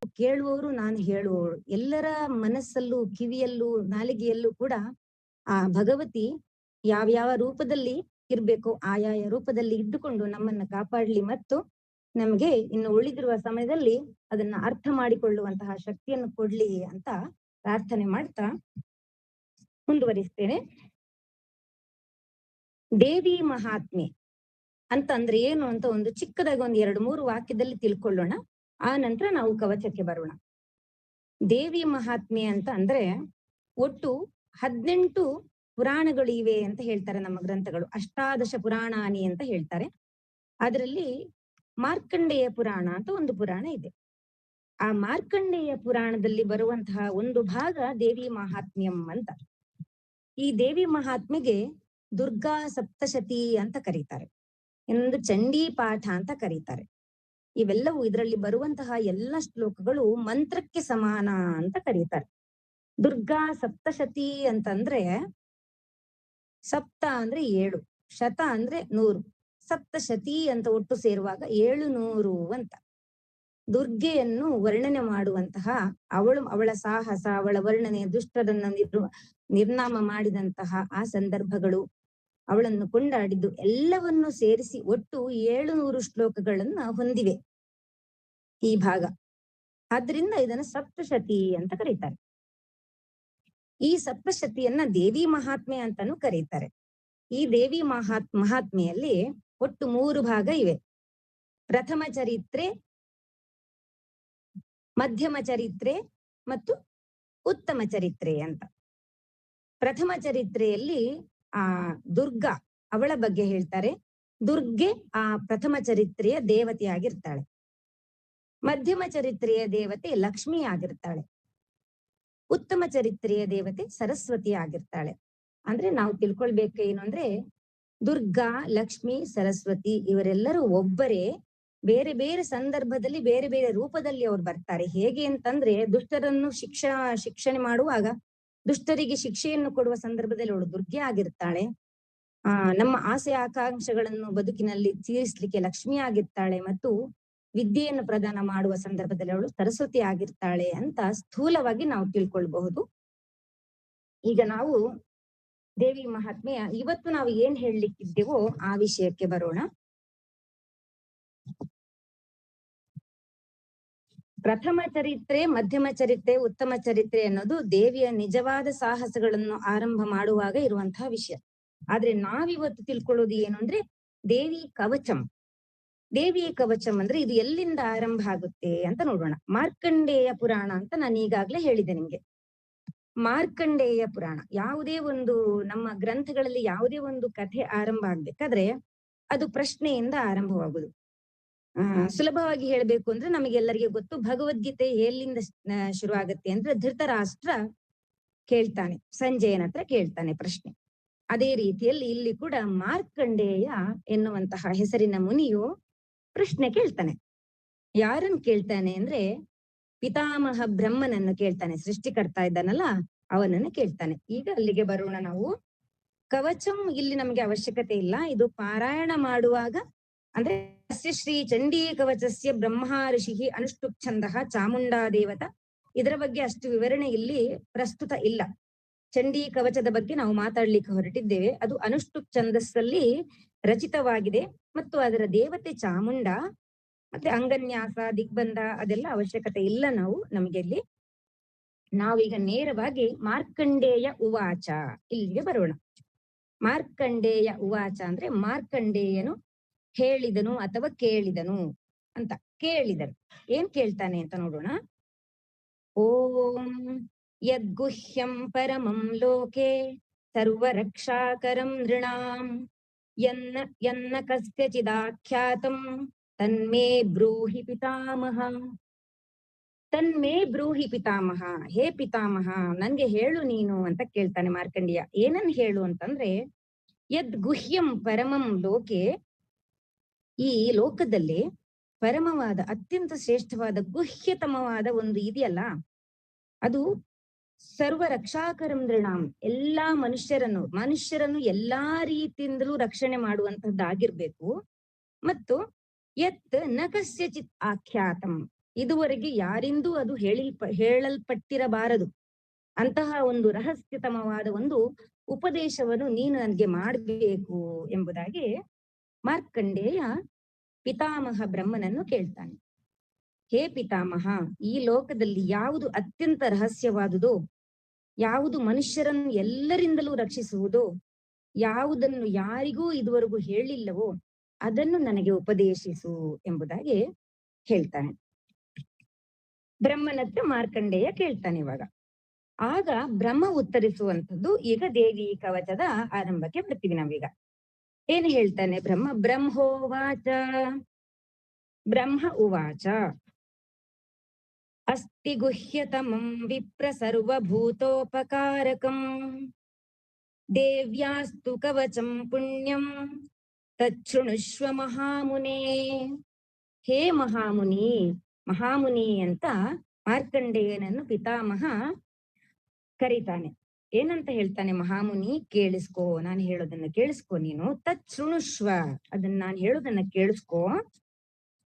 ಕೇಳುವವರು, ನಾನು ಹೇಳುವವರು, ಎಲ್ಲರ ಮನಸ್ಸಲ್ಲೂ, ಕಿವಿಯಲ್ಲೂ, ನಾಲಿಗೆಯಲ್ಲೂ ಕೂಡ ಆ ಭಗವತಿ ಯಾವ್ಯಾವ ರೂಪದಲ್ಲಿ ಇರ್ಬೇಕು ಆಯಾಯ ರೂಪದಲ್ಲಿ ಇದ್ದುಕೊಂಡು ನಮ್ಮನ್ನ ಕಾಪಾಡ್ಲಿ ಮತ್ತು ನಮ್ಗೆ ಇನ್ನು ಉಳಿದಿರುವ ಸಮಯದಲ್ಲಿ ಅದನ್ನ ಅರ್ಥ ಮಾಡಿಕೊಳ್ಳುವಂತಹ ಶಕ್ತಿಯನ್ನು ಕೊಡ್ಲಿ ಅಂತ ಪ್ರಾರ್ಥನೆ ಮಾಡ್ತಾ ಮುಂದುವರಿಸ್ತೇನೆ. ದೇವಿ ಮಹಾತ್ಮೆ ಅಂತಂದ್ರೆ ಏನು ಅಂತ ಒಂದು ಚಿಕ್ಕದಾಗಿ ಒಂದು 2-3 ವಾಕ್ಯದಲ್ಲಿ ತಿಳ್ಕೊಳ್ಳೋಣ. ಆ ನಂತರ ನಾವು ಕವಚಕ್ಕೆ ಬರೋಣ. ದೇವಿ ಮಹಾತ್ಮೆ ಅಂತ ಅಂದ್ರೆ ಒಟ್ಟು 18 ಪುರಾಣಗಳು ಇವೆ ಅಂತ ಹೇಳ್ತಾರೆ ನಮ್ಮ ಗ್ರಂಥಗಳು. ಅಷ್ಟಾದಶ ಪುರಾಣಾನಿ ಅಂತ ಹೇಳ್ತಾರೆ. ಅದರಲ್ಲಿ ಮಾರ್ಕಂಡೇಯ ಪುರಾಣ ಅಂತ ಒಂದು ಪುರಾಣ ಇದೆ. ಆ ಮಾರ್ಕಂಡೇಯ ಪುರಾಣದಲ್ಲಿ ಬರುವಂತಹ ಒಂದು ಭಾಗ ದೇವಿ ಮಹಾತ್ಮ್ಯಂ ಅಂತ. ಈ ದೇವಿ ಮಹಾತ್ಮೆಗೆ ದುರ್ಗಾ ಸಪ್ತಶತಿ ಅಂತ ಕರೀತಾರೆ, ಇನ್ನೊಂದು ಚಂಡೀ ಪಾಠ ಅಂತ ಕರೀತಾರೆ. ಇವೆಲ್ಲವೂ ಇದರಲ್ಲಿ ಬರುವಂತಹ ಎಲ್ಲ ಶ್ಲೋಕಗಳು ಮಂತ್ರಕ್ಕೆ ಸಮಾನ ಅಂತ ಕರೀತಾರೆ. ದುರ್ಗಾ ಸಪ್ತಶತಿ ಅಂತಂದ್ರೆ ಸಪ್ತ ಅಂದ್ರೆ 7, ಶತ ಅಂದ್ರೆ 100, ಸಪ್ತಶತಿ ಅಂತ ಒಟ್ಟು ಸೇರುವಾಗ 700 ಅಂತ. ದುರ್ಗೆಯನ್ನು ವರ್ಣನೆ ಮಾಡುವಂತಹ ಅವಳ ಸಾಹಸ, ಅವಳ ವರ್ಣನೆ, ದುಷ್ಟರನ್ನ ನಿರ್ನಾಮ ಮಾಡಿದಂತಹ ಆ ಸಂದರ್ಭಗಳು, ಅವಳನ್ನು ಕೊಂಡಾಡಿದ್ದು ಎಲ್ಲವನ್ನು ಸೇರಿಸಿ ಒಟ್ಟು 700 ಶ್ಲೋಕಗಳನ್ನ ಹೊಂದಿವೆ ಈ ಭಾಗ. ಆದ್ರಿಂದ ಇದನ್ನ ಸಪ್ತಶತಿ ಅಂತ ಕರೀತಾರೆ. ಈ ಸಪ್ತಶತಿಯನ್ನ ದೇವಿ ಮಹಾತ್ಮೆ ಅಂತಾನೂ ಕರೀತಾರೆ. ಈ ದೇವಿ ಮಹಾತ್ಮೆಯಲ್ಲಿ ಒಟ್ಟು 3 ಭಾಗ ಇವೆ. ಪ್ರಥಮ ಚರಿತ್ರೆ, ಮಧ್ಯಮ ಚರಿತ್ರೆ ಮತ್ತು ಉತ್ತಮ ಚರಿತ್ರೆ ಅಂತ. ಪ್ರಥಮ ಚರಿತ್ರೆಯಲ್ಲಿ ಆ ದುರ್ಗಾ ಅವಳ ಬಗ್ಗೆ ಹೇಳ್ತಾರೆ. ದುರ್ಗೆ ಆ ಪ್ರಥಮ ಚರಿತ್ರೆಯ ದೇವತೆಯಾಗಿರ್ತಾಳೆ. ಮಧ್ಯಮ ಚರಿತ್ರೆಯ ದೇವತೆ ಲಕ್ಷ್ಮಿ ಆಗಿರ್ತಾಳೆ. ಉತ್ತಮ ಚರಿತ್ರೆಯ ದೇವತೆ ಸರಸ್ವತಿ ಆಗಿರ್ತಾಳೆ. ಅಂದ್ರೆ ನಾವು ತಿಳ್ಕೊಳ್ಬೇಕೇನು ಅಂದ್ರೆ ದುರ್ಗಾ, ಲಕ್ಷ್ಮಿ, ಸರಸ್ವತಿ ಇವರೆಲ್ಲರೂ ಒಬ್ಬರೇ, ಬೇರೆ ಬೇರೆ ಸಂದರ್ಭದಲ್ಲಿ ಬೇರೆ ಬೇರೆ ರೂಪದಲ್ಲಿ ಅವ್ರು ಬರ್ತಾರೆ. ಹೇಗೆ ಅಂತಂದ್ರೆ ದುಷ್ಟರನ್ನು ಶಿಕ್ಷಣೆ ಮಾಡುವಾಗ ದುಷ್ಟರಿಗೆ ಶಿಕ್ಷೆಯನ್ನು ಕೊಡುವ ಸಂದರ್ಭದಲ್ಲಿ ಅವಳು ದುರ್ಗೆ ಆಗಿರ್ತಾಳೆ. ನಮ್ಮ ಆಸೆ ಆಕಾಂಕ್ಷೆಗಳನ್ನು ಬದುಕಿನಲ್ಲಿ ತೀರಿಸ್ಲಿಕ್ಕೆ ಲಕ್ಷ್ಮಿ ಆಗಿರ್ತಾಳೆ ಮತ್ತು ವಿದ್ಯೆಯನ್ನು ಪ್ರದಾನ ಮಾಡುವ ಸಂದರ್ಭದಲ್ಲಿ ಅವಳು ಸರಸ್ವತಿ ಆಗಿರ್ತಾಳೆ ಅಂತ ಸ್ಥೂಲವಾಗಿ ನಾವು ತಿಳ್ಕೊಳ್ಬಹುದು. ಈಗ ನಾವು ದೇವಿ ಮಹಾತ್ಮೆಯ ಇವತ್ತು ನಾವು ಏನ್ ಹೇಳಲಿಕ್ಕಿದ್ದೇವೋ ಆ ವಿಷಯಕ್ಕೆ ಬರೋಣ. ಪ್ರಥಮ ಚರಿತ್ರೆ, ಮಧ್ಯಮ ಚರಿತ್ರೆ, ಉತ್ತಮ ಚರಿತ್ರೆ ಅನ್ನೋದು ದೇವಿಯ ನಿಜವಾದ ಸಾಹಸಗಳನ್ನು ಆರಂಭ ಮಾಡುವಾಗ ಇರುವಂತಹ ವಿಷಯ. ಆದ್ರೆ ನಾವಿವತ್ತು ತಿಳ್ಕೊಳ್ಳೋದು ಏನು ಅಂದ್ರೆ ದೇವಿ ಕವಚಂ. ದೇವಿಯ ಕವಚಂ ಅಂದ್ರೆ ಇದು ಎಲ್ಲಿಂದ ಆರಂಭ ಆಗುತ್ತೆ ಅಂತ ನೋಡೋಣ. ಮಾರ್ಕಂಡೇಯ ಪುರಾಣ ಅಂತ ನಾನು ಈಗಾಗ್ಲೇ ಹೇಳಿದೆ ನಿಮ್ಗೆ. ಮಾರ್ಕಂಡೇಯ ಪುರಾಣ ಯಾವುದೇ ಒಂದು ನಮ್ಮ ಗ್ರಂಥಗಳಲ್ಲಿ ಯಾವುದೇ ಒಂದು ಕಥೆ ಆರಂಭ ಆಗ್ಬೇಕಾದ್ರೆ ಅದು ಪ್ರಶ್ನೆಯಿಂದ ಆರಂಭವಾಗುದು. ಸುಲಭವಾಗಿ ಹೇಳ್ಬೇಕು ಅಂದ್ರೆ ನಮಗೆಲ್ಲರಿಗೆ ಗೊತ್ತು, ಭಗವದ್ಗೀತೆ ಎಲ್ಲಿಂದ ಶುರು ಆಗತ್ತೆ ಅಂದ್ರೆ ಧೃತರಾಷ್ಟ್ರ ಕೇಳ್ತಾನೆ, ಸಂಜಯನ ಹತ್ರ ಕೇಳ್ತಾನೆ ಪ್ರಶ್ನೆ. ಅದೇ ರೀತಿಯಲ್ಲಿ ಇಲ್ಲಿ ಕೂಡ ಮಾರ್ಕಂಡೇಯ ಎನ್ನುವಂತಹ ಹೆಸರಿನ ಮುನಿಯು ಪ್ರಶ್ನೆ ಕೇಳ್ತಾನೆ. ಯಾರನ್ನು ಕೇಳ್ತಾನೆ ಅಂದ್ರೆ ಪಿತಾಮಹ ಬ್ರಹ್ಮನನ್ನು ಕೇಳ್ತಾನೆ. ಸೃಷ್ಟಿಕರ್ತ ಇದ್ದಾನಲ್ಲ ಅವನನ್ನು ಕೇಳ್ತಾನೆ. ಈಗ ಅಲ್ಲಿಗೆ ಬರೋಣ ನಾವು. ಕವಚಂ ಇಲ್ಲಿ ನಮ್ಗೆ ಅವಶ್ಯಕತೆ ಇಲ್ಲ. ಇದು ಪಾರಾಯಣ ಮಾಡುವಾಗ ಅಂದ್ರೆ ಶ್ರೀ ಚಂಡೀ ಕವಚಸ್ಯ ಬ್ರಹ್ಮ ಋಷಿ ಅನುಷ್ಠುಪ್ ಛಂದಃ ಚಾಮುಂಡಾ ದೇವತಾ, ಇದರ ಬಗ್ಗೆ ಅಷ್ಟು ವಿವರಣೆ ಇಲ್ಲಿ ಪ್ರಸ್ತುತ ಇಲ್ಲ. ಚಂಡೀ ಕವಚದ ಬಗ್ಗೆ ನಾವು ಮಾತಾಡ್ಲಿಕ್ಕೆ ಹೊರಟಿದ್ದೇವೆ. ಅದು ಅನುಷ್ಠುಪ್ ಛಂದಸ್ಸಲ್ಲಿ ರಚಿತವಾಗಿದೆ ಮತ್ತು ಅದರ ದೇವತೆ ಚಾಮುಂಡ. ಮತ್ತೆ ಅಂಗನ್ಯಾಸ, ದಿಗ್ಬಂಧ ಅದೆಲ್ಲ ಅವಶ್ಯಕತೆ ಇಲ್ಲ ನಮ್ಗೆ ಇಲ್ಲಿ. ನಾವೀಗ ನೇರವಾಗಿ ಮಾರ್ಕಂಡೇಯ ಉವಾಚ ಇಲ್ಲಿಗೆ ಬರೋಣ. ಮಾರ್ಕಂಡೇಯ ಉವಾಚ ಅಂದ್ರೆ ಮಾರ್ಕಂಡೇಯನು ಹೇಳಿದನು ಅಥವಾ ಕೇಳಿದನು ಅಂತ. ಕೇಳಿದನು, ಏನ್ ಕೇಳ್ತಾನೆ ಅಂತ ನೋಡೋಣ. ಓಂ ಯದ್ಗುಹ್ಯಂ ಪರಮಂ ಲೋಕೆ ಸರ್ವರಕ್ಷಾಕರಂ ನೃಣಾಂ ಯನ್ನ ಕಸ್ಯಚಿದಾಖ್ಯಾತಂ ತನ್ಮೇ ಬ್ರೂಹಿ ಪಿತಾಮಹ. ತನ್ಮೇ ಬ್ರೂಹಿ ಪಿತಾಮಹ, ಹೇ ಪಿತಾಮಹ ನನ್ಗೆ ಹೇಳು ನೀನು ಅಂತ ಕೇಳ್ತಾನೆ ಮಾರ್ಕಂಡೇಯ. ಏನನ್ ಹೇಳು ಅಂತಂದ್ರೆ ಯದ್ ಗುಹ್ಯಂ ಪರಮಂ ಲೋಕೆ, ಈ ಲೋಕದಲ್ಲಿ ಪರಮವಾದ ಅತ್ಯಂತ ಶ್ರೇಷ್ಠವಾದ ಗುಹ್ಯತಮವಾದ ಒಂದು ಇದೆಯಲ್ಲ, ಅದು ಸರ್ವ ರಕ್ಷಾಕರಂ ನೃಣಾಂ, ಎಲ್ಲಾ ಮನುಷ್ಯರನ್ನು ಎಲ್ಲಾ ರೀತಿಯಿಂದಲೂ ರಕ್ಷಣೆ ಮಾಡುವಂತಹದ್ದಾಗಿರ್ಬೇಕು. ಮತ್ತು ಯತ್ ನ ಕಸ್ಯಚಿತ್ ಆಖ್ಯಾತಂ, ಇದುವರೆಗೆ ಯಾರಿಂದೂ ಅದು ಹೇಳಲ್ಪಟ್ಟಿರಬಾರದು. ಅಂತಹ ಒಂದು ರಹಸ್ಯತಮವಾದ ಒಂದು ಉಪದೇಶವನ್ನು ನೀನು ನನಗೆ ಮಾಡಬೇಕು ಎಂಬುದಾಗಿ ಮಾರ್ಕಂಡೇಯ ಪಿತಾಮಹ ಬ್ರಹ್ಮನನ್ನು ಕೇಳ್ತಾನೆ. ಹೇ ಪಿತಾಮಹ, ಈ ಲೋಕದಲ್ಲಿ ಯಾವುದು ಅತ್ಯಂತ ರಹಸ್ಯವಾದುದೋ, ಯಾವುದು ಮನುಷ್ಯರನ್ನು ಎಲ್ಲರಿಂದಲೂ ರಕ್ಷಿಸುವುದೋ, ಯಾವುದನ್ನು ಯಾರಿಗೂ ಇದುವರೆಗೂ ಹೇಳಿಲ್ಲವೋ ಅದನ್ನು ನನಗೆ ಉಪದೇಶಿಸು ಎಂಬುದಾಗಿ ಹೇಳ್ತಾನೆ. ಬ್ರಹ್ಮನತ್ರ ಮಾರ್ಕಂಡೇಯ ಕೇಳ್ತಾನೆ. ಇವಾಗ ಆಗ ಬ್ರಹ್ಮ ಉತ್ತರಿಸುವಂಥದ್ದು, ಈಗ ದೇವಿ ಕವಚದ ಆರಂಭಕ್ಕೆ ಬರ್ತೀವಿ ನಾವೀಗ. ಏನ್ ಹೇಳ್ತಾನೆ ಬ್ರಹ್ಮ? ಬ್ರಹ್ಮೋವಾಚ, ಬ್ರಹ್ಮ ಉವಾಚ, ಅಸ್ತಿ ಗುಹ್ಯತಮಂ ವಿಪ್ರ ಸರ್ವಭೂತೋಪಕಾರಕಂ ದೇವ್ಯಾಸ್ತು ಕವಚಂ ಪುಣ್ಯಂ ತಚ್ಛೃಣುಷ್ವ ಮಹಾಮುನೇ. ಹೇ ಮಹಾಮುನಿ, ಮಹಾಮುನಿ ಅಂತ ಮಾರ್ಕಂಡೇಯನನ್ನು ಪಿತಾಮಹ ಕರೀತಾನೆ. ಏನಂತ ಹೇಳ್ತಾನೆ ಮಹಾಮುನಿ? ಕೇಳಿಸ್ಕೋ, ನಾನು ಹೇಳೋದನ್ನ ಕೇಳಿಸ್ಕೋ ನೀನು. ತಚ್ಛೃಣುಷ್ವ, ಅದನ್ನ ನಾನು ಹೇಳೋದನ್ನ ಕೇಳಿಸ್ಕೋ.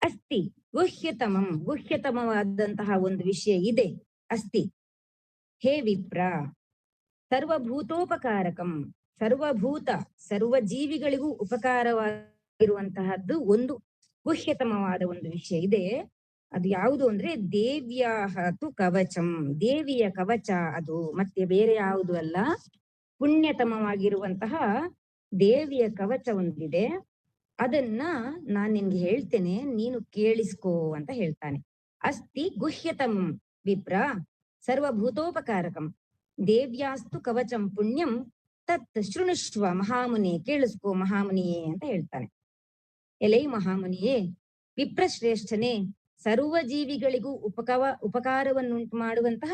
ಅಸ್ತಿ ಗುಹ್ಯತಮಂ, ಗುಹ್ಯತಮವಾದಂತಹ ಒಂದು ವಿಷಯ ಇದೆ. ಅಸ್ತಿ, ಹೇ ವಿಪ್ರ, ಸರ್ವಭೂತೋಪಕಾರಕಂ, ಸರ್ವಭೂತ ಸರ್ವ ಜೀವಿಗಳಿಗೂ ಉಪಕಾರವಾಗಿರುವಂತಹದ್ದು ಒಂದು ಗುಹ್ಯತಮವಾದ ಒಂದು ವಿಷಯ ಇದೆ. ಅದು ಯಾವುದು ಅಂದ್ರೆ ದೇವ್ಯಾಹತು ಕವಚಂ, ದೇವಿಯ ಕವಚ ಅದು, ಮತ್ತೆ ಬೇರೆ ಯಾವುದು ಅಲ್ಲ, ಪುಣ್ಯತಮವಾಗಿರುವಂತಹ ದೇವಿಯ ಕವಚ ಒಂದಿದೆ. ಅದನ್ನ ನಾನ್ ನಿನ್ಗೆ ಹೇಳ್ತೇನೆ, ನೀನು ಕೇಳಿಸ್ಕೋ ಅಂತ ಹೇಳ್ತಾನೆ. ಅಸ್ತಿ ಗುಹ್ಯತಂ ವಿಪ್ರ ಸರ್ವಭೂತೋಪಕಾರಕಂ ದೇವ್ಯಾಸ್ತು ಕವಚಂ ಪುಣ್ಯಂ ತತ್ ಶೃಣುಷ್ವ ಮಹಾಮುನಿ, ಕೇಳಿಸ್ಕೋ ಮಹಾಮುನಿಯೇ ಅಂತ ಹೇಳ್ತಾನೆ. ಎಲೈ ಮಹಾಮುನಿಯೇ, ವಿಪ್ರಶ್ರೇಷ್ಠನೇ, ಸರ್ವ ಜೀವಿಗಳಿಗೂ ಉಪಕಾರವನ್ನುಂಟು ಮಾಡುವಂತಹ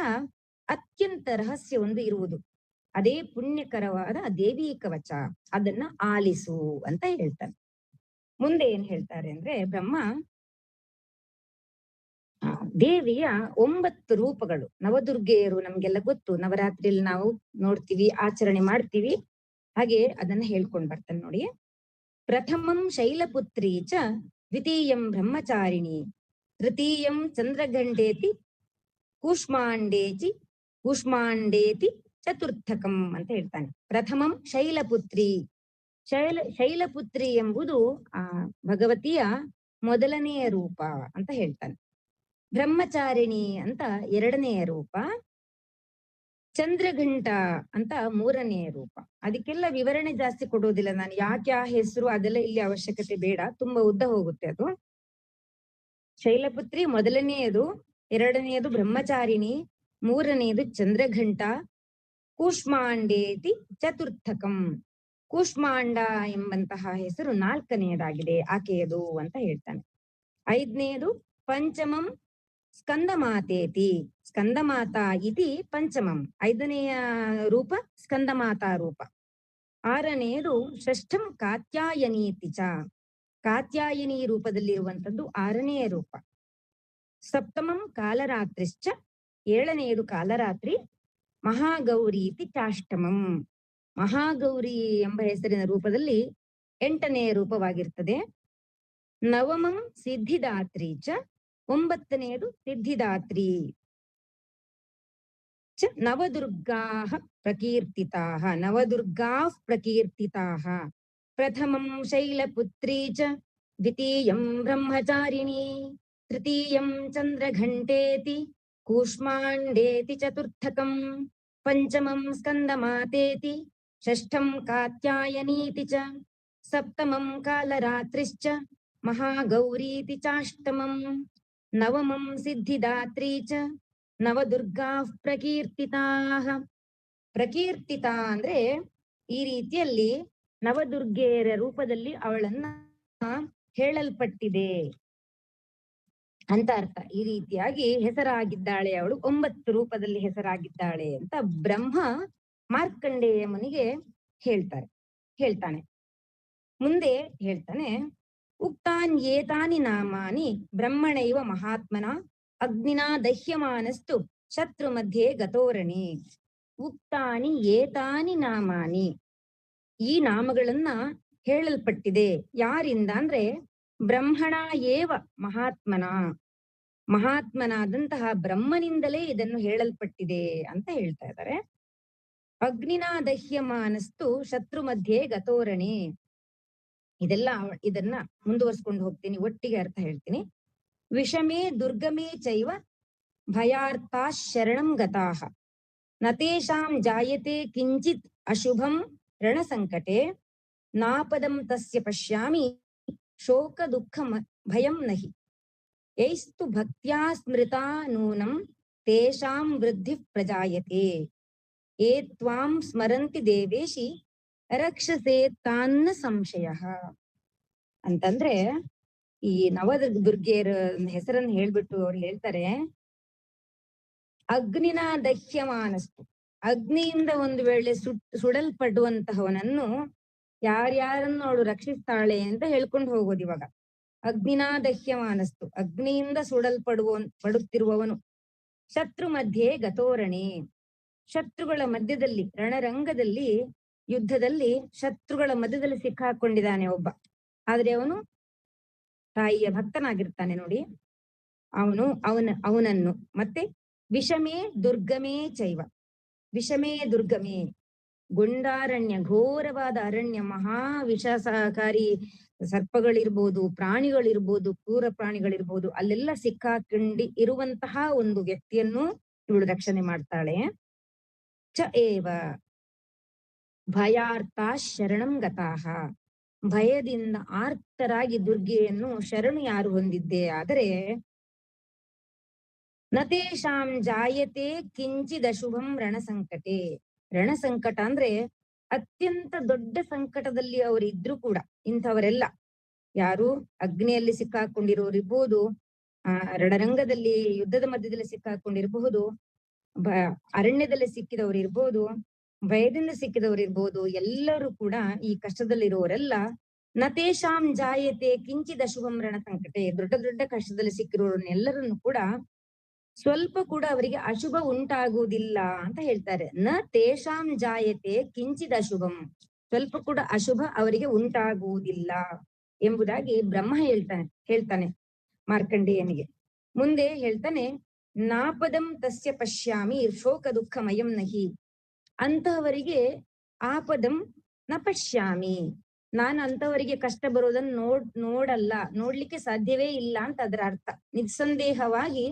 ಅತ್ಯಂತ ರಹಸ್ಯ ಒಂದು ಇರುವುದು, ಅದೇ ಪುಣ್ಯಕರವಾದ ದೇವಿ ಕವಚ. ಅದನ್ನ ಆಲಿಸು ಅಂತ ಹೇಳ್ತಾನೆ. ಮುಂದೆ ಏನ್ ಹೇಳ್ತಾರೆ ಅಂದ್ರೆ ಬ್ರಹ್ಮ, ದೇವಿಯ 9 ರೂಪಗಳು, ನವದುರ್ಗೆಯರು ನಮ್ಗೆಲ್ಲ ಗೊತ್ತು, ನವರಾತ್ರಿಯಲ್ಲಿ ನಾವು ನೋಡ್ತೀವಿ, ಆಚರಣೆ ಮಾಡ್ತೀವಿ. ಹಾಗೆ ಅದನ್ನ ಹೇಳ್ಕೊಂಡ್ ಬರ್ತಾನೆ ನೋಡಿ. ಪ್ರಥಮಂ ಶೈಲಪುತ್ರಿ ಚ ದ್ವಿತೀಯಂ ಬ್ರಹ್ಮಚಾರಿಣಿ ತೃತೀಯಂ ಚಂದ್ರಗಂಡೇತಿ ಕೂಷ್ಮಾಂಡೇತಿ ಚತುರ್ಥಕಂ ಅಂತ ಹೇಳ್ತಾನೆ. ಪ್ರಥಮಂ ಶೈಲಪುತ್ರಿ, ಶೈಲಪುತ್ರಿ ಎಂಬುದು ಆ ಭಗವತಿಯ ಮೊದಲನೆಯ ರೂಪ ಅಂತ ಹೇಳ್ತಾನೆ. ಬ್ರಹ್ಮಚಾರಿಣಿ ಅಂತ 2ನೆಯ ರೂಪ, ಚಂದ್ರಘಂಟ ಅಂತ 3ನೆಯ ರೂಪ. ಅದಕ್ಕೆಲ್ಲ ವಿವರಣೆ ಜಾಸ್ತಿ ಕೊಡೋದಿಲ್ಲ ನಾನು, ಯಾಕೆ ಆ ಹೆಸರು ಅದೆಲ್ಲ ಇಲ್ಲಿ ಅವಶ್ಯಕತೆ ಬೇಡ, ತುಂಬಾ ಉದ್ದ ಹೋಗುತ್ತೆ ಅದು. ಶೈಲಪುತ್ರಿ ಮೊದಲನೆಯದು, 2ನೆಯದು ಬ್ರಹ್ಮಚಾರಿಣಿ, 3ನೆಯದು ಚಂದ್ರಘಂಟ, ಕೂಷ್ಮಾಂಡೇತಿ ಚತುರ್ಥಕಂ. ಕೂಷ್ಮಾಂಡ ಎಂಬಂತಹ ಹೆಸರು 4ನೆಯದಾಗಿದೆ ಆಕೆಯದು ಅಂತ ಹೇಳ್ತಾನೆ. 5ನೇದು ಪಂಚಮಂ ಸ್ಕಂದಮಾತೇತಿ, ಸ್ಕಂದಮಾತಾ ಇತಿ ಪಂಚಮಂ, 5ನೆಯ ರೂಪ ಸ್ಕಂದಮಾತಾ ರೂಪ. 6ನೇದು ಷಷ್ಠಂ ಕಾತ್ಯಾಯನೀತಿ ಚ, ಕಾತ್ಯಾಯನಿ ರೂಪದಲ್ಲಿರುವಂತದ್ದು 6ನೆಯ ರೂಪ. ಸಪ್ತಮಂ ಕಾಲರಾತ್ರಿಶ್ಚ, 7ನೇದು ಕಾಲರಾತ್ರಿ. ಮಹಾಗೌರೀತಿ ಚಾಷ್ಟಮಂ, ಮಹಾಗೌರಿ ಎಂಬ ಹೆಸರಿನ ರೂಪದಲ್ಲಿ 8ನೆಯ ರೂಪವಾಗಿರ್ತದೆ. ನವಮಂ ಸಿದ್ಧಿದಾತ್ರಿ ಚ, 9ನೇದು ಸಿದ್ಧಿದಾತ್ರಿ ಚ. ನವದುರ್ಗಾಃ ಪ್ರಕೀರ್ತಿತಾಃ, ನವದುರ್ಗಾಃ ಪ್ರಕೀರ್ತಿತಾಃ. ಪ್ರಥಮಂ ಶೈಲಪುತ್ರಿ ಚ ದ್ವಿತೀಯಂ ಬ್ರಹ್ಮಚಾರಿಣಿ ತೃತೀಯಂ ಚಂದ್ರಘಂಟೇತಿ ಕೂಷ್ಮಾಂಡೇತಿ ಚತುರ್ಥಕಂ ಪಂಚಮಂ ಸ್ಕಂದಮಾತೇತಿ ಷಷ್ಠಂ ಕಾತ್ಯಾಯನೀತಿ ಚ. ಸಪ್ತಮಂ ಕಾಲರಾತ್ರಿಶ್ಚ ಮಹಾಗೌರೀತಿ ಚಾಷ್ಟಮಂ. ನವಮಂ ಸಿದ್ಧಿದಾತ್ರಿ ಚ. ನವದುರ್ಗಾಃ ಪ್ರಕೀರ್ತಿತಾಃ. ಪ್ರಕೀರ್ತಿತಾ ಅಂದ್ರೆ ಈ ರೀತಿಯಲ್ಲಿ ನವದುರ್ಗೆಯರ ರೂಪದಲ್ಲಿ ಅವಳನ್ನ ಹೇಳಲ್ಪಟ್ಟಿದೆ ಅಂತ ಅರ್ಥ. ಈ ರೀತಿಯಾಗಿ ಹೆಸರಾಗಿದ್ದಾಳೆ ಅವಳು, 9 ರೂಪದಲ್ಲಿ ಹೆಸರಾಗಿದ್ದಾಳೆ ಅಂತ ಬ್ರಹ್ಮ ಮಾರ್ಕಂಡೇಯ ಮುನಿಗೆ ಹೇಳ್ತಾನೆ. ಮುಂದೆ ಹೇಳ್ತಾನೆ, ಉಕ್ತಾನ್ಯೇತಾನಿ ನಾಮಾನಿ ಬ್ರಹ್ಮಣೈವ ಮಹಾತ್ಮನ ಅಗ್ನಿನಾ ದಹ್ಯಮಾನಸ್ತು ಶತ್ರು ಮಧ್ಯೆ ಗತೋರಣಿ. ಉಕ್ತಾನಿ ಏತಾನಿ ನಾಮಾನಿ, ಈ ನಾಮಗಳನ್ನ ಹೇಳಲ್ಪಟ್ಟಿದೆ. ಯಾರಿಂದ ಅಂದ್ರೆ ಬ್ರಹ್ಮಣ ಏವ ಮಹಾತ್ಮನ, ಮಹಾತ್ಮನಾದಂತಹ ಬ್ರಹ್ಮನಿಂದಲೇ ಇದನ್ನು ಹೇಳಲ್ಪಟ್ಟಿದೆ ಅಂತ ಹೇಳ್ತಾ ಇದ್ದಾರೆ. ಅಗ್ನಿನಾ ದಹ್ಯಮಾನಸ್ತು ಶತ್ರು ಮಧ್ಯೆ ಗತೋರಣಿ. ಇದನ್ನ ಮುಂದುವರ್ಸ್ಕೊಂಡು ಹೋಗ್ತೀನಿ, ಒಟ್ಟಿಗೆ ಅರ್ಥ ಹೇಳ್ತೀನಿ. ವಿಷಮೇ ದುರ್ಗಮೇ ಚೈವ ಭಯಾರ್ಥಾ ಶರಣಂ ಗತಾಃ ನತೇಷಾಂ ಜಾಯತೆ ಕಿಂಚಿತ್ ಅಶುಭಂ ರಣಸಂಕಟೆ ನಾಪದಂ ತಸ್ಯ ಪಶ್ಯಾಮಿ ಶೋಕ ದುಃಖ ಭಯಂ ನಹಿ ಯೈಸ್ತು ಭಕ್ತ್ಯಾ ಸ್ಮೃತಾ ನೂನಂ ತೇಷಾಂ ವೃದ್ಧಿ ಪ್ರಜಾಯತೆ ಏ ತ್ವಾಂ ಸ್ಮರಂತಿ ದೇವೇಶಿ ರಕ್ಷಸೆ ತಾನ್ನ ಸಂಶಯಃ. ಅಂತಂದ್ರೆ ಈ ನವದುರ್ಗೆಯರ ಹೆಸರನ್ನು ಹೇಳ್ಬಿಟ್ಟು ಅವ್ರು ಹೇಳ್ತಾರೆ, ಅಗ್ನಿನ ದಹ್ಯಮಾನಸ್ತು, ಅಗ್ನಿಯಿಂದ ಒಂದು ವೇಳೆ ಸುಡಲ್ಪಡುವಂತಹವನನ್ನು ಯಾರ್ಯಾರನ್ನು ಅವಳು ರಕ್ಷಿಸ್ತಾಳೆ ಅಂತ ಹೇಳ್ಕೊಂಡು ಹೋಗೋದು. ಇವಾಗ ಅಗ್ನಿನಾ ದಹ್ಯಮಾನಸ್ತು, ಅಗ್ನಿಯಿಂದ ಪಡುತ್ತಿರುವವನು. ಶತ್ರು ಮಧ್ಯೆ ಗತೋರಣೆ, ಶತ್ರುಗಳ ಮಧ್ಯದಲ್ಲಿ, ರಣರಂಗದಲ್ಲಿ, ಯುದ್ಧದಲ್ಲಿ ಶತ್ರುಗಳ ಮಧ್ಯದಲ್ಲಿ ಸಿಕ್ಕಾಕೊಂಡಿದ್ದಾನೆ ಒಬ್ಬ. ಆದ್ರೆ ಅವನು ತಾಯಿಯ ಭಕ್ತನಾಗಿರ್ತಾನೆ ನೋಡಿ, ಅವನನ್ನು. ಮತ್ತೆ ವಿಷಮೇ ದುರ್ಗಮೇ ಚೈವ, ವಿಷಮೇ ದುರ್ಗಮೇ, ಗುಂಡಾರಣ್ಯ, ಘೋರವಾದ ಅರಣ್ಯ, ಮಹಾ ವಿಷಕಾರಿ ಸರ್ಪಗಳಿರ್ಬೋದು, ಪ್ರಾಣಿಗಳಿರ್ಬೋದು, ಕ್ರೂರ ಪ್ರಾಣಿಗಳಿರ್ಬೋದು, ಅಲ್ಲೆಲ್ಲ ಸಿಕ್ಕಾಕೊಂಡಿ ಇರುವಂತಹ ಒಂದು ವ್ಯಕ್ತಿಯನ್ನು ಇವಳು ರಕ್ಷಣೆ ಮಾಡ್ತಾಳೆ. ಚ ಏವ ಭಯಾರ್ಥ ಶರಣಂ ಗತಾಃ, ಭಯದಿಂದ ಆರ್ತರಾಗಿ ದುರ್ಗೆಯನ್ನು ಶರಣು ಯಾರು ಹೊಂದಿದ್ದೆ ಆದರೆ ನತೇಷಾಂ ಜಾಯತೆ ಕಿಂಚಿದಶುಭಂ ರಣಸಂಕಟೆ. ರಣಸಂಕಟ ಅಂದ್ರೆ ಅತ್ಯಂತ ದೊಡ್ಡ ಸಂಕಟದಲ್ಲಿ ಅವರಿದ್ರು ಕೂಡ, ಇಂಥವರೆಲ್ಲ ಯಾರು ಅಗ್ನಿಯಲ್ಲಿ ಸಿಕ್ಕಾಕೊಂಡಿರೋರಿರ್ಬೋದು, ರಣರಂಗದಲ್ಲಿ ಯುದ್ಧದ ಮಧ್ಯದಲ್ಲಿ ಸಿಕ್ಕಾಕೊಂಡಿರಬಹುದು, ಅರಣ್ಯದಲ್ಲಿ ಸಿಕ್ಕಿದವರು ಇರ್ಬೋದು, ಭಯದಿಂದ ಸಿಕ್ಕಿದವರಿರ್ಬೋದು, ಎಲ್ಲರೂ ಕೂಡ ಈ ಕಷ್ಟದಲ್ಲಿರುವವರೆಲ್ಲ ನತೇಷಾಂ ಜಾಯತೆ ಕಿಂಚಿದ ಶುಭಂ ರಣ ಸಂಕಟೆ, ದೊಡ್ಡ ದೊಡ್ಡ ಕಷ್ಟದಲ್ಲಿ ಸಿಕ್ಕಿರೋರನ್ನೆಲ್ಲರನ್ನು ಕೂಡ ಸ್ವಲ್ಪ ಕೂಡ ಅವರಿಗೆ ಅಶುಭ ಉಂಟಾಗುವುದಿಲ್ಲ ಅಂತ ಹೇಳ್ತಾರೆ. ನ ತೇಷಾಂ ಜಾಯತೆ ಕಿಂಚಿದ ಅಶುಭಂ, ಸ್ವಲ್ಪ ಕೂಡ ಅಶುಭ ಅವರಿಗೆ ಉಂಟಾಗುವುದಿಲ್ಲ ಎಂಬುದಾಗಿ ಬ್ರಹ್ಮ ಹೇಳ್ತಾನೆ ಮಾರ್ಕಂಡೇಯನಿಗೆ. ಮುಂದೆ ಹೇಳ್ತಾನೆ, ನಾಪದಂ ತಸ್ಯ ಪಶ್ಯಾಮಿ ಶೋಕ ದುಃಖಮಯಂ ನಹಿ, ಅಂತಹವರಿಗೆ ಆಪದಂ ನ ಪಶ್ಯಾಮಿ, ನಾನು ಅಂತವರಿಗೆ ಕಷ್ಟ ಬರೋದನ್ನ ನೋಡ್ಲಿಕ್ಕೆ ಸಾಧ್ಯವೇ ಇಲ್ಲ ಅಂತ ಅದರ ಅರ್ಥ. ನಿಸ್ಸಂದೇಹವಾಗಿ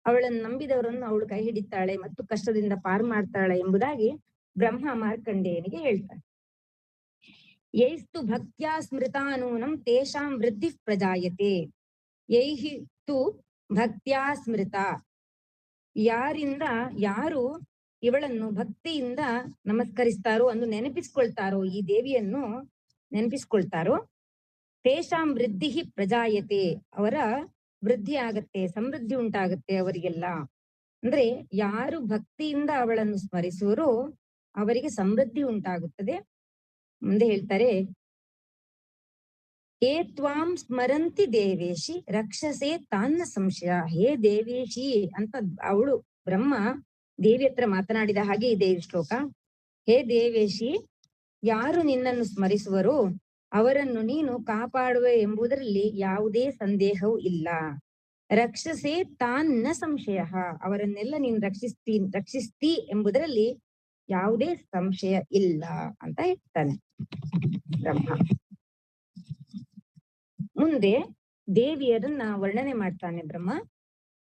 ಅವಳನ್ನು ನಂಬಿದವರನ್ನು ಅವಳು ಕೈ ಹಿಡಿತಾಳೆ ಮತ್ತು ಕಷ್ಟದಿಂದ ಪಾರು ಮಾಡ್ತಾಳೆ ಎಂಬುದಾಗಿ ಬ್ರಹ್ಮ ಮಾರ್ಕಂಡೇಯನಿಗೆ ಹೇಳ್ತಾಳೆ. ಯೈಸ್ತು ಭಕ್ತ್ಯಾ ಸ್ಮೃತಾನೂನಂ ತೇಷಾಂ ವೃದ್ಧಿ ಪ್ರಜಾಯತೆ. ಯೈಹಿ ತು ಭಕ್ತ್ಯಾ ಸ್ಮೃತ, ಯಾರು ಇವಳನ್ನು ಭಕ್ತಿಯಿಂದ ನಮಸ್ಕರಿಸ್ತಾರೋ, ಅಂದು ನೆನಪಿಸ್ಕೊಳ್ತಾರೋ, ಈ ದೇವಿಯನ್ನು ನೆನಪಿಸ್ಕೊಳ್ತಾರೋ, ತೇಷಾಂ ವೃದ್ಧಿ ಪ್ರಜಾಯತೆ, ಅವರ ವೃದ್ಧಿ ಆಗತ್ತೆ, ಸಮೃದ್ಧಿ ಉಂಟಾಗತ್ತೆ ಅವರಿಗೆಲ್ಲ. ಅಂದ್ರೆ ಯಾರು ಭಕ್ತಿಯಿಂದ ಅವಳನ್ನು ಸ್ಮರಿಸುವರೋ ಅವರಿಗೆ ಸಮೃದ್ಧಿ ಉಂಟಾಗುತ್ತದೆ. ಮುಂದೆ ಹೇಳ್ತಾರೆ, ಏ ತ್ವಾಂ ಸ್ಮರಂತಿ ದೇವೇಶಿ ರಕ್ಷಸೆ ತಾನ್ನ ಸಂಶಯ. ಹೇ ದೇವೇಶಿ ಅಂತ ಅವಳು ಬ್ರಹ್ಮ ದೇವಿ ಹತ್ರ ಮಾತನಾಡಿದ ಹಾಗೆ ಇದೆ ಈ ಶ್ಲೋಕ. ಹೇ ದೇವೇಶಿ, ಯಾರು ನಿನ್ನನ್ನು ಸ್ಮರಿಸುವರೋ ಅವರನ್ನು ನೀನು ಕಾಪಾಡುವೆ ಎಂಬುದರಲ್ಲಿ ಯಾವುದೇ ಸಂದೇಹವೂ ಇಲ್ಲ. ರಕ್ಷಸೆ ತಾನ್ನ ಸಂಶಯ, ಅವರನ್ನೆಲ್ಲ ನೀನು ರಕ್ಷಿಸ್ತಿ ಎಂಬುದರಲ್ಲಿ ಯಾವುದೇ ಸಂಶಯ ಇಲ್ಲ ಅಂತ ಹೇಳ್ತಾನೆ ಬ್ರಹ್ಮ. ಮುಂದೆ ದೇವಿಯರನ್ನ ವರ್ಣನೆ ಮಾಡ್ತಾನೆ ಬ್ರಹ್ಮ.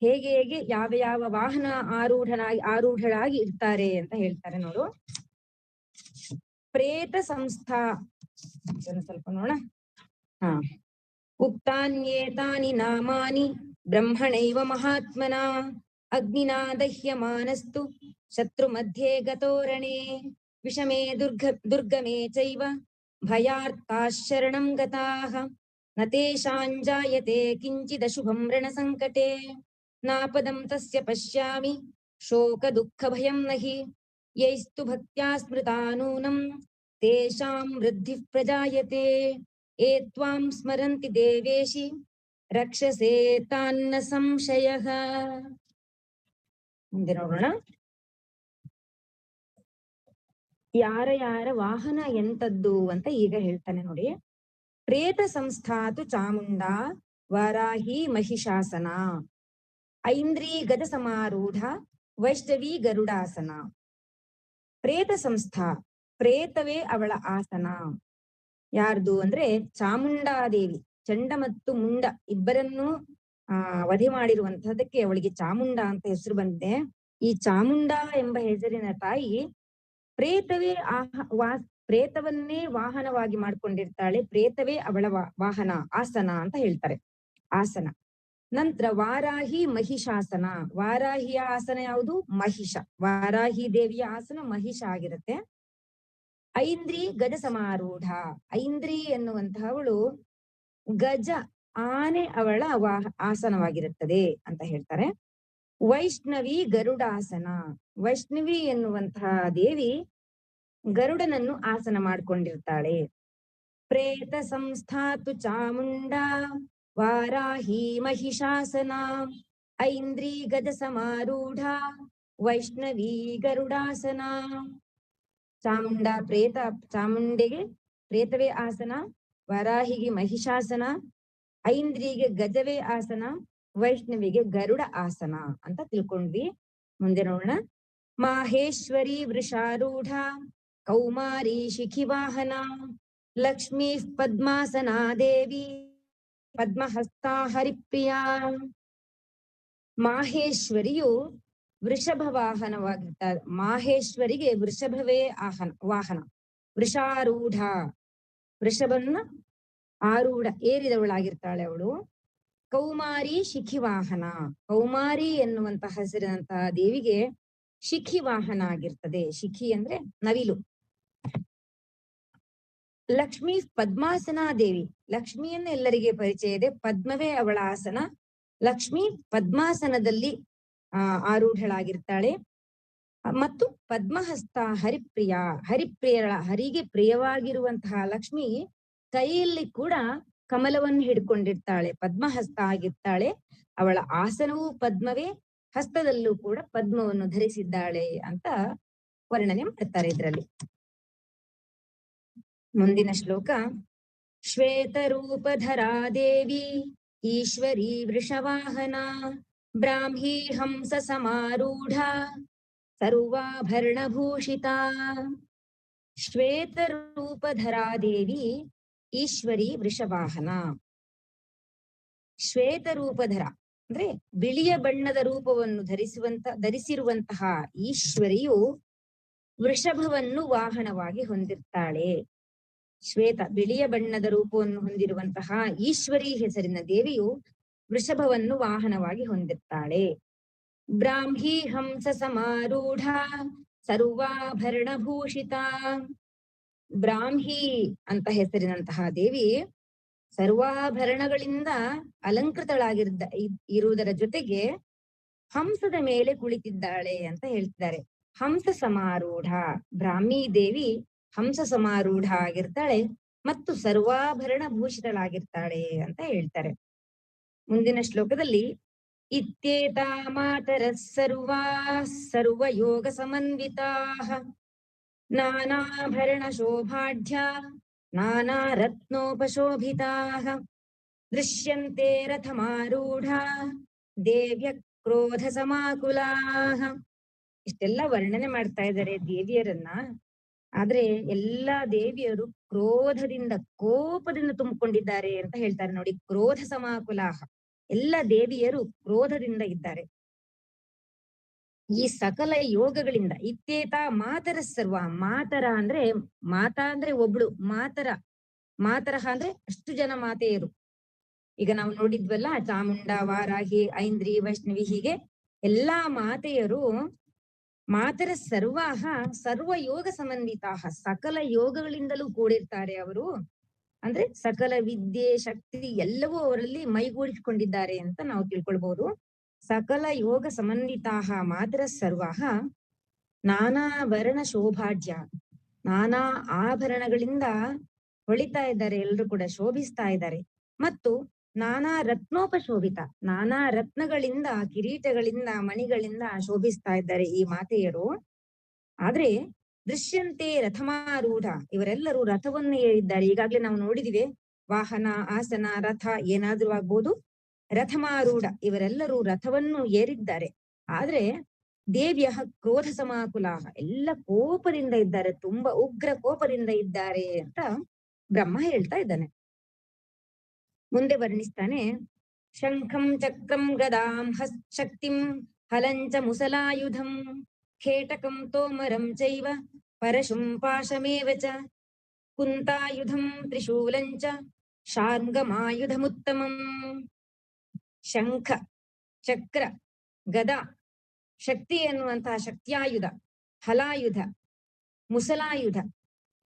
ಹೇಗೆ ಯಾವ ವಾಹನ ಆರೂಢಳಾಗಿ ಇರ್ತಾರೆ ಅಂತ ಹೇಳ್ತಾರೆ ನೋಡು. ಪ್ರೇತ ಸಂಸ್ಥಾ, ಸ್ವಲ್ಪ ನೋಡ. ಉಕ್ತಾನ್ಯೇತಾನಿ ನಾಮಾನಿ ಬ್ರಹ್ಮಣೈವ ಮಹಾತ್ಮನಾ ಅಗ್ನಿನಾ ದಹ್ಯಮಾನಸ್ತು ಶತ್ರು ಮಧ್ಯೆ ಗತೋರಣೆ ವಿಷಮೇ ದುರ್ಗಮೇ ಚೈವ ಭಯಾರ್ಥಾ ಶರಣಂ ಗತಾಃ ನ ತೇಷಾಂ ಜಾಯತೆ ಕಿಂಚಿದಶುಭಂ ರಣಸಂಕಟೆ ನಾಪದಂ ತಸ್ಯ ಪಶ್ಯಾಮಿ ಶೋಕ ದುಃಖ ಭಯಂ ನಹಿ ಯೈಸ್ತು ಭಕ್ತ್ಯಾ ಸ್ಮೃತಾ ನೂನಂ ತೇಷಾಂ ವೃದ್ಧಿ ಪ್ರಜಾಯತೆ ಏ ತ್ವಾಂ ಸ್ಮರಂತಿ ದೇವೇಶಿ ರಕ್ಷಸೆ ತಾನ್ನ ಸಂಶಯಃ. ಮುಂದೆ ನೋಡೋಣ. ಯಾರ ವಾಹನ ಎಂತದ್ದು ಅಂತ ಈಗ ಹೇಳ್ತಾನೆ ನೋಡಿ. ಪ್ರೇತ ಸಂಸ್ಥಾತು ಚಾಮುಂಡಾ ವಾರಾಹಿ ಮಹಿಷಾಸನ. ಐಂದ್ರಿ ಗಜ ಸಮಾರೂಢ ವೈಷ್ಣವಿ ಗರುಡಾಸನ. ಪ್ರೇತ ಸಂಸ್ಥಾ, ಪ್ರೇತವೇ ಅವಳ ಆಸನ. ಯಾರ್ದು ಅಂದ್ರೆ ಚಾಮುಂಡಾದೇವಿ, ಚಂಡ ಮತ್ತು ಮುಂಡ ಇಬ್ಬರನ್ನೂ ವಧೆ ಮಾಡಿರುವಂತಹದಕ್ಕೆ ಅವಳಿಗೆ ಚಾಮುಂಡ ಅಂತ ಹೆಸರು ಬಂದಿದೆ. ಈ ಚಾಮುಂಡ ಎಂಬ ಹೆಸರಿನ ತಾಯಿ ಪ್ರೇತವೇ ಪ್ರೇತವನ್ನೇ ವಾಹನವಾಗಿ ಮಾಡ್ಕೊಂಡಿರ್ತಾಳೆ. ಪ್ರೇತವೇ ಅವಳ ವಾಹನ, ಆಸನ ಅಂತ ಹೇಳ್ತಾರೆ, ಆಸನ. ನಂತರ ವಾರಾಹಿ ಮಹಿಷಾಸನ. ವಾರಾಹಿಯ ಆಸನ ಯಾವುದು? ಮಹಿಷ. ವಾರಾಹಿ ದೇವಿಯ ಆಸನ ಮಹಿಷ ಆಗಿರುತ್ತೆ. ಐಂದ್ರಿ ಗಜ ಸಮಾರೂಢ. ಐಂದ್ರಿ ಎನ್ನುವಂತಹವಳು ಗಜ, ಆನೆ ಅವಳ ಆಸನವಾಗಿರುತ್ತದೆ ಅಂತ ಹೇಳ್ತಾರೆ. ವೈಷ್ಣವಿ ಗರುಡಾಸನ. ವೈಷ್ಣವಿ ಎನ್ನುವಂತಹ ದೇವಿ ಗರುಡನನ್ನು ಆಸನ ಮಾಡ್ಕೊಂಡಿರ್ತಾಳೆ. ಪ್ರೇತ ಸಂಸ್ಥಾತು ಚಾಮುಂಡ ವಾರಾಹಿ ಮಹಿಷಾಸನ ಐಂದ್ರಿ ಗಜ ಸಮಾರೂಢ ವೈಷ್ಣವಿ ಗರುಡಾಸನ. ಚಾಮುಂಡ ಪ್ರೇತ, ಚಾಮುಂಡಿಗೆ ಪ್ರೇತವೇ ಆಸನ, ವರಾಹಿಗೆ ಮಹಿಷಾಸನ, ಐಂದ್ರಿಗೆ ಗಜವೇ ಆಸನ, ವೈಷ್ಣವಿಗೆ ಗರುಡ ಆಸನ ಅಂತ ತಿಳ್ಕೊಂಡ್ವಿ. ಮುಂದೆ ನೋಡೋಣ. ಮಾಹೇಶ್ವರಿ ವೃಷಾರೂಢ ಕೌಮಾರಿ ಶಿಖಿವಾಹನ ಲಕ್ಷ್ಮೀ ಪದ್ಮಾಸನಾ ದೇವಿ ಪದ್ಮಹಸ್ತಾ ಹರಿಪ್ರಿಯ. ಮಾಹೇಶ್ವರಿಯು ವೃಷಭ ವಾಹನವಾಗಿರ್ತಾಳೆ. ಮಾಹೇಶ್ವರಿಗೆ ವೃಷಭವೇ ವಾಹನ. ವೃಷಾರೂಢ, ವೃಷಭನ್ನ ಆರೂಢ ಏರಿದವಳಾಗಿರ್ತಾಳೆ ಅವಳು. ಕೌಮಾರಿ ಶಿಖಿವಾಹನ. ಕೌಮಾರಿ ಎನ್ನುವಂತಹ ಹೆಸರಿನಂತಹ ದೇವಿಗೆ ಶಿಖಿ ವಾಹನ ಆಗಿರ್ತದೆ. ಶಿಖಿ ಅಂದ್ರೆ ನವಿಲು. ಲಕ್ಷ್ಮೀ ಪದ್ಮಾಸನಾ ದೇವಿ. ಲಕ್ಷ್ಮಿಯನ್ನು ಎಲ್ಲರಿಗೆ ಪರಿಚಯ ಇದೆ, ಪದ್ಮವೇ ಅವಳ ಆಸನ. ಲಕ್ಷ್ಮಿ ಪದ್ಮಾಸನದಲ್ಲಿ ಆರೂಢಳಾಗಿರ್ತಾಳೆ. ಮತ್ತು ಪದ್ಮಹಸ್ತ ಹರಿಪ್ರಿಯ. ಹರಿಗೆ ಪ್ರಿಯವಾಗಿರುವಂತಹ ಲಕ್ಷ್ಮಿ ಕೈಯಲ್ಲಿ ಕೂಡ ಕಮಲವನ್ನು ಹಿಡ್ಕೊಂಡಿರ್ತಾಳೆ, ಪದ್ಮಹಸ್ತ ಆಗಿರ್ತಾಳೆ. ಅವಳ ಆಸನವೂ ಪದ್ಮವೇ, ಹಸ್ತದಲ್ಲೂ ಕೂಡ ಪದ್ಮವನ್ನು ಧರಿಸಿದ್ದಾಳೆ ಅಂತ ವರ್ಣನೆ ಮಾಡ್ತಾರೆ ಇದರಲ್ಲಿ. ಮುಂದಿನ ಶ್ಲೋಕ. ಶ್ವೇತರೂಪಧರಾ ದೇವಿ ಈಶ್ವರಿ ವೃಷವಾಹನ ಬ್ರಾಹ್ಮೀ ಹಂಸ ಸಮಾರೂಢ ಸರ್ವಾಭರಣಭೂಷಿತ. ಶ್ವೇತರೂಪಧರಾ ದೇವಿ ಈಶ್ವರಿ ವೃಷವಾಹನ. ಶ್ವೇತರೂಪಧರ ಅಂದ್ರೆ ಬಿಳಿಯ ಬಣ್ಣದ ರೂಪವನ್ನು ಧರಿಸಿರುವಂತಹ ಈಶ್ವರಿಯು ವೃಷಭವನ್ನು ವಾಹನವಾಗಿ ಹೊಂದಿರ್ತಾಳೆ. ಶ್ವೇತ, ಬಿಳಿಯ ಬಣ್ಣದ ರೂಪವನ್ನು ಹೊಂದಿರುವಂತಹ ಈಶ್ವರಿ ಹೆಸರಿನ ದೇವಿಯು ವೃಷಭವನ್ನು ವಾಹನವಾಗಿ ಹೊಂದಿರ್ತಾಳೆ. ಬ್ರಾಹ್ಮೀ ಹಂಸ ಸಮಾರೂಢ ಸರ್ವಾಭರಣಭೂಷಿತ. ಬ್ರಾಹ್ಮಿ ಅಂತ ಹೆಸರಿನಂತಹ ದೇವಿ ಸರ್ವಾಭರಣಗಳಿಂದ ಇರುವುದರ ಜೊತೆಗೆ ಹಂಸದ ಮೇಲೆ ಕುಳಿತಿದ್ದಾಳೆ ಅಂತ ಹೇಳ್ತಿದ್ದಾರೆ. ಹಂಸ ಸಮಾರೂಢ, ಬ್ರಾಹ್ಮಿ ದೇವಿ ಹಂಸ ಸಮಾರೂಢ ಆಗಿರ್ತಾಳೆ ಮತ್ತು ಸರ್ವಾಭರಣ ಭೂಷಿತಳಾಗಿರ್ತಾಳೆ ಅಂತ ಹೇಳ್ತಾರೆ. ಮುಂದಿನ ಶ್ಲೋಕದಲ್ಲಿ ಇತ್ಯೇತಾ ಮಾತರ ಸರ್ವ ಯೋಗ ಸಮನ್ವಿತಾ ನಾನಾಭರಣ ಶೋಭಾಢ್ಯ ನಾನಾ ರತ್ನೋಪಶೋಭಿತಾ ದೃಶ್ಯಂತೆ ರಥಮಾರೂಢ ದೇವ್ಯ ಕ್ರೋಧ ಸಮಾಕುಲಾ. ಇಷ್ಟೆಲ್ಲ ವರ್ಣನೆ ಮಾಡ್ತಾ ಇದ್ದಾರೆ ದೇವಿಯರನ್ನ. ಆದ್ರೆ ಎಲ್ಲಾ ದೇವಿಯರು ಕ್ರೋಧದಿಂದ, ಕೋಪದಿಂದ ತುಂಬಿಕೊಂಡಿದ್ದಾರೆ ಅಂತ ಹೇಳ್ತಾರೆ ನೋಡಿ. ಕ್ರೋಧ ಸಮಾಕುಲಾಹ, ಎಲ್ಲ ದೇವಿಯರು ಕ್ರೋಧದಿಂದ ಇದ್ದಾರೆ. ಈ ಸಕಲ ಯೋಗಗಳಿಂದ ಇತ್ಯೇತ ಮಾತರ ಸರ್ವ. ಮಾತರ ಅಂದ್ರೆ ಮಾತಾ ಅಂದ್ರೆ ಒಬ್ಳು, ಮಾತರಹ ಅಂದ್ರೆ ಅಷ್ಟು ಜನ ಮಾತೆಯರು. ಈಗ ನಾವು ನೋಡಿದ್ವಲ್ಲ, ಚಾಮುಂಡ, ವಾರಾಹಿ, ಐಂದ್ರಿ, ವೈಷ್ಣವಿ, ಹೀಗೆ ಎಲ್ಲಾ ಮಾತೆಯರು ಮಾತರ ಸರ್ವಾಹ ಸರ್ವ ಯೋಗ ಸಮನ್ವಿತಾಹ, ಸಕಲ ಯೋಗಗಳಿಂದಲೂ ಕೂಡಿರ್ತಾರೆ ಅವರು. ಅಂದ್ರೆ ಸಕಲ ವಿದ್ಯೆ, ಶಕ್ತಿ ಎಲ್ಲವೂ ಅವರಲ್ಲಿ ಮೈಗೂಡಿಸಿಕೊಂಡಿದ್ದಾರೆ ಅಂತ ನಾವು ತಿಳ್ಕೊಳ್ಬಹುದು. ಸಕಲ ಯೋಗ ಸಮನ್ವಿತಾಹ ಮಾತರ ಸರ್ವಾಹ ನಾನಾ ವರ್ಣ ಶೋಭಾಢ್ಯ, ನಾನಾ ಆಭರಣಗಳಿಂದ ಹೊಳಿತಾ ಇದ್ದಾರೆ, ಎಲ್ರು ಕೂಡ ಶೋಭಿಸ್ತಾ ಇದ್ದಾರೆ. ಮತ್ತು ನಾನಾ ರತ್ನೋಪಶೋಭಿತ, ನಾನಾ ರತ್ನಗಳಿಂದ, ಕಿರೀಟಗಳಿಂದ, ಮಣಿಗಳಿಂದ ಶೋಭಿಸ್ತಾ ಇದ್ದಾರೆ ಈ ಮಾತೆಯರು. ಆದ್ರೆ ದೃಶ್ಯಂತೆ ರಥಮಾರೂಢ, ಇವರೆಲ್ಲರೂ ರಥವನ್ನು ಏರಿದ್ದಾರೆ. ಈಗಾಗ್ಲೇ ನಾವು ನೋಡಿದಿವೆ, ವಾಹನ, ಆಸನ, ರಥ ಏನಾದ್ರೂ ಆಗ್ಬೋದು. ರಥಮಾರೂಢ, ಇವರೆಲ್ಲರೂ ರಥವನ್ನು ಏರಿದ್ದಾರೆ. ಆದ್ರೆ ದೇವಿಯ ಕ್ರೋಧ ಸಮಾಕುಲಾಹ, ಎಲ್ಲ ಕೋಪದಿಂದ ಇದ್ದಾರೆ, ತುಂಬಾ ಉಗ್ರ ಕೋಪದಿಂದ ಇದ್ದಾರೆ ಅಂತ ಬ್ರಹ್ಮ ಹೇಳ್ತಾ ಇದ್ದಾನೆ. ಮುಂದೆ ವರ್ಣಿಸ್ತಾನೆ, ಶಂಖಂ ಚಕ್ರಂ ಗದಾಂ ಶಕ್ತಿಂ ಹಲಂಚ ಮುಸಲಾಯುಧಂ ಖೇಟಕಂ ತೋಮರಂ ಚೈವ ಪರಶುಂ ಪಾಶಮೇವ ಚ ಕುಂತಾಯುಧಂ ತ್ರಿಶೂಲಂಚ ಶಾರ್ಂಗಮಾಯುಧಮುತ್ತಮಂ. ಶಂಖ, ಚಕ್ರ, ಗದ, ಶಕ್ತಿ ಎನ್ನುವಂತಹ ಶಕ್ತಿಯಾಯುಧ, ಹಲಾಯುಧ, ಮುಸಲಾಯುಧ,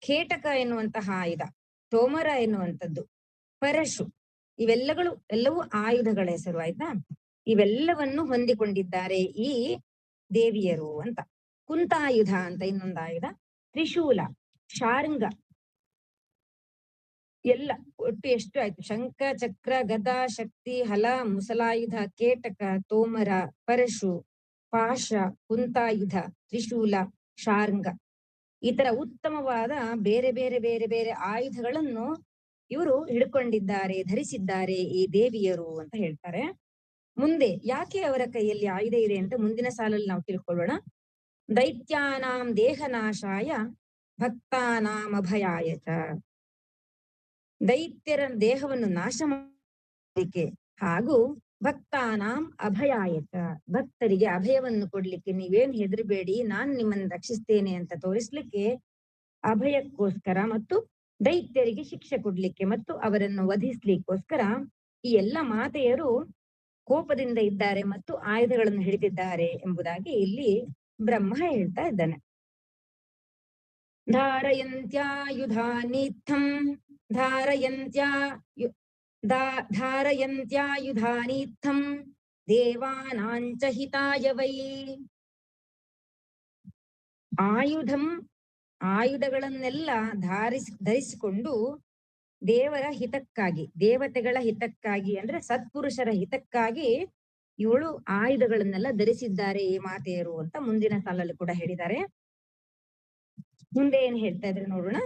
ಖೇಟಕ ಎನ್ನುವಂತಹ ಆಯುಧ, ತೋಮರ ಎನ್ನುವಂಥದ್ದು, ಪರಶು, ಎಲ್ಲವೂ ಆಯುಧಗಳ ಹೆಸರು. ಆಯ್ತಾ? ಇವೆಲ್ಲವನ್ನು ಹೊಂದಿಕೊಂಡಿದ್ದಾರೆ ಈ ದೇವಿಯರು ಅಂತ. ಕುಂತಾಯುಧ ಅಂತ ಇನ್ನೊಂದು ಆಯುಧ, ತ್ರಿಶೂಲ, ಶಾರ್ಂಗ, ಎಲ್ಲ ಒಟ್ಟು ಎಷ್ಟು ಆಯ್ತು? ಶಂಖ, ಚಕ್ರ, ಗದ, ಶಕ್ತಿ, ಹಲ, ಮುಸಲಾಯುಧ, ಕೇಟಕ, ತೋಮರ, ಪರಶು, ಪಾಶ, ಕುಂತಾಯುಧ, ತ್ರಿಶೂಲ, ಶಾರ್ಂಗ, ಈ ತರ ಉತ್ತಮವಾದ ಬೇರೆ ಬೇರೆ ಬೇರೆ ಬೇರೆ ಆಯುಧಗಳನ್ನು ಇವರು ಹಿಡ್ಕೊಂಡಿದ್ದಾರೆ, ಧರಿಸಿದ್ದಾರೆ ಈ ದೇವಿಯರು ಅಂತ ಹೇಳ್ತಾರೆ. ಮುಂದೆ ಯಾಕೆ ಅವರ ಕೈಯಲ್ಲಿ ಆಯುಧ ಇದೆ ಅಂತ ಮುಂದಿನ ಸಾಲಲ್ಲಿ ನಾವು ತಿಳ್ಕೊಳ್ಳೋಣ. ದೈತ್ಯಾನಾಂ ದೇಹನಾಶಾಯ ಭಕ್ತಾನಾಂ ಅಭಯಾಯ ಚ. ದೈತ್ಯರ ದೇಹವನ್ನು ನಾಶ ಮಾಡಲಿಕ್ಕೆ ಹಾಗೂ ಭಕ್ತಾನಾಂ ಅಭಯಾಯ ಚ, ಭಕ್ತರಿಗೆ ಅಭಯವನ್ನು ಕೊಡ್ಲಿಕ್ಕೆ, ನೀವೇನ್ ಹೆದರಬೇಡಿ, ನಾನ್ ನಿಮ್ಮನ್ನು ರಕ್ಷಿಸ್ತೇನೆ ಅಂತ ತೋರಿಸ್ಲಿಕ್ಕೆ, ಅಭಯಕ್ಕೋಸ್ಕರ ಮತ್ತು ದೈತ್ಯರಿಗೆ ಶಿಕ್ಷೆ ಕೊಡ್ಲಿಕ್ಕೆ ಮತ್ತು ಅವರನ್ನು ವಧಿಸ್ಲಿಕ್ಕೋಸ್ಕರ ಈ ಎಲ್ಲ ಮಾತೆಯರು ಕೋಪದಿಂದ ಇದ್ದಾರೆ ಮತ್ತು ಆಯುಧಗಳನ್ನು ಹಿಡಿದಿದ್ದಾರೆ ಎಂಬುದಾಗಿ ಇಲ್ಲಿ ಬ್ರಹ್ಮ ಹೇಳ್ತಾ ಇದ್ದಾನೆ. ಧಾರಯಂತ್ಯಾಯುಧಾನೀತ್ಥಂ ಧಾರಯಂತ್ಯಾಯುಧಾನೀತ್ಥಂ ದೇವಾನಾಂಚ ಹಿತಾಯ ವೈ. ಆಯುಧಗಳನ್ನೆಲ್ಲ ಧರಿಸಿಕೊಂಡು ದೇವರ ಹಿತಕ್ಕಾಗಿ, ದೇವತೆಗಳ ಹಿತಕ್ಕಾಗಿ ಅಂದ್ರೆ ಸತ್ಪುರುಷರ ಹಿತಕ್ಕಾಗಿ ಇವಳು ಆಯುಧಗಳನ್ನೆಲ್ಲ ಧರಿಸಿದ್ದಾರೆ ಈ ಮಾತೆಯರು ಅಂತ ಮುಂದಿನ ಸಾಲಲ್ಲಿ ಕೂಡ ಹೇಳಿದ್ದಾರೆ. ಮುಂದೆ ಏನ್ ಹೇಳ್ತಾ ಇದ್ರೆ ನೋಡೋಣ.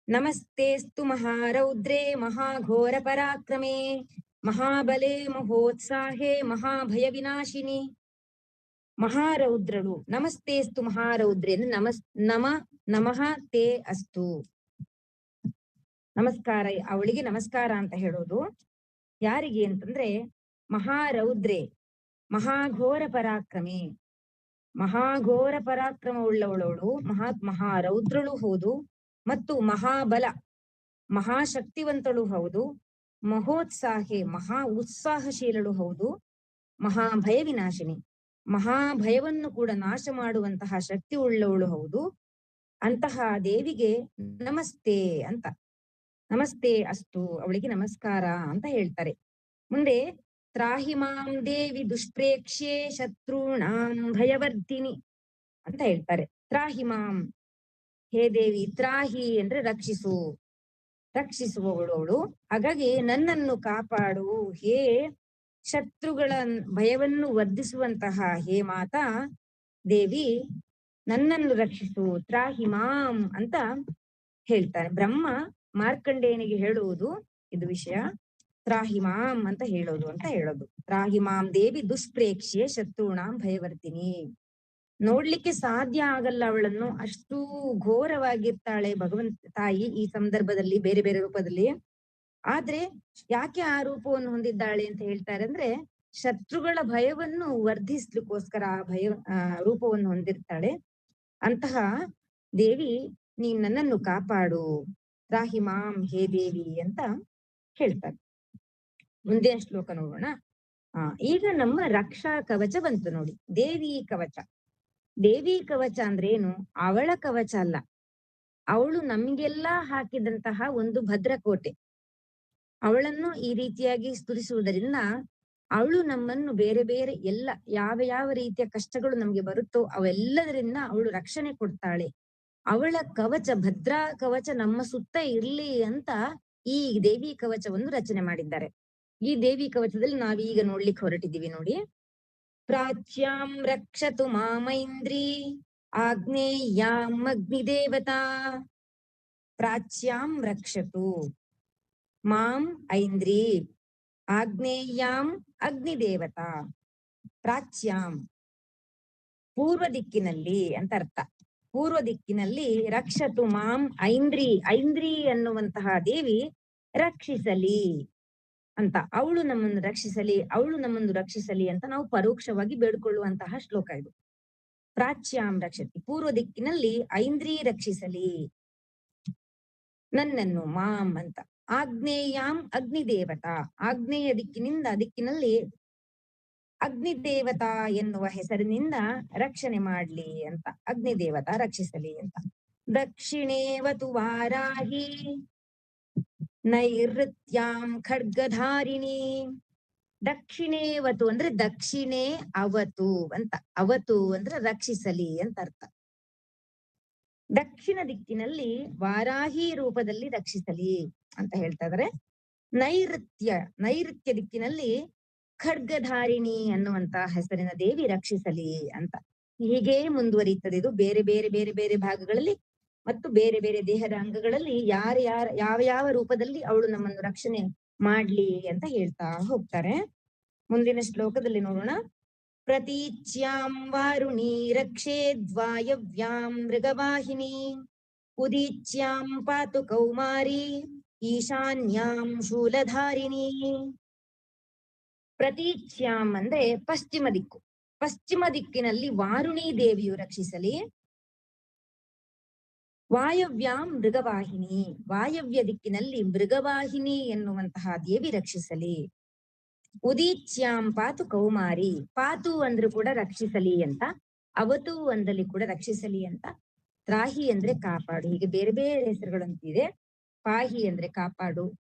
ನಮಸ್ತೇಸ್ತು ಮಹಾರೌದ್ರೇ ಮಹಾಘೋರ ಪರಾಕ್ರಮೇ ಮಹಾಬಲೇ ಮಹೋತ್ಸಾಹೇ ಮಹಾಭಯ ವಿನಾಶಿನಿ. ಮಹಾರೌದ್ರಳು, ನಮಸ್ತೇಸ್ತು ಮಹಾರೌದ್ರೇ ಅಂದ್ರೆ ನಮಃ ತೇ ಅಸ್ತು, ನಮಸ್ಕಾರ, ಅವಳಿಗೆ ನಮಸ್ಕಾರ ಅಂತ ಹೇಳೋದು. ಯಾರಿಗೆ ಅಂತಂದ್ರೆ ಮಹಾರೌದ್ರೇ, ಮಹಾಘೋರ ಪರಾಕ್ರಮೆ, ಮಹಾಘೋರ ಪರಾಕ್ರಮ ಉಳ್ಳವಳವಳು, ಮಹಾರೌದ್ರಳು ಹೌದು, ಮತ್ತು ಮಹಾಬಲ, ಮಹಾಶಕ್ತಿವಂತಳು ಹೌದು, ಮಹೋತ್ಸಾಹೆ, ಮಹಾ ಉತ್ಸಾಹಶೀಲಳು ಹೌದು, ಮಹಾಭಯ ವಿನಾಶಿನಿ, ಮಹಾಭಯವನ್ನು ಕೂಡ ನಾಶ ಮಾಡುವಂತಹ ಶಕ್ತಿ ಉಳ್ಳವಳು ಹೌದು. ಅಂತಹ ದೇವಿಗೆ ನಮಸ್ತೆ ಅಂತ, ನಮಸ್ತೆ ಅಸ್ತು, ಅವಳಿಗೆ ನಮಸ್ಕಾರ ಅಂತ ಹೇಳ್ತಾರೆ. ಮುಂದೆ ತ್ರಾಹಿ ಮಾಂ ದೇವಿ ದುಷ್ಪ್ರೇಕ್ಷ್ಯೆ ಶತ್ರುಣಾಂ ಭಯವರ್ಧಿನಿ ಅಂತ ಹೇಳ್ತಾರೆ. ತ್ರಾಹಿ ಮಾಂ, ಹೇ ದೇವಿ, ತ್ರಾಹಿ ಅಂದ್ರೆ ರಕ್ಷಿಸು, ರಕ್ಷಿಸುವವಳು ಅವಳು. ಹಾಗಾಗಿ ನನ್ನನ್ನು ಕಾಪಾಡು, ಹೇ ಶತ್ರುಗಳ ಭಯವನ್ನು ವರ್ಧಿಸುವಂತಹ ಹೇ ಮಾತಾ ದೇವಿ, ನನ್ನನ್ನು ರಕ್ಷಿಸು, ತ್ರಾಹಿ ಮಾಂ ಅಂತ ಹೇಳ್ತಾರೆ. ಬ್ರಹ್ಮ ಮಾರ್ಕಂಡೇಯನಿಗೆ ಹೇಳುವುದು ಇದು ವಿಷಯ, ತ್ರಾಹಿ ಮಾಂ ಅಂತ ಹೇಳೋದು ಅಂತ ಹೇಳೋದು. ತ್ರಾಹಿ ಮಾಂ ದೇವಿ ದುಷ್ಪ್ರೇಕ್ಷ್ಯೆ ಶತ್ರುಣಾಂ ಭಯವರ್ಧಿನಿ. ನೋಡ್ಲಿಕ್ಕೆ ಸಾಧ್ಯ ಆಗಲ್ಲ ಅವಳನ್ನು, ಅಷ್ಟು ಘೋರವಾಗಿರ್ತಾಳೆ ಭಗವಂತ ತಾಯಿ ಈ ಸಂದರ್ಭದಲ್ಲಿ ಬೇರೆ ಬೇರೆ ರೂಪದಲ್ಲಿ. ಆದ್ರೆ ಯಾಕೆ ಆ ರೂಪವನ್ನು ಹೊಂದಿದ್ದಾಳೆ ಅಂತ ಹೇಳ್ತಾರೆ ಅಂದ್ರೆ, ಶತ್ರುಗಳ ಭಯವನ್ನು ವರ್ಧಿಸ್ಲಿಕ್ಕೋಸ್ಕರ ರೂಪವನ್ನು ಹೊಂದಿರ್ತಾಳೆ. ಅಂತಹ ದೇವಿ, ನೀನ್ ನನ್ನನ್ನು ಕಾಪಾಡು, ತ್ರಾಹಿ ಮಾಂ ಹೇ ದೇವಿ ಅಂತ ಹೇಳ್ತಾರೆ. ಮುಂದಿನ ಶ್ಲೋಕ ನೋಡೋಣ. ಈಗ ನಮ್ಮ ರಕ್ಷಾ ಕವಚ ಬಂತು ನೋಡಿ, ದೇವಿ ಕವಚ. ದೇವಿ ಕವಚ ಅಂದ್ರೆ ಏನು? ಅವಳ ಕವಚ ಅಲ್ಲ, ಅವಳು ನಮ್ಗೆಲ್ಲ ಹಾಕಿದಂತಹ ಒಂದು ಭದ್ರಕೋಟೆ. ಅವಳನ್ನು ಈ ರೀತಿಯಾಗಿ ಸ್ತುತಿಸುವುದರಿಂದ ಅವಳು ನಮ್ಮನ್ನು ಬೇರೆ ಬೇರೆ ಎಲ್ಲ ಯಾವ ರೀತಿಯ ಕಷ್ಟಗಳು ನಮ್ಗೆ ಬರುತ್ತೋ ಅವೆಲ್ಲದರಿಂದ ಅವಳು ರಕ್ಷಣೆ ಕೊಡ್ತಾಳೆ. ಅವಳ ಕವಚ, ಭದ್ರಾ ಕವಚ ನಮ್ಮ ಸುತ್ತ ಇರ್ಲಿ ಅಂತ ಈ ದೇವಿ ಕವಚವನ್ನು ರಚನೆ ಮಾಡಿದ್ದಾರೆ. ಈ ದೇವಿ ಕವಚದಲ್ಲಿ ನಾವೀಗ ನೋಡ್ಲಿಕ್ಕೆ ಹೊರಟಿದ್ದೀವಿ ನೋಡಿ. ಪ್ರಾಚ್ಯಾಂ ರಕ್ಷತು ಮಾಮೈಂದ್ರಿ ಆಗ್ನೇಯಾಂ ಅಗ್ನಿದೇವತಾ. ಪ್ರಾಚ್ಯಾಂ ರಕ್ಷತು ಮಾಂ ಐಂದ್ರಿ, ಆಗ್ನೇಯಾಂ ಅಗ್ನಿದೇವತಾ, ಪ್ರಾಚ್ಯಾಂ ಪೂರ್ವ ದಿಕ್ಕಿನಲ್ಲಿ ಅಂತ ಅರ್ಥ. ಪೂರ್ವ ದಿಕ್ಕಿನಲ್ಲಿ ರಕ್ಷತು ಮಾಂ ಐಂದ್ರಿ, ಐಂದ್ರಿ ಅನ್ನುವಂತಹ ದೇವಿ ರಕ್ಷಿಸಲಿ ಅಂತ, ಅವಳು ನಮ್ಮನ್ನು ರಕ್ಷಿಸಲಿ, ಅವಳು ನಮ್ಮನ್ನು ರಕ್ಷಿಸಲಿ ಅಂತ ನಾವು ಪರೋಕ್ಷವಾಗಿ ಬೇಡ್ಕೊಳ್ಳುವಂತಹ ಶ್ಲೋಕ ಇದು. ಪ್ರಾಚ್ಯಾಂ ರಕ್ಷತಿ, ಪೂರ್ವ ದಿಕ್ಕಿನಲ್ಲಿ ಐಂದ್ರಿ ರಕ್ಷಿಸಲಿ ನನ್ನನ್ನು, ಮಾಂ ಅಂತ. ಆಗ್ನೇಯಾಂ ಅಗ್ನಿದೇವತಾ, ಆಗ್ನೇಯ ದಿಕ್ಕಿನಲ್ಲಿ ಅಗ್ನಿದೇವತಾ ಎನ್ನುವ ಹೆಸರಿನಿಂದ ರಕ್ಷಣೆ ಮಾಡ್ಲಿ ಅಂತ, ಅಗ್ನಿದೇವತಾ ರಕ್ಷಿಸಲಿ ಅಂತ. ದಕ್ಷಿಣೇವತು ವಾರಾಹಿ ನೈಋತ್ಯಾಂ ಖಡ್ಗಧಾರಿಣಿ, ದಕ್ಷಿಣೇವತು ಅಂದ್ರೆ ದಕ್ಷಿಣೆ ಅವತು ಅಂತ, ಅವತು ಅಂದ್ರೆ ರಕ್ಷಿಸಲಿ ಅಂತ ಅರ್ಥ. ದಕ್ಷಿಣ ದಿಕ್ಕಿನಲ್ಲಿ ವಾರಾಹಿ ರೂಪದಲ್ಲಿ ರಕ್ಷಿಸಲಿ ಅಂತ ಹೇಳ್ತಾ ಇದಾರೆ. ನೈಋತ್ಯ ದಿಕ್ಕಿನಲ್ಲಿ ಖಡ್ಗಧಾರಿಣಿ ಅನ್ನುವಂತ ಹೆಸರಿನ ದೇವಿ ರಕ್ಷಿಸಲಿ ಅಂತ. ಹೀಗೆ ಮುಂದುವರಿಯುತ್ತದೆ ಇದು ಬೇರೆ ಬೇರೆ ಬೇರೆ ಬೇರೆ ಭಾಗಗಳಲ್ಲಿ ಮತ್ತು ಬೇರೆ ಬೇರೆ ದೇಹದ ಅಂಗಗಳಲ್ಲಿ ಯಾವ ಯಾವ ರೂಪದಲ್ಲಿ ಅವಳು ನಮ್ಮನ್ನು ರಕ್ಷಣೆ ಮಾಡ್ಲಿ ಅಂತ ಹೇಳ್ತಾ ಹೋಗ್ತಾರೆ. ಮುಂದಿನ ಶ್ಲೋಕದಲ್ಲಿ ನೋಡೋಣ. ಪ್ರತೀಚ್ಯಾಂ ವಾರುಣಿ ರಕ್ಷೇದ್ವಾಯವ್ಯಾಂ ಮೃಗವಾಹಿನಿ, ಉದೀಚ್ಯಾಂ ಪಾತು ಕೌಮಾರಿ ಈಶಾನ್ಯಾಂ ಶೂಲಧಾರಿಣಿ. ಪ್ರತೀಚ್ಯಾಂ ಅಂದ್ರೆ ಪಶ್ಚಿಮ ದಿಕ್ಕು, ಪಶ್ಚಿಮ ದಿಕ್ಕಿನಲ್ಲಿ ವಾರುಣಿ ದೇವಿಯು ರಕ್ಷಿಸಲಿ. ವಾಯವ್ಯಾಂ ಮೃಗವಾಹಿನಿ, ವಾಯವ್ಯ ದಿಕ್ಕಿನಲ್ಲಿ ಮೃಗವಾಹಿನಿ ಎನ್ನುವಂತಹ ದೇವಿ ರಕ್ಷಿಸಲಿ. ಉದೀಚ್ಯಾಂ ಪಾತು ಕೌಮಾರಿ, ಪಾತು ಅಂದ್ರೂ ಕೂಡ ರಕ್ಷಿಸಲಿ ಅಂತ, ಅವತು ಅಂದಲ್ಲಿ ಕೂಡ ರಕ್ಷಿಸಲಿ ಅಂತ, ತ್ರಾಹಿ ಅಂದ್ರೆ ಕಾಪಾಡು, ಹೀಗೆ ಬೇರೆ ಬೇರೆ ಹೆಸರುಗಳಂತಿದೆ. ಪಾಹಿ ಅಂದ್ರೆ ಕಾಪಾಡು,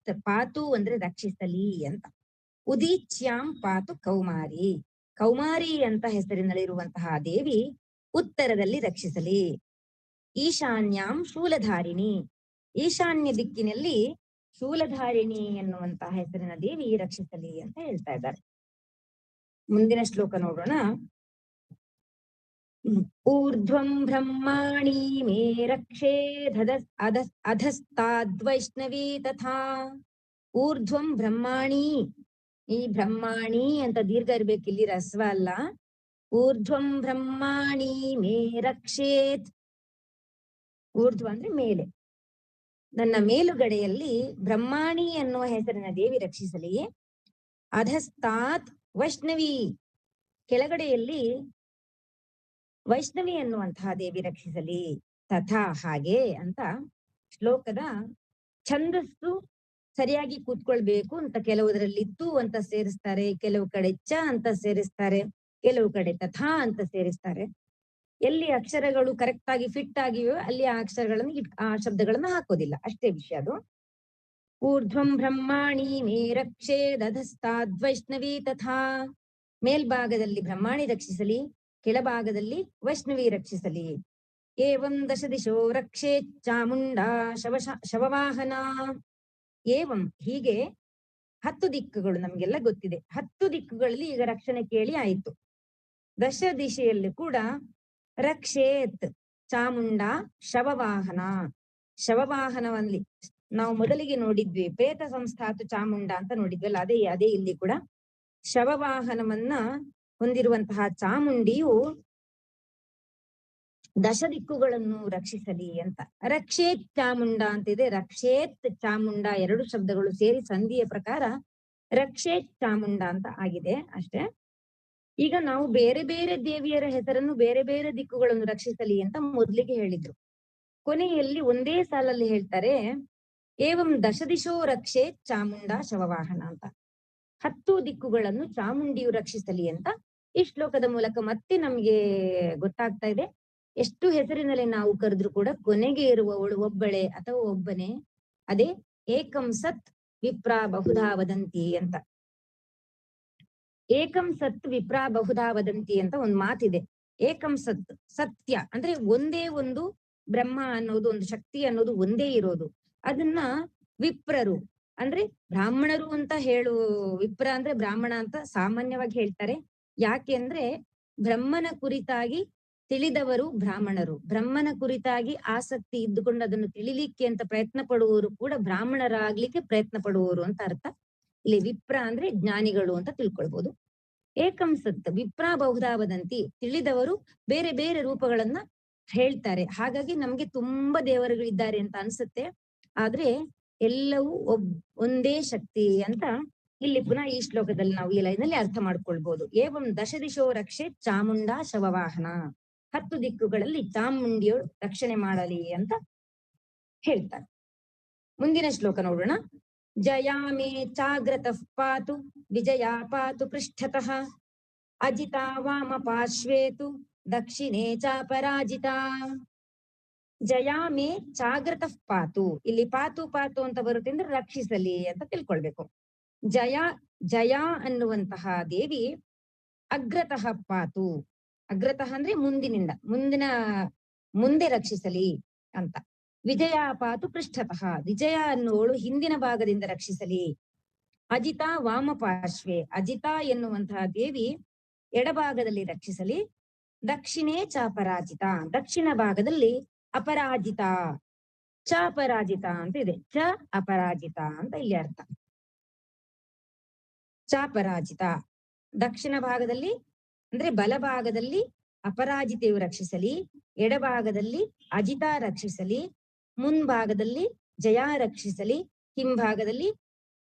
ಪಾತು ಅಂದ್ರೆ ರಕ್ಷಿಸಲಿ ಅಂತ. ಉದೀಚ್ಯಾಂ ಪಾತು ಕೌಮಾರಿ, ಕೌಮಾರಿ ಅಂತ ಹೆಸರಿನಲ್ಲಿರುವಂತಹ ದೇವಿ ಉತ್ತರದಲ್ಲಿ ರಕ್ಷಿಸಲಿ. ಈಶಾನ್ಯಾಂ ಶೂಲಧಾರಿಣಿ, ಈಶಾನ್ಯ ದಿಕ್ಕಿನಲ್ಲಿ ಶೂಲಧಾರಿಣಿ ಎನ್ನುವಂತಹ ಹೆಸರಿನ ದೇವಿ ರಕ್ಷಿಸಲಿ ಅಂತ ಹೇಳ್ತಾ ಇದ್ದಾರೆ. ಮುಂದಿನ ಶ್ಲೋಕ ನೋಡೋಣ. ಊರ್ಧ್ವಂ ಬ್ರಹ್ಮಾಣಿ ಮೇ ರಕ್ಷೇದ್ ಅಧಸ್ತಾದ್ವೈಷ್ಣವಿ ತಥಾ. ಊರ್ಧ್ವಂ ಬ್ರಹ್ಮಾಣಿ, ಈ ಬ್ರಹ್ಮಾಣಿ ಅಂತ ದೀರ್ಘ ಇರ್ಬೇಕು, ಇಲ್ಲಿ ರಸ್ವ ಅಲ್ಲ. ಊರ್ಧ್ವಂ ಬ್ರಹ್ಮಾಣಿ ಮೇ ರಕ್ಷೇತ್, ಊರ್ಧ್ವ ಅಂದ್ರೆ ಮೇಲೆ, ನನ್ನ ಮೇಲುಗಡೆಯಲ್ಲಿ ಬ್ರಹ್ಮಾಣಿ ಎನ್ನುವ ಹೆಸರಿನ ದೇವಿ ರಕ್ಷಿಸಲಿ. ಅಧಸ್ತಾತ್ ವೈಷ್ಣವಿ, ಕೆಳಗಡೆಯಲ್ಲಿ ವೈಷ್ಣವಿ ಎನ್ನುವಂತಹ ದೇವಿ ರಕ್ಷಿಸಲಿ. ತಥಾ ಹಾಗೆ ಅಂತ ಶ್ಲೋಕದ ಛಂದಸ್ಸು ಸರಿಯಾಗಿ ಕೂತ್ಕೊಳ್ಬೇಕು ಅಂತ ಕೆಲವುದರಲ್ಲಿ ತು ಅಂತ ಸೇರಿಸ್ತಾರೆ, ಕೆಲವು ಕಡೆ ಚ ಅಂತ ಸೇರಿಸ್ತಾರೆ, ಕೆಲವು ಕಡೆ ತಥಾ ಅಂತ ಸೇರಿಸ್ತಾರೆ. ಎಲ್ಲಿ ಅಕ್ಷರಗಳು ಕರೆಕ್ಟ್ ಆಗಿ ಫಿಟ್ ಆಗಿವೆ ಅಲ್ಲಿ ಆ ಅಕ್ಷರಗಳನ್ನು ಆ ಶಬ್ದಗಳನ್ನ ಹಾಕೋದಿಲ್ಲ, ಅಷ್ಟೇ ವಿಷಯ ಅದು. ಊರ್ಧ್ವಂ ಬ್ರಹ್ಮಾಣಿ ಮೇ ರಕ್ಷೇದಧಸ್ತಾದ್ವೈಷ್ಣವಿ ತಥಾ, ಮೇಲ್ಭಾಗದಲ್ಲಿ ಬ್ರಹ್ಮಾಣಿ ರಕ್ಷಿಸಲಿ, ಕೆಳಭಾಗದಲ್ಲಿ ವೈಷ್ಣವಿ ರಕ್ಷಿಸಲಿ. ಏವಂ ದಶ ದಿಶೋ ರಕ್ಷೇ ಚಾಮುಂಡಾ ಶವವಾಹನ. ಏವಂ ಹೀಗೆ 10 ದಿಕ್ಕುಗಳು ನಮ್ಗೆಲ್ಲ ಗೊತ್ತಿದೆ. 10 ದಿಕ್ಕುಗಳಲ್ಲಿ ಈಗ ರಕ್ಷಣೆ ಕೇಳಿ ಆಯಿತು. ದಶ ದಿಶೆಯಲ್ಲಿ ಕೂಡ ರಕ್ಷೇತ್ ಚಾಮುಂಡ ಶವವಾಹನ, ಶವವಾಹನವಲ್ಲಿ ನಾವು ಮೊದಲಿಗೆ ನೋಡಿದ್ವಿ ಪ್ರೇತ ಸಂಸ್ಥಾತು ಚಾಮುಂಡ ಅಂತ ನೋಡಿದ್ವಲ್ಲ, ಅದೇ ಇಲ್ಲಿ ಕೂಡ ಶವವಾಹನವನ್ನ ಹೊಂದಿರುವಂತಹ ಚಾಮುಂಡಿಯು ದಶ ದಿಕ್ಕುಗಳನ್ನು ರಕ್ಷಿಸಲಿ ಅಂತ. ರಕ್ಷೇತ್ ಚಾಮುಂಡ ಅಂತಿದೆ, ರಕ್ಷೇತ್ ಚಾಮುಂಡ ಎರಡು ಶಬ್ದಗಳು ಸೇರಿ ಸಂಧಿಯ ಪ್ರಕಾರ ರಕ್ಷೇತ್ ಚಾಮುಂಡ ಅಂತ ಆಗಿದೆ ಅಷ್ಟೇ. ಈಗ ನಾವು ಬೇರೆ ಬೇರೆ ದೇವಿಯರ ಹೆಸರನ್ನು ಬೇರೆ ಬೇರೆ ದಿಕ್ಕುಗಳನ್ನು ರಕ್ಷಿಸಲಿ ಅಂತ ಮೊದ್ಲಿಗೆ ಹೇಳಿದ್ರು. ಕೊನೆಯಲ್ಲಿ ಒಂದೇ ಸಾಲಲ್ಲಿ ಹೇಳ್ತಾರೆ ಏವಂ ದಶದಿಶೋ ರಕ್ಷೇ ಚಾಮುಂಡ ಶವವಾಹನ ಅಂತ. 10 ದಿಕ್ಕುಗಳನ್ನು ಚಾಮುಂಡಿಯು ರಕ್ಷಿಸಲಿ ಅಂತ ಈ ಶ್ಲೋಕದ ಮೂಲಕ ಮತ್ತೆ ನಮ್ಗೆ ಗೊತ್ತಾಗ್ತಾ ಇದೆ. ಎಷ್ಟು ಹೆಸರಿನಲ್ಲಿ ನಾವು ಕರೆದ್ರು ಕೂಡ ಕೊನೆಗೆ ಇರುವವಳು ಒಬ್ಬಳೆ ಅಥವಾ ಒಬ್ಬನೇ, ಅದೇ ಏಕಂ ಸತ್ ವಿಪ್ರ ಬಹುಧಾ ವದಂತಿ ಅಂತ. ಏಕಂ ಸತ್ ವಿಪ್ರ ಬಹುಧಾ ವದಂತಿ ಅಂತ ಒಂದು ಮಾತಿದೆ. ಏಕಂ ಸತ್, ಸತ್ಯ ಅಂದ್ರೆ ಒಂದೇ ಒಂದು ಬ್ರಹ್ಮ ಅನ್ನೋದು, ಒಂದು ಶಕ್ತಿ ಅನ್ನೋದು ಒಂದೇ ಇರೋದು. ಅದನ್ನ ವಿಪ್ರರು ಅಂದ್ರೆ ಬ್ರಾಹ್ಮಣರು ಅಂತ ವಿಪ್ರ ಅಂದ್ರೆ ಬ್ರಾಹ್ಮಣ ಅಂತ ಸಾಮಾನ್ಯವಾಗಿ ಹೇಳ್ತಾರೆ. ಯಾಕೆ ಅಂದ್ರೆ ಬ್ರಹ್ಮನ ಕುರಿತಾಗಿ ತಿಳಿದವರು ಬ್ರಾಹ್ಮಣರು, ಬ್ರಹ್ಮನ ಕುರಿತಾಗಿ ಆಸಕ್ತಿ ಇದ್ದುಕೊಂಡು ಅದನ್ನು ತಿಳಿಲಿಕ್ಕೆ ಅಂತ ಪ್ರಯತ್ನ ಪಡುವವರು ಕೂಡ ಬ್ರಾಹ್ಮಣರಾಗ್ಲಿಕ್ಕೆ ಪ್ರಯತ್ನ ಪಡುವವರು ಅಂತ ಅರ್ಥ. ಇಲ್ಲಿ ವಿಪ್ರ ಅಂದ್ರೆ ಜ್ಞಾನಿಗಳು ಅಂತ ತಿಳ್ಕೊಳ್ಬಹುದು. ಏಕಂ ಸತ್ ವಿಪ್ರ ಬಹುಧಾ ವದಂತಿ, ತಿಳಿದವರು ಬೇರೆ ಬೇರೆ ರೂಪಗಳನ್ನ ಹೇಳ್ತಾರೆ. ಹಾಗಾಗಿ ನಮ್ಗೆ ತುಂಬಾ ದೇವರುಗಳಿದ್ದಾರೆ ಅಂತ ಅನ್ಸುತ್ತೆ, ಆದ್ರೆ ಎಲ್ಲವೂ ಒಂದೇ ಶಕ್ತಿ ಅಂತ ಇಲ್ಲಿ ಪುನಃ ಈ ಶ್ಲೋಕದಲ್ಲಿ ನಾವು ಈ ಲೈನಲ್ಲಿ ಅರ್ಥ ಮಾಡ್ಕೊಳ್ಬಹುದು. ಏವಂ ದಶ ದಿಶೋ ರಕ್ಷೆ ಚಾಮುಂಡಾ ಶವವಾಹನ, 10 ದಿಕ್ಕುಗಳಲ್ಲಿ ಚಾಮುಂಡಿಯು ರಕ್ಷಣೆ ಮಾಡಲಿ ಅಂತ ಹೇಳ್ತಾರೆ. ಮುಂದಿನ ಶ್ಲೋಕ ನೋಡೋಣ. ಜಯಾ ಮೇ ಚಾಗ್ರತಃ ಪಾತು ವಿಜಯಾ ಪಾತು ಪೃಷ್ಠತಃ, ಅಜಿತಾ ವಾಮ ಪಾರ್ಶ್ವೇತು ದಕ್ಷಿಣೇ ಚಾಪರಾಜಿತಾ. ಜಯಾ ಮೇ ಚಾಗ್ರತಃ ಪಾತು, ಇಲ್ಲಿ ಪಾತು ಪಾತು ಅಂತ ಬರುತ್ತೆ ಅಂದ್ರೆ ರಕ್ಷಿಸಲಿ ಅಂತ ತಿಳ್ಕೊಳ್ಬೇಕು. ಜಯ ಅನ್ನುವಂತಹ ದೇವಿ ಅಗ್ರತಃ ಪಾತು, ಅಗ್ರತಃ ಅಂದ್ರೆ ಮುಂದೆ ರಕ್ಷಿಸಲಿ ಅಂತ. ವಿಜಯ ಪಾತು ಪೃಷ್ಠತಃ, ವಿಜಯ ಅನ್ನುವಳು ಹಿಂದಿನ ಭಾಗದಿಂದ ರಕ್ಷಿಸಲಿ. ಅಜಿತಾ ವಾಮ ಪಾರ್ಶ್ವೆ, ಅಜಿತಾ ಎನ್ನುವಂತಹ ದೇವಿ ಎಡಭಾಗದಲ್ಲಿ ರಕ್ಷಿಸಲಿ. ದಕ್ಷಿಣೇ ಚಾಪರಾಜಿತ, ದಕ್ಷಿಣ ಭಾಗದಲ್ಲಿ ಅಪರಾಜಿತ. ಚ ಅಪರಾಜಿತ ಅಂತ ಇದೆ, ಚ ಅಪರಾಜಿತ ಅಂತ ಇಲ್ಲಿ ಅರ್ಥ. ಚಾಪರಾಜಿತ ದಕ್ಷಿಣ ಭಾಗದಲ್ಲಿ ಅಂದ್ರೆ ಬಲಭಾಗದಲ್ಲಿ ಅಪರಾಜಿತೆಯು ರಕ್ಷಿಸಲಿ, ಎಡಭಾಗದಲ್ಲಿ ಅಜಿತಾ ರಕ್ಷಿಸಲಿ, ಮುಂಭಾಗದಲ್ಲಿ ಜಯ ರಕ್ಷಿಸಲಿ, ಹಿಂಭಾಗದಲ್ಲಿ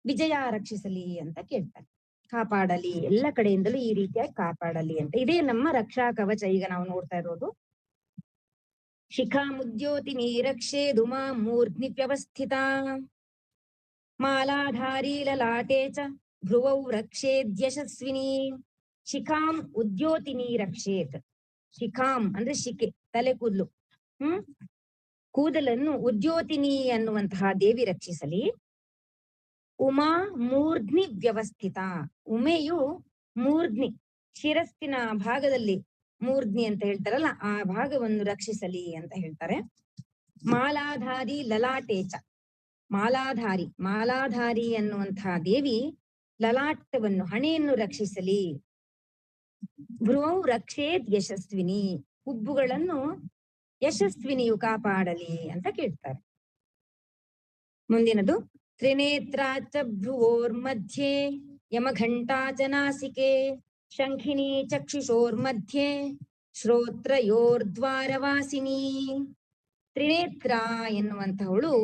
ವಿಜಯ ರಕ್ಷಿಸಲಿ ಅಂತ ಕೇಳ್ತಾರೆ. ಕಾಪಾಡಲಿ, ಎಲ್ಲ ಕಡೆಯಿಂದಲೂ ಈ ರೀತಿಯಾಗಿ ಕಾಪಾಡಲಿ ಅಂತ. ಇದೇ ನಮ್ಮ ರಕ್ಷಾ ಕವಚ. ಈಗ ನಾವು ನೋಡ್ತಾ ಇರೋದು ಶಿಖಾ ಮುದ್ಯೋತಿನಿ ರಕ್ಷೆ ಧುಮಾ ಮೂರ್ಧ್ನಿ ವ್ಯವಸ್ಥಿತ, ಮಾಲಾಧಾರಿ ಲಲಾಟೆ ಚ ಭ್ರುವೌ ರಕ್ಷೇದ್ಯಶಸ್ವಿನಿ. ಶಿಖಾಂ ಉದ್ಯೋತಿನಿ ರಕ್ಷೇತ್, ಶಿಖಾಂ ಅಂದ್ರೆ ಶಿಖೆ, ತಲೆ ಕೂದಲು, ಕೂದಲನ್ನು ಉದ್ಯೋತಿನಿ ಅನ್ನುವಂತಹ ದೇವಿ ರಕ್ಷಿಸಲಿ. ಉಮಾ ಮೂರ್ಧ್ನಿ ವ್ಯವಸ್ಥಿತ, ಉಮೆಯು ಮೂರ್ಧ್ನಿ ಶಿರಸ್ಸಿನ ಭಾಗದಲ್ಲಿ, ಮೂರ್ಧ್ನಿ ಅಂತ ಹೇಳ್ತಾರಲ್ಲ ಆ ಭಾಗವನ್ನು ರಕ್ಷಿಸಲಿ ಅಂತ ಹೇಳ್ತಾರೆ. ಮಾಲಾಧಾರಿ ಲಲಾಟೇಚ, ಮಾಲಾಧಾರಿ ಅನ್ನುವಂತಹ ದೇವಿ ಲಲಾಟವನ್ನು ಹಣೆಯನ್ನು ರಕ್ಷಿಸಲಿ. ಭ್ರುವೌ ರಕ್ಷೇತ್ ಯಶಸ್ವಿನಿ, ಹುಬ್ಬುಗಳನ್ನು ಯಶಸ್ವಿನಿಯು ಕಾಪಾಡಲಿ ಅಂತ ಕೇಳ್ತಾರೆ. ಮುಂದಿನದು ತ್ರಿನೇತ್ರಾಚ ಭ್ರುವೋರ್ಮಧ್ಯೆ ಯಮಘಂಟಾ ಚ ನಾಸಿಕೆ, ಶಂಖಿನಿ ಚಕ್ಷುಷೋರ್ಮಧ್ಯೆ ಶ್ರೋತ್ರಯೋರ್ದ್ವಾರವಾಸಿನಿ. ತ್ರಿನೇತ್ರ ಎನ್ನುವಂತಹವಳು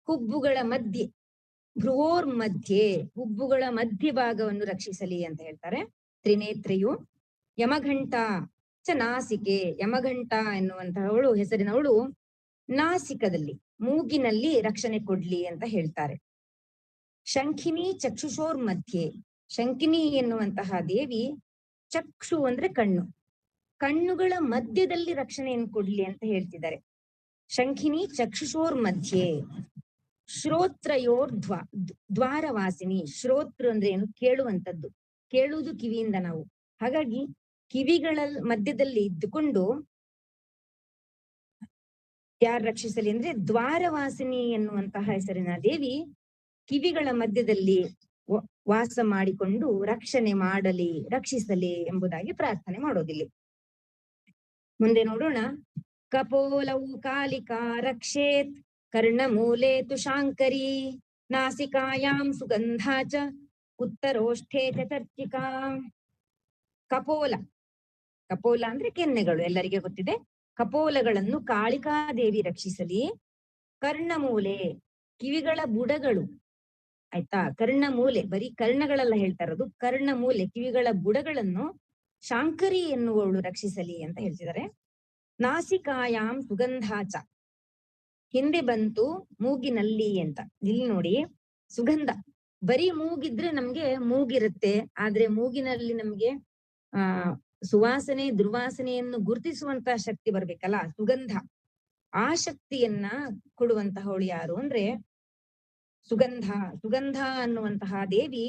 ಹುಬ್ಬುಗಳ ಮಧ್ಯೆ, ಭ್ರುವೋರ್ ಮಧ್ಯೆ ಹುಬ್ಬುಗಳ ಮಧ್ಯ ಭಾಗವನ್ನು ರಕ್ಷಿಸಲಿ ಅಂತ ಹೇಳ್ತಾರೆ. ತ್ರಿನೇತ್ರೆಯು ಯಮಘಂಟ ಚ ನಾಸಿಕೆ, ಯಮಘಂಟ ಎನ್ನುವಂತಹವಳು ಹೆಸರಿನವಳು ನಾಸಿಕದಲ್ಲಿ ಮೂಗಿನಲ್ಲಿ ರಕ್ಷಣೆ ಕೊಡ್ಲಿ ಅಂತ ಹೇಳ್ತಾರೆ. ಶಂಖಿನಿ ಚಕ್ಷುಷೋರ್ ಮಧ್ಯೆ, ಶಂಖಿನಿ ಎನ್ನುವಂತಹ ದೇವಿ ಚಕ್ಷು ಅಂದ್ರೆ ಕಣ್ಣು, ಕಣ್ಣುಗಳ ಮಧ್ಯದಲ್ಲಿ ರಕ್ಷಣೆಯನ್ನು ಕೊಡ್ಲಿ ಅಂತ ಹೇಳ್ತಿದ್ದಾರೆ. ಶಂಖಿನಿ ಚಕ್ಷುಷೋರ್ ಮಧ್ಯೆ. ಶ್ರೋತ್ರಯೋರ್ ದ್ವಾರವಾಸಿನಿ, ಶ್ರೋತ್ರ ಅಂದ್ರೆ ಏನು, ಕೇಳುವಂತದ್ದು, ಕೇಳುವುದು ಕಿವಿಯಿಂದ ನಾವು. ಹಾಗಾಗಿ ಕಿವಿಗಳ ಮಧ್ಯದಲ್ಲಿ ಇದ್ದುಕೊಂಡು ಯಾರು ರಕ್ಷಿಸಲಿ ಅಂದ್ರೆ ದ್ವಾರವಾಸಿನಿ ಎನ್ನುವಂತಹ ಹೆಸರಿನ ದೇವಿ ಕಿವಿಗಳ ಮಧ್ಯದಲ್ಲಿ ವಾಸ ಮಾಡಿಕೊಂಡು ರಕ್ಷಣೆ ಮಾಡಲಿ, ರಕ್ಷಿಸಲಿ ಎಂಬುದಾಗಿ ಪ್ರಾರ್ಥನೆ ಮಾಡೋದಿಲ್ಲ. ಮುಂದೆ ನೋಡೋಣ. ಕಪೋಲೌ ಕಾಲಿಕಾ ರಕ್ಷೇತ್ ಕರ್ಣಮೂಲೆ ತು ಶಾಂಕರಿ, ನಾಸಿಕಾಯಾಂ ಸುಗಂಧಾ ಚ ಉತ್ತರೋಷ್ಠೇ ಚ ಚರ್ಚಿಕಾ. ಕಪೋಲ, ಕಪೋಲ ಅಂದ್ರೆ ಕೆನ್ನೆಗಳು, ಎಲ್ಲರಿಗೆ ಗೊತ್ತಿದೆ. ಕಪೋಲಗಳನ್ನು ಕಾಳಿಕಾದೇವಿ ರಕ್ಷಿಸಲಿ. ಕರ್ಣಮೂಲೆ ಕಿವಿಗಳ ಬುಡಗಳು, ಆಯ್ತಾ. ಕರ್ಣಮೂಲೆ ಬರೀ ಕರ್ಣಗಳೆಲ್ಲ ಹೇಳ್ತಾ ಇರೋದು, ಕರ್ಣಮೂಲೆ ಕಿವಿಗಳ ಬುಡಗಳನ್ನು ಶಾಂಕರಿ ಎನ್ನುವವಳು ರಕ್ಷಿಸಲಿ ಅಂತ ಹೇಳ್ತಿದ್ದಾರೆ. ನಾಸಿಕಾಯಾಮ್ ಸುಗಂಧಾಚ, ಹಿಂದೆ ಬಂತು ಮೂಗಿನಲ್ಲಿ ಅಂತ. ಇಲ್ಲಿ ನೋಡಿ, ಸುಗಂಧ ಬರೀ ಮೂಗಿದ್ರೆ ನಮ್ಗೆ ಮೂಗಿರುತ್ತೆ, ಆದ್ರೆ ಮೂಗಿನಲ್ಲಿ ನಮ್ಗೆ ಸುವಾಸನೆ ದುರ್ವಾಸನೆಯನ್ನು ಗುರುತಿಸುವಂತಹ ಶಕ್ತಿ ಬರ್ಬೇಕಲ್ಲ, ಸುಗಂಧ. ಆ ಶಕ್ತಿಯನ್ನ ಕೊಡುವಂತಹವಳು ಯಾರು ಅಂದ್ರೆ ಸುಗಂಧ. ಸುಗಂಧ ಅನ್ನುವಂತಹ ದೇವಿ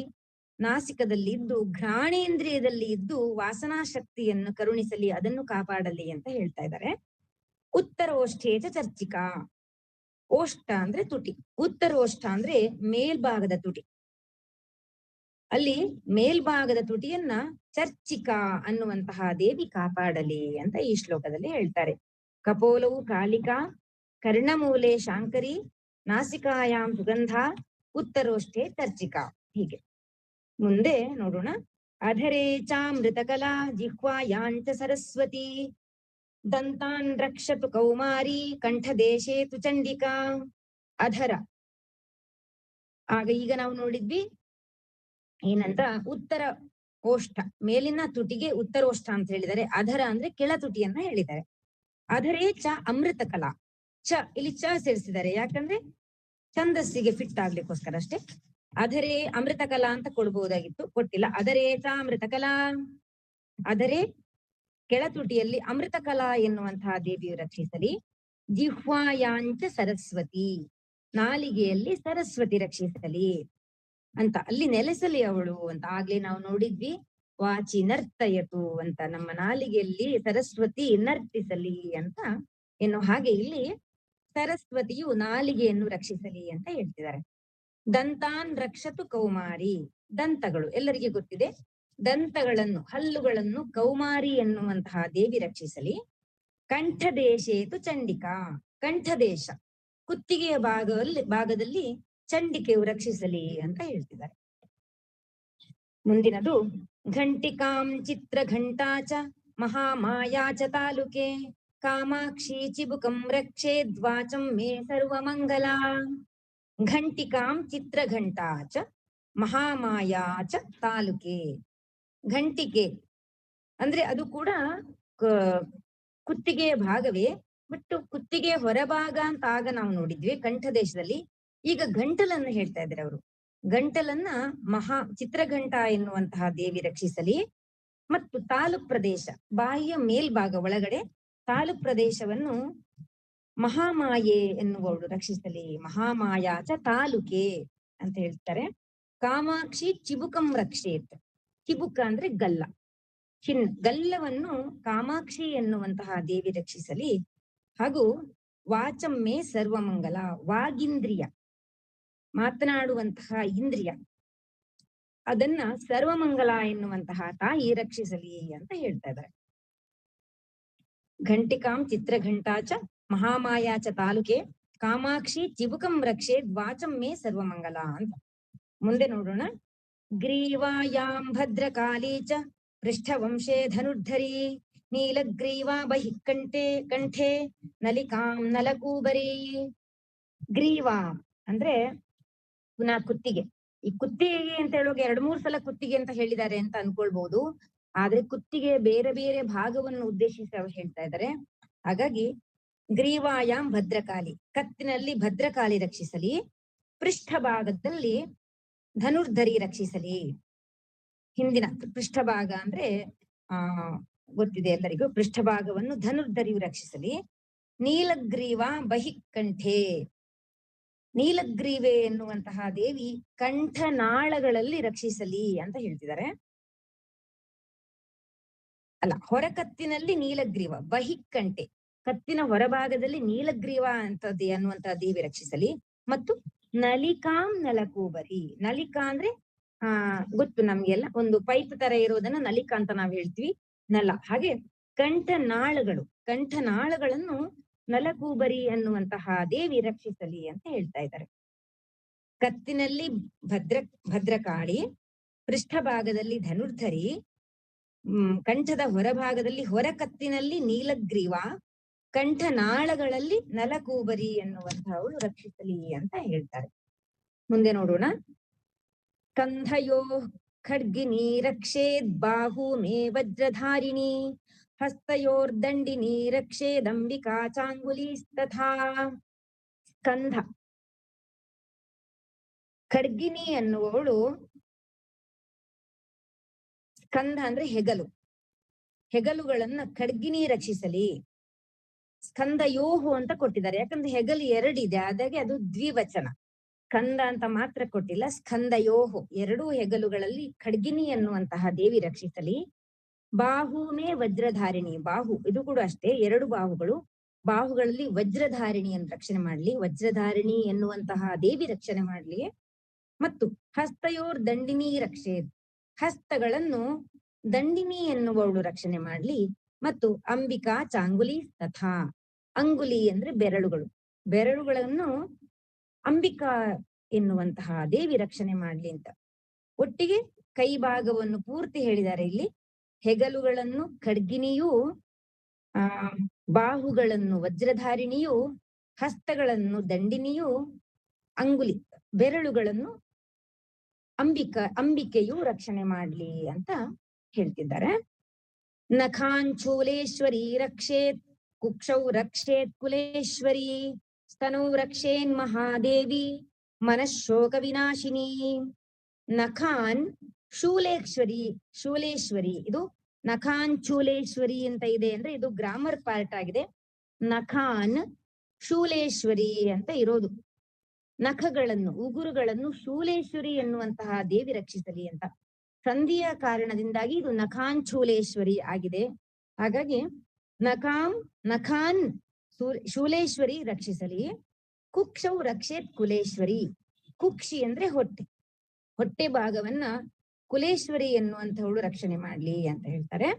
ನಾಸಿಕದಲ್ಲಿ ಇದ್ದು, ಘ್ರಾಣೇಂದ್ರಿಯದಲ್ಲಿ ಇದ್ದು ವಾಸನಾ ಶಕ್ತಿಯನ್ನು ಕರುಣಿಸಲಿ, ಅದನ್ನು ಕಾಪಾಡಲಿ ಅಂತ ಹೇಳ್ತಾ ಇದ್ದಾರೆ. ಉತ್ತರೋಷ್ಠೇಚ ಚರ್ಚಿಕಾ, ಓಷ್ಠ ಅಂದ್ರೆ ತುಟಿ, ಉತ್ತರೋಷ್ಠ ಅಂದ್ರೆ ಮೇಲ್ಭಾಗದ ತುಟಿ. ಅಲ್ಲಿ ಮೇಲ್ಭಾಗದ ತುಟಿಯನ್ನ ಚರ್ಚಿಕಾ ಅನ್ನುವಂತಹ ದೇವಿ ಕಾಪಾಡಲಿ ಅಂತ ಈ ಶ್ಲೋಕದಲ್ಲಿ ಹೇಳ್ತಾರೆ. ಕಪೋಲವು ಕಾಲಿಕಾ, ಕರ್ಣಮೂಲೆ ಶಾಂಕರಿ, ನಾಸಿಕಾಯಾಮ್ ಸುಗಂಧ, ಉತ್ತರೋಷ್ಠೆ ಚರ್ಚಿಕಾ. ಹೀಗೆ ಮುಂದೆ ನೋಡೋಣ. ಅಧರೇ ಚಾಮೃತಕಲಾ ಜಿಹ್ವಾಯಾಂಚ ಸರಸ್ವತಿ ದಂತಾನ್ ರಕ್ಷತು ಕೌಮಾರಿ ಕಂಠದೇಶೇ ತು ಚಂಡಿಕಾ. ಅಧರ ಆಗ ಈಗ ನಾವು ನೋಡಿದ್ವಿ ಏನಂತ, ಉತ್ತರ ಓಷ್ಠ ಮೇಲಿನ ತುಟಿಗೆ ಉತ್ತರೋಷ್ಠ ಅಂತ ಹೇಳಿದ್ದಾರೆ. ಅಧರ ಅಂದ್ರೆ ಕೆಳ ತುಟಿಯನ್ನ ಹೇಳಿದ್ದಾರೆ. ಅಧರೇ ಚ ಅಮೃತ ಕಲಾ, ಚ ಇಲ್ಲಿ ಚ ಸೇರಿಸಿದ್ದಾರೆ, ಯಾಕಂದ್ರೆ ಛಂದಸ್ಸಿಗೆ ಫಿಟ್ ಆಗ್ಲಿಕ್ಕೋಸ್ಕರ ಅಷ್ಟೇ. ಅಧರೇ ಅಮೃತ ಕಲಾ ಅಂತ ಕೊಡ್ಬಹುದಾಗಿತ್ತು, ಕೊಟ್ಟಿಲ್ಲ. ಅಧರೇ ಚ ಅಮೃತ ಕಲಾ, ಅಧರೇ ಕೆಳತುಟಿಯಲ್ಲಿ ಅಮೃತ ಕಲಾ ಎನ್ನುವಂತಹ ದೇವಿಯು ರಕ್ಷಿಸಲಿ. ಜಿಹ್ವಾಯಾಂಚ ಸರಸ್ವತಿ, ನಾಲಿಗೆಯಲ್ಲಿ ಸರಸ್ವತಿ ರಕ್ಷಿಸಲಿ ಅಂತ, ಅಲ್ಲಿ ನೆಲೆಸಲಿ ಅವಳು ಅಂತ. ಆಗ್ಲೇ ನಾವು ನೋಡಿದ್ವಿ, ವಾಚಿ ನರ್ತಯತು ಅಂತ, ನಮ್ಮ ನಾಲಿಗೆಯಲ್ಲಿ ಸರಸ್ವತಿ ನರ್ತಿಸಲಿ ಅಂತ ಎನ್ನುವ ಹಾಗೆ ಇಲ್ಲಿ ಸರಸ್ವತಿಯು ನಾಲಿಗೆಯನ್ನು ರಕ್ಷಿಸಲಿ ಅಂತ ಹೇಳ್ತಿದ್ದಾರೆ. ದಂತಾನ್ ರಕ್ಷತು ಕೌಮಾರಿ, ದಂತಗಳು ಎಲ್ಲರಿಗೆ ಗೊತ್ತಿದೆ, ದಂತಗಳನ್ನು ಹಲ್ಲುಗಳನ್ನು ಕೌಮಾರಿ ಎನ್ನುವಂತಹ ದೇವಿ ರಕ್ಷಿಸಲಿ. ಕಂಠದೇಶೇತು ಚಂಡಿಕಾ, ಕಂಠದೇಶ ಕುತ್ತಿಗೆಯ ಭಾಗದಲ್ಲಿ ಚಂಡಿಕೆಯು ರಕ್ಷಿಸಲಿ ಅಂತ ಹೇಳ್ತಿದ್ದಾರೆ. ಮುಂದಿನದು ಘಂಟಿಕಾಂ ಚಿತ್ರ ಘಂಟಾಚ ಮಹಾಮಾಯಾಚ ತಾಲುಕೆ ಕಾಮಾಕ್ಷಿ ಚಿಬುಕಂ ರಕ್ಷೇದ್ವಾಚಂ ಮೇ ಸರ್ವಮಂಗಲ. ಘಂಟಿಕಾಂ ಚಿತ್ರ ಘಂಟಾಚ ಮಹಾಮಾಯಾಚ ತಾಲುಕೆ. ಘಂಟಿಕೆ ಅಂದ್ರೆ ಅದು ಕೂಡ ಕುತ್ತಿಗೆಯ ಭಾಗವೇ, ಬಟ್ ಕುತ್ತಿಗೆ ಹೊರಭಾಗ ಅಂತ ಆಗ ನಾವು ನೋಡಿದ್ವಿ ಕಂಠದೇಶದಲ್ಲಿ. ಈಗ ಗಂಟಲನ್ನ ಹೇಳ್ತಾ ಇದ್ದಾರೆ ಅವರು. ಗಂಟಲನ್ನ ಚಿತ್ರಘಂಟ ಎನ್ನುವಂತಹ ದೇವಿ ರಕ್ಷಿಸಲಿ. ಮತ್ತು ತಾಲು ಪ್ರದೇಶ, ಬಾಯಿಯ ಮೇಲ್ಭಾಗ ಒಳಗಡೆ ತಾಲು ಪ್ರದೇಶವನ್ನು ಮಹಾಮಾಯೆ ಎನ್ನುವವಳು ರಕ್ಷಿಸಲಿ. ಮಹಾಮಾಯಾಚ ತಾಲುಕೆ ಅಂತ ಹೇಳ್ತಾರೆ. ಕಾಮಾಕ್ಷಿ ಚಿಬುಕಂ ರಕ್ಷೇತ್, ಚಿಬುಕ ಅಂದ್ರೆ ಗಲ್ಲ, ಗಲ್ಲವನ್ನು ಕಾಮಾಕ್ಷಿ ಎನ್ನುವಂತಹ ದೇವಿ ರಕ್ಷಿಸಲಿ. ಹಾಗೂ ವಾಚಮ್ಮೆ ಸರ್ವಮಂಗಲ, ವಾಗಿಂದ್ರಿಯ ಮಾತನಾಡುವಂತಹ ಇಂದ್ರಿಯ, ಅದನ್ನ ಸರ್ವಮಂಗಲ ಎನ್ನುವಂತಹ ತಾಯಿ ರಕ್ಷಿಸಲಿ ಅಂತ ಹೇಳ್ತಾ ಇದ್ದಾರೆ. ಘಂಟಿಕಾಂ ಚಿತ್ರಘಂಟಾಚ ಮಹಾಮಾಯಾಚ ತಾಲುಕೆ ಕಾಮಾಕ್ಷಿ ಚಿಬುಕಂ ರಕ್ಷೇದ್ ವಾಚಮ್ಮೆ ಸರ್ವಮಂಗಲ ಅಂತ. ಮುಂದೆ ನೋಡೋಣ. ಗ್ರೀವಾಯಾಂ ಭದ್ರಕಾಲಿ ಚ ಪೃಷ್ಠವಂಶೇ ಧನುರ್ಧರಿ ನೀಲಗ್ರೀವಾ ಬಹಿಕಂಠೆ ಕಂಠೆ ನಲಿಕಾಂ ನಲಕೂಬರಿ. ಗ್ರೀವಾ ಅಂದ್ರೆ ಪುನಃ ಕುತ್ತಿಗೆ. ಈ ಕುತ್ತಿಗೆ ಅಂತ ಹೇಳುವಾಗ 2-3 ಸಲ ಕುತ್ತಿಗೆ ಅಂತ ಹೇಳಿದ್ದಾರೆ ಅಂತ ಅನ್ಕೊಳ್ಬಹುದು, ಆದ್ರೆ ಕುತ್ತಿಗೆ ಬೇರೆ ಬೇರೆ ಭಾಗವನ್ನು ಉದ್ದೇಶಿಸಿ ಅವರು ಹೇಳ್ತಾ ಇದ್ದಾರೆ. ಹಾಗಾಗಿ ಗ್ರೀವಾಯಾಮ್ ಭದ್ರಕಾಲಿ, ಕತ್ತಿನಲ್ಲಿ ಭದ್ರಕಾಳಿ ರಕ್ಷಿಸಲಿ. ಪೃಷ್ಠ ಭಾಗದಲ್ಲಿ ಧನುರ್ಧರಿ ರಕ್ಷಿಸಲಿ. ಹಿಂದಿನ ಪೃಷ್ಠಭಾಗ ಅಂದ್ರೆ ಗೊತ್ತಿದೆ ಎಲ್ಲರಿಗೂ, ಪೃಷ್ಠಭಾಗವನ್ನು ಧನುರ್ಧರಿಯು ರಕ್ಷಿಸಲಿ. ನೀಲಗ್ರೀವ ಬಹಿಕಂಠೆ, ನೀಲಗ್ರೀವೆ ಎನ್ನುವಂತಹ ದೇವಿ ಕಂಠನಾಳಗಳಲ್ಲಿ ರಕ್ಷಿಸಲಿ ಅಂತ ಹೇಳ್ತಿದ್ದಾರೆ. ಅಲ್ಲ, ಹೊರಕತ್ತಿನಲ್ಲಿ ನೀಲಗ್ರೀವ, ಬಹಿಕಂಠೆ ಕತ್ತಿನ ಹೊರಭಾಗದಲ್ಲಿ ನೀಲಗ್ರೀವ ಅಂತದ್ದೇ ಅನ್ನುವಂತಹ ದೇವಿ ರಕ್ಷಿಸಲಿ. ಮತ್ತು ನಲಿಕಾಂ ನಲಕೂಬರಿ, ನಲಿಕಾ ಅಂದ್ರೆ ಗೊತ್ತು ನಮ್ಗೆಲ್ಲ, ಒಂದು ಪೈಪ್ ತರ ಇರೋದನ್ನ ನಲಿಕಾ ಅಂತ ನಾವ್ ಹೇಳ್ತೀವಿ, ನಲ. ಹಾಗೆ ಕಂಠನಾಳಗಳನ್ನು ನಲಕೂಬರಿ ಅನ್ನುವಂತಹ ದೇವಿ ರಕ್ಷಿಸಲಿ ಅಂತ ಹೇಳ್ತಾ ಇದ್ದಾರೆ. ಕತ್ತಿನಲ್ಲಿ ಭದ್ರಕಾಳಿ, ಪೃಷ್ಠಭಾಗದಲ್ಲಿ ಧನುರ್ಧರಿ, ಕಂಠದ ಹೊರಭಾಗದಲ್ಲಿ ಹೊರಕತ್ತಿನಲ್ಲಿ ನೀಲಗ್ರೀವ, ಕಂಠನಾಳಗಳಲ್ಲಿ ನಲಕೂಬರಿ ಎನ್ನುವಂತಹವಳು ರಕ್ಷಿಸಲಿ ಅಂತ ಹೇಳ್ತಾರೆ. ಮುಂದೆ ನೋಡೋಣ. ಕಂಧಯೋ ಖಡ್ಗಿನಿ ರಕ್ಷೇದ್ ಬಾಹು ಮೇ ವಜ್ರಧಾರಿಣಿ ಹಸ್ತಯೋರ್ದಂಡಿನಿ ರಕ್ಷೇದಂಬಿಕಾ ಚಾಂಗುಲೀಸ್ತಥಾ. ಸ್ಕಂಧ, ಖಡ್ಗಿನಿ ಎನ್ನುವವಳು, ಸ್ಕಂಧ ಅಂದ್ರೆ ಹೆಗಲು, ಹೆಗಲುಗಳನ್ನ ಖಡ್ಗಿನಿ ರಕ್ಷಿಸಲಿ. ಸ್ಕಂದಯೋಹು ಅಂತ ಕೊಟ್ಟಿದ್ದಾರೆ, ಯಾಕಂದ್ರೆ ಹೆಗಲು 2 ಇದೆ, ಆದಾಗೆ ಅದು ದ್ವಿವಚನ. ಸ್ಕಂದ ಅಂತ ಮಾತ್ರ ಕೊಟ್ಟಿಲ್ಲ, ಸ್ಕಂದಯೋಹು, 2 ಹೆಗಲುಗಳಲ್ಲಿ ಖಡ್ಗಿನಿ ಎನ್ನುವಂತಹ ದೇವಿ ರಕ್ಷಿಸಲಿ. ಬಾಹುಮೇ ವಜ್ರಧಾರಿಣಿ, ಬಾಹು ಇದು ಕೂಡ ಅಷ್ಟೇ, 2 ಬಾಹುಗಳು, ಬಾಹುಗಳಲ್ಲಿ ವಜ್ರಧಾರಿಣಿಯನ್ನು ರಕ್ಷಣೆ ಮಾಡ್ಲಿ, ವಜ್ರಧಾರಿಣಿ ಎನ್ನುವಂತಹ ದೇವಿ ರಕ್ಷಣೆ ಮಾಡ್ಲಿ. ಮತ್ತು ಹಸ್ತಯೋರ್ ದಂಡಿನಿ ರಕ್ಷೆ, ಹಸ್ತಗಳನ್ನು ದಂಡಿನಿ ಎನ್ನುವವಳು ರಕ್ಷಣೆ ಮಾಡ್ಲಿ. ಮತ್ತು ಅಂಬಿಕಾ ಚಾಂಗುಲಿ ತಥಾ, ಅಂಗುಲಿ ಅಂದ್ರೆ ಬೆರಳುಗಳು, ಬೆರಳುಗಳನ್ನು ಅಂಬಿಕಾ ಎನ್ನುವಂತಹ ದೇವಿ ರಕ್ಷಣೆ ಮಾಡ್ಲಿ ಅಂತ. ಒಟ್ಟಿಗೆ ಕೈ ಭಾಗವನ್ನು ಪೂರ್ತಿ ಹೇಳಿದ್ದಾರೆ ಇಲ್ಲಿ. ಹೆಗಲುಗಳನ್ನು ಖಡ್ಗಿನಿಯೂ, ಬಾಹುಗಳನ್ನು ವಜ್ರಧಾರಿಣಿಯು, ಹಸ್ತಗಳನ್ನು ದಂಡಿನಿಯು, ಅಂಗುಲಿ ಬೆರಳುಗಳನ್ನು ಅಂಬಿಕೆಯು ರಕ್ಷಣೆ ಮಾಡ್ಲಿ ಅಂತ ಹೇಳ್ತಿದ್ದಾರೆ. ನಖಾಂಚೂಲೇಶ್ವರಿ ರಕ್ಷೇತ್ ಕುಕ್ಷೌ ರಕ್ಷೇತ್ ಕುಲೇಶ್ವರಿ, ಸ್ತನೌ ರಕ್ಷೇನ್ ಮಹಾದೇವಿ ಮನಃಶೋಕ ವಿನಾಶಿನಿ. ನಖಾನ್ ಶೂಲೇಶ್ವರಿ ಇದು ನಖಾನ್ ಚೂಲೇಶ್ವರಿ ಅಂತ ಇದೆ ಅಂದ್ರೆ ಇದು ಗ್ರಾಮರ್ ಪಾರ್ಟ್ ಆಗಿದೆ. ನಖಾನ್ ಶೂಲೇಶ್ವರಿ ಅಂತ ಇರೋದು. ನಖಗಳನ್ನು ಉಗುರುಗಳನ್ನು ಶೂಲೇಶ್ವರಿ ಎನ್ನುವಂತಹ ದೇವಿ ರಕ್ಷಿಸಲಿ ಅಂತ. ಸಂಧಿಯ ಕಾರಣದಿಂದಾಗಿ ಇದು ನಖಾಂಚೂಲೇಶ್ವರಿ ಆಗಿದೆ. ಹಾಗಾಗಿ ನಖಾನ್ ಶೂಲೇಶ್ವರಿ ರಕ್ಷಿಸಲಿ. ಕುಕ್ಷೌ ರಕ್ಷೇತ್ ಕುಲೇಶ್ವರಿ. ಕುಕ್ಷಿ ಅಂದ್ರೆ ಹೊಟ್ಟೆ ಭಾಗವನ್ನ ಕುಲೇಶ್ವರಿ ಎನ್ನುವಂಥವಳು ರಕ್ಷಣೆ ಮಾಡ್ಲಿ ಅಂತ ಹೇಳ್ತಾರೆ.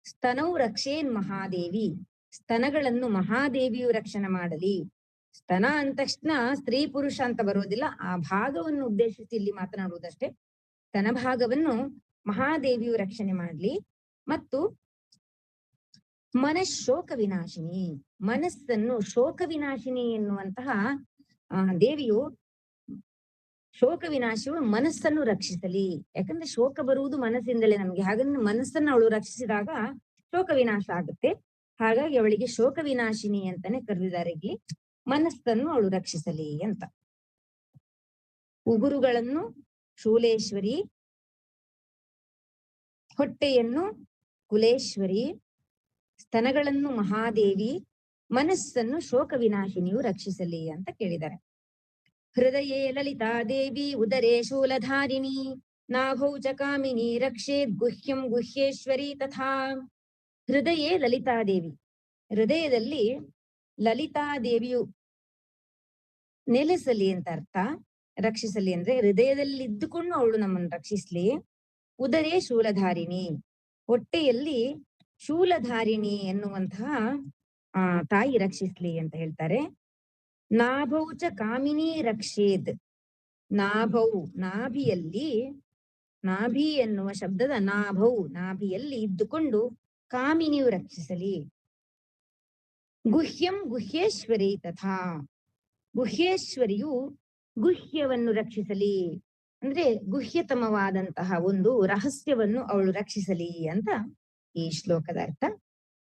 ಸ್ತನೌ ರಕ್ಷೇನ್ ಮಹಾದೇವಿ. ಸ್ತನಗಳನ್ನು ಮಹಾದೇವಿಯು ರಕ್ಷಣೆ ಮಾಡಲಿ. ಸ್ತನ ಅಂದ ತಕ್ಷಣ ಸ್ತ್ರೀ ಪುರುಷ ಅಂತ ಬರೋದಿಲ್ಲ, ಆ ಭಾಗವನ್ನು ಉದ್ದೇಶಿಸಿ ಇಲ್ಲಿ ಮಾತನಾಡುವುದಷ್ಟೇ. ಸ್ತನ ಭಾಗವನ್ನು ಮಹಾದೇವಿಯು ರಕ್ಷಣೆ ಮಾಡ್ಲಿ. ಮತ್ತು ಮನಃಶೋಕ ವಿನಾಶಿನಿ. ಮನಸ್ಸನ್ನು ಶೋಕ ವಿನಾಶಿನಿ ಎನ್ನುವಂತಹ ದೇವಿಯು ಶೋಕ ವಿನಾಶಿಯು ಮನಸ್ಸನ್ನು ರಕ್ಷಿಸಲಿ. ಯಾಕಂದ್ರೆ ಶೋಕ ಬರುವುದು ಮನಸ್ಸಿಂದಲೇ ನಮ್ಗೆ. ಹಾಗಂದ್ರೆ ಮನಸ್ಸನ್ನು ಅವಳು ರಕ್ಷಿಸಿದಾಗ ಶೋಕ ವಿನಾಶ ಆಗುತ್ತೆ. ಹಾಗಾಗಿ ಅವಳಿಗೆ ಶೋಕ ವಿನಾಶಿನಿ ಅಂತಾನೆ ಕರೆದಿದ್ದಾರೆ ಇಲ್ಲಿ. ಮನಸ್ಸನ್ನು ಅವಳು ರಕ್ಷಿಸಲಿ ಅಂತ. ಉಗುರುಗಳನ್ನು ಶೂಲೇಶ್ವರಿ, ಹೊಟ್ಟೆಯನ್ನು ಕುಲೇಶ್ವರಿ, ಸ್ತನಗಳನ್ನು ಮಹಾದೇವಿ, ಮನಸ್ಸನ್ನು ಶೋಕ ವಿನಾಶಿನಿಯು ರಕ್ಷಿಸಲಿ ಅಂತ ಕೇಳಿದ್ದಾರೆ. ಹೃದಯೇ ಲಲಿತಾ ದೇವಿ ಉದರೇ ಶೂಲಧಾರಿಣಿ, ನಾಭೌ ಚ ಕಾಮಿನಿ ರಕ್ಷೇತ್ ಗುಹ್ಯಂ ಗುಹ್ಯೇಶ್ವರಿ ತಥಾ. ಹೃದಯೇ ಲಲಿತಾದೇವಿ. ಹೃದಯದಲ್ಲಿ ಲಲಿತಾದೇವಿಯು ನೆಲೆಸಲಿ ಅಂತ ಅರ್ಥ. ರಕ್ಷಿಸಲಿ ಅಂದ್ರೆ ಹೃದಯದಲ್ಲಿ ಇದ್ದುಕೊಂಡು ಅವಳು ನಮ್ಮನ್ನು ರಕ್ಷಿಸ್ಲಿ. ಉದರೇ ಶೂಲಧಾರಿಣಿ. ಹೊಟ್ಟೆಯಲ್ಲಿ ಶೂಲಧಾರಿಣಿ ಎನ್ನುವಂತಹ ತಾಯಿ ರಕ್ಷಿಸ್ಲಿ ಅಂತ ಹೇಳ್ತಾರೆ. ನಾಭೌ ಚ ಕಾಮಿನಿ ರಕ್ಷೇದ್. ನಾಭೌ ನಾಭಿಯಲ್ಲಿ, ನಾಭಿ ಎನ್ನುವ ಶಬ್ದದ ನಾಭೌ ನಾಭಿಯಲ್ಲಿ ಇದ್ದುಕೊಂಡು ಕಾಮಿನಿಯು ರಕ್ಷಿಸಲಿ. ಗುಹ್ಯಂ ಗುಹ್ಯೇಶ್ವರಿ ತಥಾ. ಗುಹ್ಯೇಶ್ವರಿಯು ಗುಹ್ಯವನ್ನು ರಕ್ಷಿಸಲಿ ಅಂದ್ರೆ ಗುಹ್ಯತಮವಾದಂತಹ ಒಂದು ರಹಸ್ಯವನ್ನು ಅವಳು ರಕ್ಷಿಸಲಿ ಅಂತ ಈ ಶ್ಲೋಕದ ಅರ್ಥ.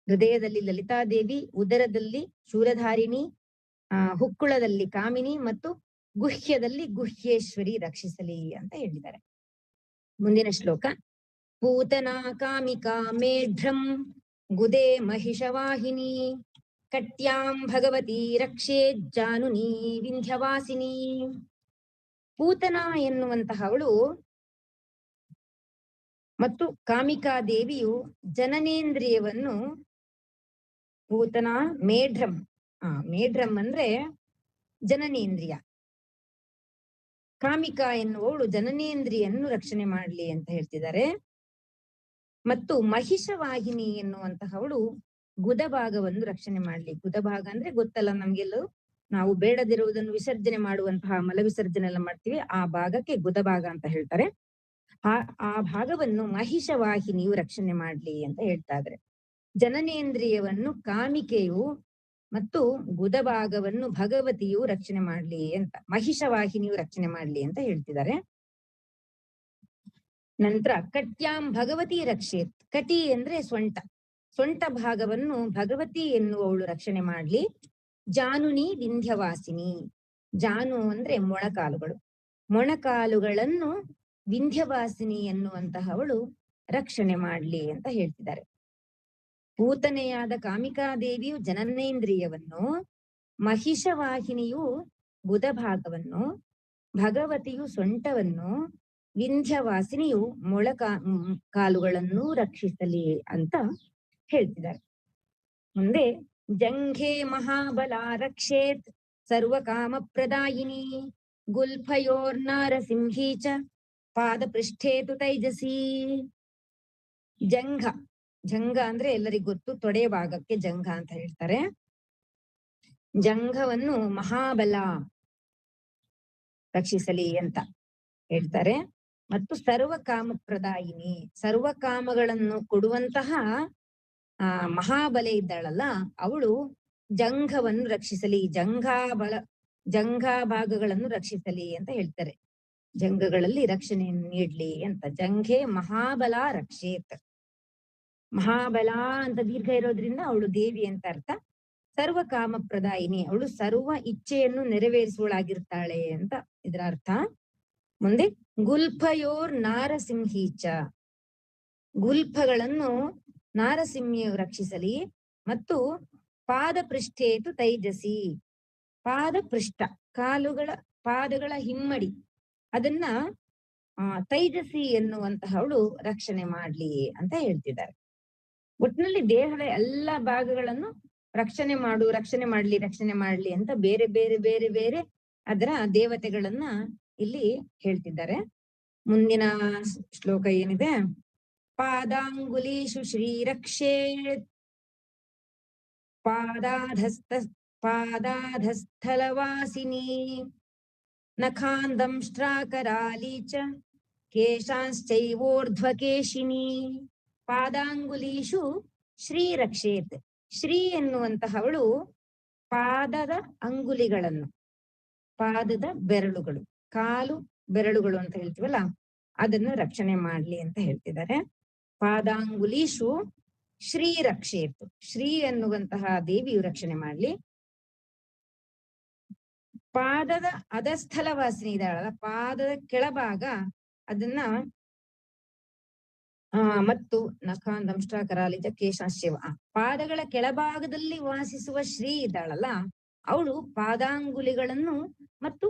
ಹೃದಯದಲ್ಲಿ ಲಲಿತಾದೇವಿ, ಉದರದಲ್ಲಿ ಶೂಲಧಾರಿಣಿ, ಹುಕ್ಕುಳದಲ್ಲಿ ಕಾಮಿನಿ ಮತ್ತು ಗುಹ್ಯದಲ್ಲಿ ಗುಹ್ಯೇಶ್ವರಿ ರಕ್ಷಿಸಲಿ ಅಂತ ಹೇಳಿದ್ದಾರೆ. ಮುಂದಿನ ಶ್ಲೋಕ. ಪೂತನಾ ಕಾಮಿಕಾ ಮೇಢ್ರಂ ಗುದೇ ಮಹಿಷವಾಹಿನಿ, ಕಟ್ಯಾಂ ಭಗವತಿ ರಕ್ಷೇ ಜಾನುನಿ ವಿಂಧ್ಯವಾಸಿನಿ. ಪೂತನಾ ಎನ್ನುವಂತಹವಳು ಮತ್ತು ಕಾಮಿಕಾ ದೇವಿಯು ಜನನೇಂದ್ರಿಯವನ್ನು, ಪೂತನಾ ಮೇಢ್ರಂ, ಮೇಢ್ರಂ ಅಂದ್ರೆ ಜನನೇಂದ್ರಿಯ, ಕಾಮಿಕಾ ಎನ್ನುವವಳು ಜನನೇಂದ್ರಿಯನ್ನು ರಕ್ಷಣೆ ಮಾಡ್ಲಿ ಅಂತ ಹೇಳ್ತಿದ್ದಾರೆ. ಮತ್ತು ಮಹಿಷವಾಹಿನಿ ಎನ್ನುವಂತಹವಳು ಗುದಭಾಗವನ್ನು ರಕ್ಷಣೆ ಮಾಡ್ಲಿ. ಗುದಭಾಗ ಅಂದ್ರೆ ಗೊತ್ತಲ್ಲ ನಮ್ಗೆಲ್ಲೂ, ನಾವು ಬೇಡದಿರುವುದನ್ನು ವಿಸರ್ಜನೆ ಮಾಡುವಂತಹ ಮಲ ವಿಸರ್ಜನೆ ಎಲ್ಲ ಮಾಡ್ತೀವಿ, ಆ ಭಾಗಕ್ಕೆ ಗುದಭಾಗ ಅಂತ ಹೇಳ್ತಾರೆ. ಆ ಭಾಗವನ್ನು ಮಹಿಷವಾಹಿನಿಯು ರಕ್ಷಣೆ ಮಾಡ್ಲಿ ಅಂತ ಹೇಳ್ತಾ ಇದ್ದಾರೆ. ಜನನೇಂದ್ರಿಯವನ್ನು ಕಾಮಿಕೆಯು ಮತ್ತು ಗುದಭಾಗವನ್ನು ಭಗವತಿಯು ರಕ್ಷಣೆ ಮಾಡ್ಲಿ ಅಂತ, ಮಹಿಷವಾಹಿನಿಯು ರಕ್ಷಣೆ ಮಾಡ್ಲಿ ಅಂತ ಹೇಳ್ತಿದ್ದಾರೆ. ನಂತರ ಕಟ್ಯಾಂ ಭಗವತಿ ರಕ್ಷೇತ್. ಕಟಿ ಅಂದ್ರೆ ಸೊಂಟ ಭಾಗವನ್ನು ಭಗವತಿ ಎನ್ನುವವಳು ರಕ್ಷಣೆ ಮಾಡ್ಲಿ. ಜಾನುನಿ ವಿಂಧ್ಯವಾಸಿನಿ. ಜಾನು ಅಂದ್ರೆ ಮೊಣಕಾಲುಗಳು, ಮೊಣಕಾಲುಗಳನ್ನು ವಿಂಧ್ಯವಾಸಿನಿ ಎನ್ನುವಂತಹವಳು ರಕ್ಷಣೆ ಮಾಡ್ಲಿ ಅಂತ ಹೇಳ್ತಿದ್ದಾರೆ. ಪೂತನೆಯಾದ ಕಾಮಿಕಾದೇವಿಯು ಜನನೇಂದ್ರಿಯವನ್ನು, ಮಹಿಷವಾಹಿನಿಯು ಗುದಭಾಗವನ್ನು, ಭಗವತಿಯು ಸೊಂಟವನ್ನು, ವಿಂಧ್ಯವಾಸಿನಿಯು ಕಾಲುಗಳನ್ನು ರಕ್ಷಿಸಲಿ ಅಂತ ಹೇಳ್ತಿದ್ದಾರೆ. ಮುಂದೆ ಜಂಘೆ ಮಹಾಬಲ ರಕ್ಷೇತ್ ಸರ್ವಕಾಮ ಪ್ರದಾಯಿನಿ, ಗುಲ್ಫಯೋರ್ನಾರಸಿಂಹೀ ಚ ಪಾದ ಪೃಷ್ಠೇತು ತೈಜಸಿ. ಜಂಘ ಅಂದ್ರೆ ಎಲ್ಲರಿಗೂ ಗೊತ್ತು, ತೊಡೆ ಭಾಗಕ್ಕೆ ಜಂಘ ಅಂತ ಹೇಳ್ತಾರೆ. ಜಂಘವನ್ನು ಮಹಾಬಲ ರಕ್ಷಿಸಲಿ ಅಂತ ಹೇಳ್ತಾರೆ. ಮತ್ತು ಸರ್ವ ಕಾಮಪ್ರದಾಯಿನಿ, ಸರ್ವ ಕಾಮಗಳನ್ನು ಕೊಡುವಂತಹ ಮಹಾಬಲೆ ಇದ್ದಾಳಲ್ಲ, ಅವಳು ಜಂಘವನ್ನು ರಕ್ಷಿಸಲಿ, ಜಂಘಾ ಭಾಗಗಳನ್ನು ರಕ್ಷಿಸಲಿ ಅಂತ ಹೇಳ್ತಾರೆ. ಜಂಘಗಳಲ್ಲಿ ರಕ್ಷಣೆಯನ್ನು ನೀಡ್ಲಿ ಅಂತ. ಜಂಘೆ ಮಹಾಬಲ ರಕ್ಷೇತ್. ಮಹಾಬಲ ಅಂತ ದೀರ್ಘ ಇರೋದ್ರಿಂದ ಅವಳು ದೇವಿ ಅಂತ ಅರ್ಥ. ಸರ್ವ ಕಾಮ ಪ್ರದಾಯಿನಿ, ಅವಳು ಸರ್ವ ಇಚ್ಛೆಯನ್ನು ನೆರವೇರಿಸುವಳಾಗಿರ್ತಾಳೆ ಅಂತ ಇದರ ಅರ್ಥ. ಮುಂದೆ ಗುಲ್ಫಯೋರ್ ನಾರಸಿಂಹೀಚ, ಗುಲ್ಫಗಳನ್ನು ನಾರಸಿಂಹಿಯು ರಕ್ಷಿಸಲಿ. ಮತ್ತು ಪಾದಪೃಷ್ಠೇತು ತೈಜಸಿ, ಪಾದಪೃಷ್ಠ ಪಾದಗಳ ಹಿಮ್ಮಡಿ, ಅದನ್ನ ತೈಜಸಿ ಎನ್ನುವಂತಹವಳು ರಕ್ಷಣೆ ಮಾಡ್ಲಿ ಅಂತ ಹೇಳ್ತಿದ್ದಾರೆ. ಒಟ್ಟಿನಲ್ಲಿ ದೇಹದ ಎಲ್ಲಾ ಭಾಗಗಳನ್ನು ರಕ್ಷಣೆ ಮಾಡ್ಲಿ ಅಂತ ಬೇರೆ ಬೇರೆ ಬೇರೆ ಬೇರೆ ಅದರ ದೇವತೆಗಳನ್ನ ಇಲ್ಲಿ ಹೇಳ್ತಿದ್ದಾರೆ. ಮುಂದಿನ ಶ್ಲೋಕ ಏನಿದೆ, ಪಾದಾಂಗುಲೀಷು ಶ್ರೀರಕ್ಷೇತ್ ಪಾದಾಧಸ್ಥಲವಾಸಿನಿ ನಖಾಂದಂಷ್ಟ್ರಾಕರಾಲಿ ಚ ಕೇಶಾಂಶ್ಚೈವೋರ್ಧ್ವಕೇಶಿನಿ. ಪಾದಾಂಗುಲೀಷು ಶ್ರೀರಕ್ಷೇತ್, ಶ್ರೀ ಎನ್ನುವಂತಹವಳು ಪಾದದ ಅಂಗುಲಿಗಳನ್ನು, ಪಾದದ ಬೆರಳುಗಳು, ಕಾಲು ಬೆರಳುಗಳು ಅಂತ ಹೇಳ್ತೀವಲ್ಲ, ಅದನ್ನು ರಕ್ಷಣೆ ಮಾಡ್ಲಿ ಅಂತ ಹೇಳ್ತಿದ್ದಾರೆ. ಪಾದಾಂಗುಲೀಷು ಶ್ರೀ ರಕ್ಷೇತ್, ಶ್ರೀ ಎನ್ನುವಂತಹ ದೇವಿಯು ರಕ್ಷಣೆ ಮಾಡ್ಲಿ. ಪಾದದ ಅಧಸ್ಥಲ ವಾಸಿನಿ ಇದ್ದಾಳಲ್ಲ, ಪಾದದ ಕೆಳಭಾಗ ಅದನ್ನ ಮತ್ತು ನಖಾಂದಂಷ್ಟ ಕರಾಲಿಜ ಕೇಶಾಶ್ಯವ, ಪಾದಗಳ ಕೆಳಭಾಗದಲ್ಲಿ ವಾಸಿಸುವ ಶ್ರೀ ಇದ್ದಾಳಲ್ಲ, ಅವಳು ಪಾದಾಂಗುಲಿಗಳನ್ನು ಮತ್ತು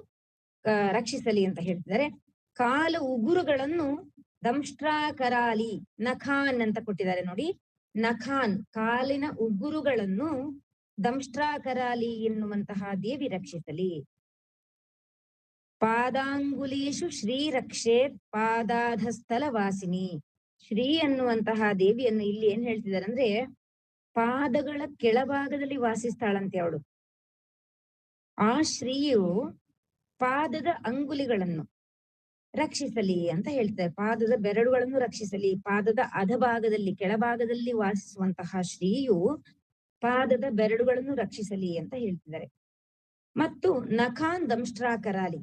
ರಕ್ಷಿಸಲಿ ಅಂತ ಹೇಳ್ತಿದ್ದಾರೆ. ಕಾಲು ಉಗುರುಗಳನ್ನು ದಂಷ್ಟ್ರಾಕರಾಲಿ, ನಖಾನ್ ಅಂತ ಕೊಟ್ಟಿದ್ದಾರೆ ನೋಡಿ, ನಖಾನ್ ಕಾಲಿನ ಉಗುರುಗಳನ್ನು ದಂಷ್ಟ್ರಾಕರಾಲಿ ಎನ್ನುವಂತಹ ದೇವಿ ರಕ್ಷಿಸಲಿ. ಪಾದಾಂಗುಲೀಷು ಶ್ರೀ ರಕ್ಷೇತ್ ಪಾದಾಧಸ್ಥಲ ವಾಸಿನಿ. ಶ್ರೀ ಅನ್ನುವಂತಹ ದೇವಿಯನ್ನು ಇಲ್ಲಿ ಏನ್ ಹೇಳ್ತಿದ್ದಾರೆ ಅಂದ್ರೆ, ಪಾದಗಳ ಕೆಳಭಾಗದಲ್ಲಿ ವಾಸಿಸ್ತಾಳಂತೆ ಅವಳು. ಆ ಶ್ರೀಯು ಪಾದದ ಅಂಗುಲಿಗಳನ್ನು ರಕ್ಷಿಸಲಿ ಅಂತ ಹೇಳ್ತಾರೆ, ಪಾದದ ಬೆರಳುಗಳನ್ನು ರಕ್ಷಿಸಲಿ. ಪಾದದ ಅಧಭಾಗದಲ್ಲಿ ಕೆಳಭಾಗದಲ್ಲಿ ವಾಸಿಸುವಂತಹ ಶ್ರೀಯು ಪಾದದ ಬೆರಳುಗಳನ್ನು ರಕ್ಷಿಸಲಿ ಅಂತ ಹೇಳ್ತಿದ್ದಾರೆ. ಮತ್ತು ನಖಾನ್ ದಂಷ್ಟ್ರಾಕರಾಲಿ,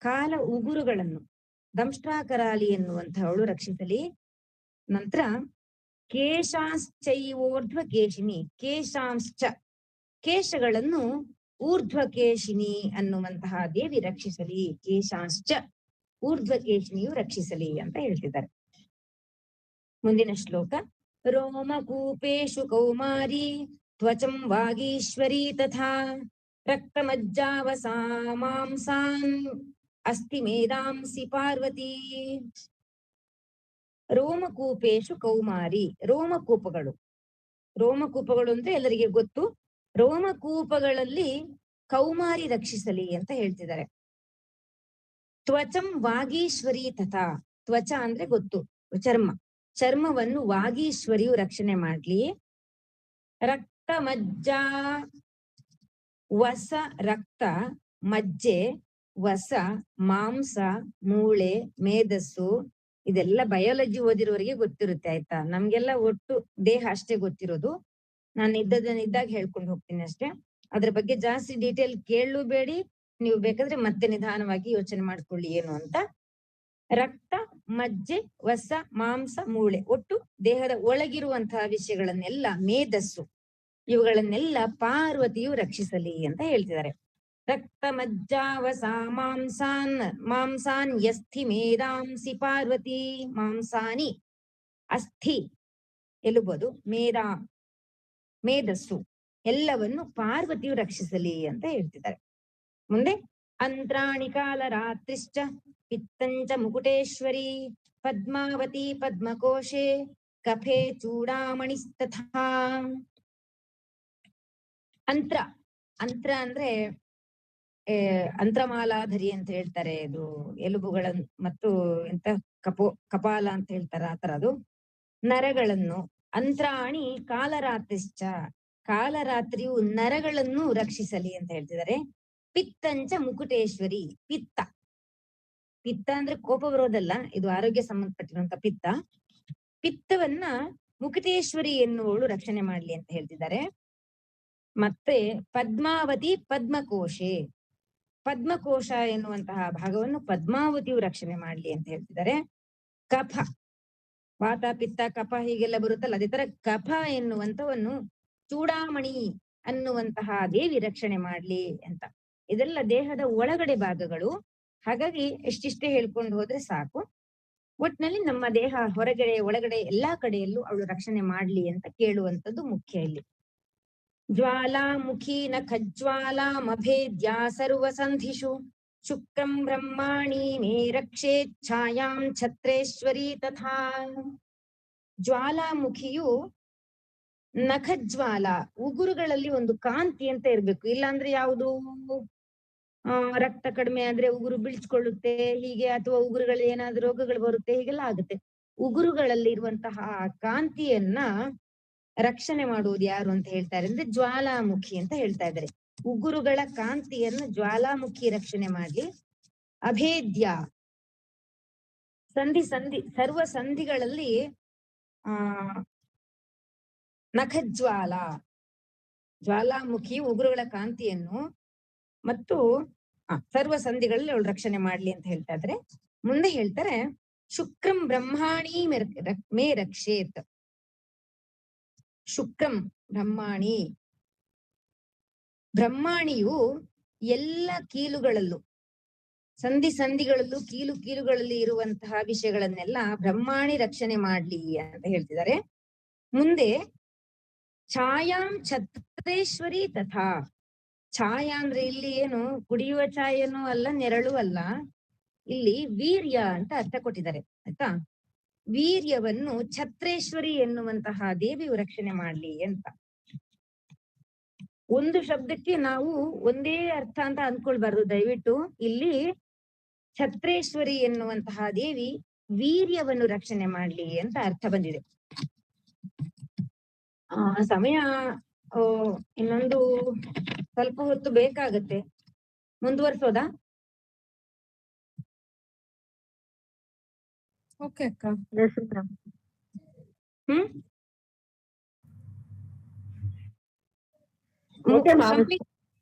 ಕಾಲ ಉಗುರುಗಳನ್ನು ದಂಷ್ಟ್ರಾಕರಾಲಿ ಎನ್ನುವಂತಹವಳು ರಕ್ಷಿಸಲಿ. ನಂತರ ಕೇಶಾಂಶ್ಚೈವೋರ್ಧ್ವ ಕೇಶಿನಿ, ಕೇಶಾಂಶ್ಚ ಕೇಶಗಳನ್ನು ಊರ್ಧ್ವ ಕೇಶಿನಿ ಅನ್ನುವಂತಹ ದೇವಿ ರಕ್ಷಿಸಲಿ. ಕೇಶಾಂಶ್ಚ ಊರ್ಧ್ವ ಕೇಶಿನಿಯು ರಕ್ಷಿಸಲಿ ಅಂತ ಹೇಳ್ತಿದ್ದಾರೆ. ಮುಂದಿನ ಶ್ಲೋಕ, ರೋಮಕೂಪೇಶು ಕೌಮಾರಿ ತ್ವಚಂ ವಾಗೀಶ್ವರಿ ತಥಾ ರಕ್ತಮಜ್ಜಾವಸಾಮಾಂಸಾನ್ ಅಸ್ತಿ ಮೇಧಾಂಸಿ ಪಾರ್ವತಿ. ರೋಮಕೂಪೇಶು ಕೌಮಾರಿ, ರೋಮಕೂಪಗಳು ಅಂದ್ರೆ ಎಲ್ಲರಿಗೆ ಗೊತ್ತು. ರೋಮಕೂಪಗಳಲ್ಲಿ ಕೌಮಾರಿ ರಕ್ಷಿಸಲಿ ಅಂತ ಹೇಳ್ತಿದ್ದಾರೆ. ತ್ವಚಂ ವಾಗೀಶ್ವರಿ ತಥಾ, ತ್ವಚ ಅಂದ್ರೆ ಗೊತ್ತು, ಚರ್ಮವನ್ನು ವಾಗೀಶ್ವರಿಯು ರಕ್ಷಣೆ ಮಾಡ್ಲಿ. ರಕ್ತ ಮಜ್ಜಾ ವಸ, ರಕ್ತ, ಮಜ್ಜೆ, ವಸ, ಮಾಂಸ, ಮೂಳೆ, ಮೇಧಸ್ಸು, ಇದೆಲ್ಲ ಬಯಾಲಜಿ ಓದಿರೋರಿಗೆ ಗೊತ್ತಿರುತ್ತೆ ಆಯ್ತಾ. ನಮ್ಗೆಲ್ಲ ಒಟ್ಟು ದೇಹ ಅಷ್ಟೇ ಗೊತ್ತಿರೋದು. ನಾನು ಇದ್ದಾಗ ಹೇಳ್ಕೊಂಡು ಹೋಗ್ತೀನಿ ಅಷ್ಟೇ. ಅದ್ರ ಬಗ್ಗೆ ಜಾಸ್ತಿ ಡೀಟೇಲ್ ಕೇಳಬೇಡಿ, ನೀವು ಬೇಕಾದ್ರೆ ಮತ್ತೆ ನಿಧಾನವಾಗಿ ಯೋಚನೆ ಮಾಡ್ಕೊಳ್ಳಿ ಏನು ಅಂತ. ರಕ್ತ, ಮಜ್ಜೆ, ವಸ, ಮಾಂಸ, ಮೂಳೆ, ಒಟ್ಟು ದೇಹದ ಒಳಗಿರುವಂತಹ ವಿಷಯಗಳನ್ನೆಲ್ಲ, ಮೇಧಸ್ಸು, ಇವುಗಳನ್ನೆಲ್ಲ ಪಾರ್ವತಿಯು ರಕ್ಷಿಸಲಿ ಅಂತ ಹೇಳ್ತಿದ್ದಾರೆ. ರಕ್ತ ಮಜ್ಜಾವಸ ಮಾಂಸಾನ್ ಯಸ್ಥಿ ಮೇಧಾಂಸಿ ಪಾರ್ವತಿ. ಮಾಂಸಾನಿ ಅಸ್ಥಿ ಎಲುಬೋದು, ಮೇಧಸ್ಸು ಎಲ್ಲವನ್ನು ಪಾರ್ವತಿಯು ರಕ್ಷಿಸಲಿ ಅಂತ ಹೇಳ್ತಿದ್ದಾರೆ. ಮುಂದೆ ಅಂತ್ರಾಣಿ ಕಾಲ ರಾತ್ರಿಶ್ಚ ಪಿತ್ತಂಚ ಮುಕುಟೇಶ್ವರಿ ಪದ್ಮಾವತಿ ಪದ್ಮಕೋಶೆ ಕಫೆ ಚೂಡಾಮಣಿಸ್ತಥಾ. ಅಂತ್ರ ಅಂದ್ರೆ ಅಂತ್ರಮಾಲಾಧರಿ ಅಂತ ಹೇಳ್ತಾರೆ. ಇದು ಎಲುಬುಗಳ ಮತ್ತು ಎಂತ ಕಪಾಲ ಅಂತ ಹೇಳ್ತಾರ, ಆತರ ಅದು. ನರಗಳನ್ನು ಅಂತ್ರಾಣಿ ಕಾಲರಾತ್ರಿಶ್ಚ, ಕಾಲರಾತ್ರಿಯು ನರಗಳನ್ನು ರಕ್ಷಿಸಲಿ ಅಂತ ಹೇಳ್ತಿದ್ದಾರೆ. ಪಿತ್ತಂಚ ಮುಕುಟೇಶ್ವರಿ, ಪಿತ್ತ ಪಿತ್ತ ಅಂದ್ರೆ ಕೋಪ ಬರೋದಲ್ಲ, ಇದು ಆರೋಗ್ಯ ಸಂಬಂಧಪಟ್ಟಿರುವಂತ ಪಿತ್ತ. ಪಿತ್ತವನ್ನ ಮುಕುತೇಶ್ವರಿ ಎನ್ನುವಳು ರಕ್ಷಣೆ ಮಾಡ್ಲಿ ಅಂತ ಹೇಳ್ತಿದ್ದಾರೆ. ಮತ್ತೆ ಪದ್ಮಾವತಿ ಪದ್ಮಕೋಶೆ, ಪದ್ಮಕೋಶ ಎನ್ನುವಂತಹ ಭಾಗವನ್ನು ಪದ್ಮಾವತಿಯು ರಕ್ಷಣೆ ಮಾಡ್ಲಿ ಅಂತ ಹೇಳ್ತಿದ್ದಾರೆ. ಕಫ, ವಾತ ಪಿತ್ತ ಕಫ ಹೀಗೆಲ್ಲ ಬರುತ್ತಲ್ಲ, ಅದೇ ತರ ಕಫ ಎನ್ನುವಂತವನ್ನು ಚೂಡಾಮಣಿ ಅನ್ನುವಂತಹ ದೇವಿ ರಕ್ಷಣೆ ಮಾಡ್ಲಿ ಅಂತ. ಇದೆಲ್ಲ ದೇಹದ ಒಳಗಡೆ ಭಾಗಗಳು. ಹಾಗಾಗಿ ಎಷ್ಟಿಷ್ಟೇ ಹೇಳ್ಕೊಂಡು ಹೋದ್ರೆ ಸಾಕು. ಒಟ್ನಲ್ಲಿ ನಮ್ಮ ದೇಹ ಹೊರಗಡೆ ಒಳಗಡೆ ಎಲ್ಲಾ ಕಡೆಯಲ್ಲೂ ಅವಳು ರಕ್ಷಣೆ ಮಾಡ್ಲಿ ಅಂತ ಕೇಳುವಂಥದ್ದು ಮುಖ್ಯ ಇಲ್ಲಿ. ಜ್ವಾಲಾಮುಖಿ ನ ಖಜ್ವಾಲಾಮಭೇದ್ಯಾ ಸರ್ವಸಂಧಿಷು ಶುಕ್ರಂ ಬ್ರಹ್ಮಾಣಿ ಮೇ ರಕ್ಷೇತ್ ಛಾಯಾಂ ಛತ್ರೇಶ್ವರಿ ತಥಾ. ಜ್ವಾಲಾಮುಖಿಯು ನಖಜ್ವಾಲ, ಉಗುರುಗಳಲ್ಲಿ ಒಂದು ಕಾಂತಿ ಅಂತ ಇರ್ಬೇಕು. ಇಲ್ಲಾಂದ್ರೆ ಯಾವುದು ರಕ್ತ ಕಡಿಮೆ ಆದ್ರೆ ಉಗುರು ಬಿಳಿಸ್ಕೊಳ್ಳುತ್ತೆ ಹೀಗೆ, ಅಥವಾ ಉಗುರುಗಳಲ್ಲಿ ಏನಾದ್ರೂ ರೋಗಗಳು ಬರುತ್ತೆ, ಹೀಗೆಲ್ಲ ಆಗುತ್ತೆ. ಉಗುರುಗಳಲ್ಲಿ ಇರುವಂತಹ ಕಾಂತಿಯನ್ನ ರಕ್ಷಣೆ ಮಾಡುವುದು ಯಾರು ಅಂತ ಹೇಳ್ತಾರೆ ಅಂದ್ರೆ ಜ್ವಾಲಾಮುಖಿ ಅಂತ ಹೇಳ್ತಾ ಇದ್ದಾರೆ. ಉಗುರುಗಳ ಕಾಂತಿಯನ್ನು ಜ್ವಾಲಾಮುಖಿ ರಕ್ಷಣೆ ಮಾಡ್ಲಿ. ಅಭೇದ್ಯ, ಸಂಧಿ ಸರ್ವ ಸಂಧಿಗಳಲ್ಲಿ ನಖಜ್ವಾಲ, ಜ್ವಾಲಾಮುಖಿ ಉಗುರುಗಳ ಕಾಂತಿಯನ್ನು ಮತ್ತು ಸರ್ವ ಸಂಧಿಗಳಲ್ಲಿ ಅವಳು ರಕ್ಷಣೆ ಮಾಡ್ಲಿ ಅಂತ ಹೇಳ್ತಾ ಇದ್ರೆ. ಮುಂದೆ ಹೇಳ್ತಾರೆ ಶುಕ್ರಂ ಬ್ರಹ್ಮಾಣಿ ಮೇ ರಕ್ಷೇತ್. ಶುಕ್ರಂ ಬ್ರಹ್ಮಾಣಿ, ಬ್ರಹ್ಮಾಣಿಯು ಎಲ್ಲ ಕೀಲುಗಳಲ್ಲೂ, ಸಂಧಿಗಳಲ್ಲೂ ಕೀಲುಗಳಲ್ಲಿ ಇರುವಂತಹ ವಿಷಯಗಳನ್ನೆಲ್ಲ ಬ್ರಹ್ಮಾಣಿ ರಕ್ಷಣೆ ಮಾಡ್ಲಿ ಅಂತ ಹೇಳ್ತಿದ್ದಾರೆ. ಮುಂದೆ ಛಾಯಾಂ ಛತ್ರೇಶ್ವರಿ ತಥಾ. ಛಾಯಾ ಅಂದ್ರೆ ಇಲ್ಲಿ ಏನು ಕುಡಿಯುವ ಛಾಯನೂ ಅಲ್ಲ, ನೆರಳು ಅಲ್ಲ, ಇಲ್ಲಿ ವೀರ್ಯ ಅಂತ ಅರ್ಥ ಕೊಟ್ಟಿದ್ದಾರೆ ಆಯ್ತಾ. ವೀರ್ಯವನ್ನು ಛತ್ರೇಶ್ವರಿ ಎನ್ನುವಂತಹ ದೇವಿಯು ರಕ್ಷಣೆ ಮಾಡ್ಲಿ ಅಂತ. ಒಂದು ಶಬ್ದಕ್ಕೆ ನಾವು ಒಂದೇ ಅರ್ಥ ಅಂತ ಅಂದ್ಕೊಳ್ಬಾರ್ದು ದಯವಿಟ್ಟು. ಇಲ್ಲಿ ಛತ್ರೇಶ್ವರಿ ಎನ್ನುವಂತಹ ದೇವಿ ವೀರ್ಯವನ್ನು ರಕ್ಷಣೆ ಮಾಡ್ಲಿ ಅಂತ ಅರ್ಥ ಬಂದಿದೆ. ಸಮಯ ಇನ್ನೊಂದು ಸ್ವಲ್ಪ ಹೊತ್ತು ಬೇಕಾಗತ್ತೆ, ಮುಂದುವರ್ಸೋದಾ? ಓಕೆ ಅಕ್ಕ.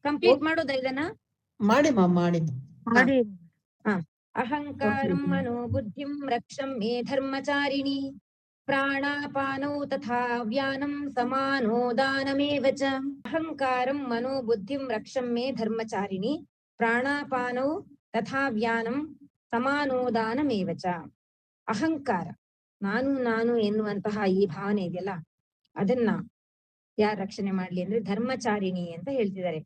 ಕಂಪ್ಲೀಟ್ ಮಾಡೋದಾ ಇದನ್ನ? ಮಾಡಿ ಮಾಡಿ. ಅಹಂಕಾರಂ ಮನೋ ಬುದ್ಧಿಂ ರಕ್ಷಂ ಮೇ ಧರ್ಮಚಾರಿಣಿ ಪ್ರಾಣಾಪಾನೌ ತಥಾ ವ್ಯಾನಂ ಸಮಾನೋ ದಾನಮೇವ ಚ. ಅಹಂಕಾರಂ ಮನೋ ಬುದ್ಧಿಂ ರಕ್ಷಂ ಮೇ ಧರ್ಮಚಾರಿಣಿ ಪ್ರಾಣಾಪಾನೌ ತಥಾ ವ್ಯಾನಂ ಸಮಾನೋ ದಾನಮೇವ ಚ. ಅಹಂಕಾರ, ನಾನು ಎನ್ನುವಂತಹ ಈ ಭಾವನೆ ಇದೆಯಲ್ಲ, ಅದನ್ನ ಯಾರು ರಕ್ಷಣೆ ಮಾಡ್ಲಿ ಅಂದ್ರೆ ಧರ್ಮಚಾರಿಣಿ ಅಂತ ಹೇಳ್ತಿದ್ದಾರೆ.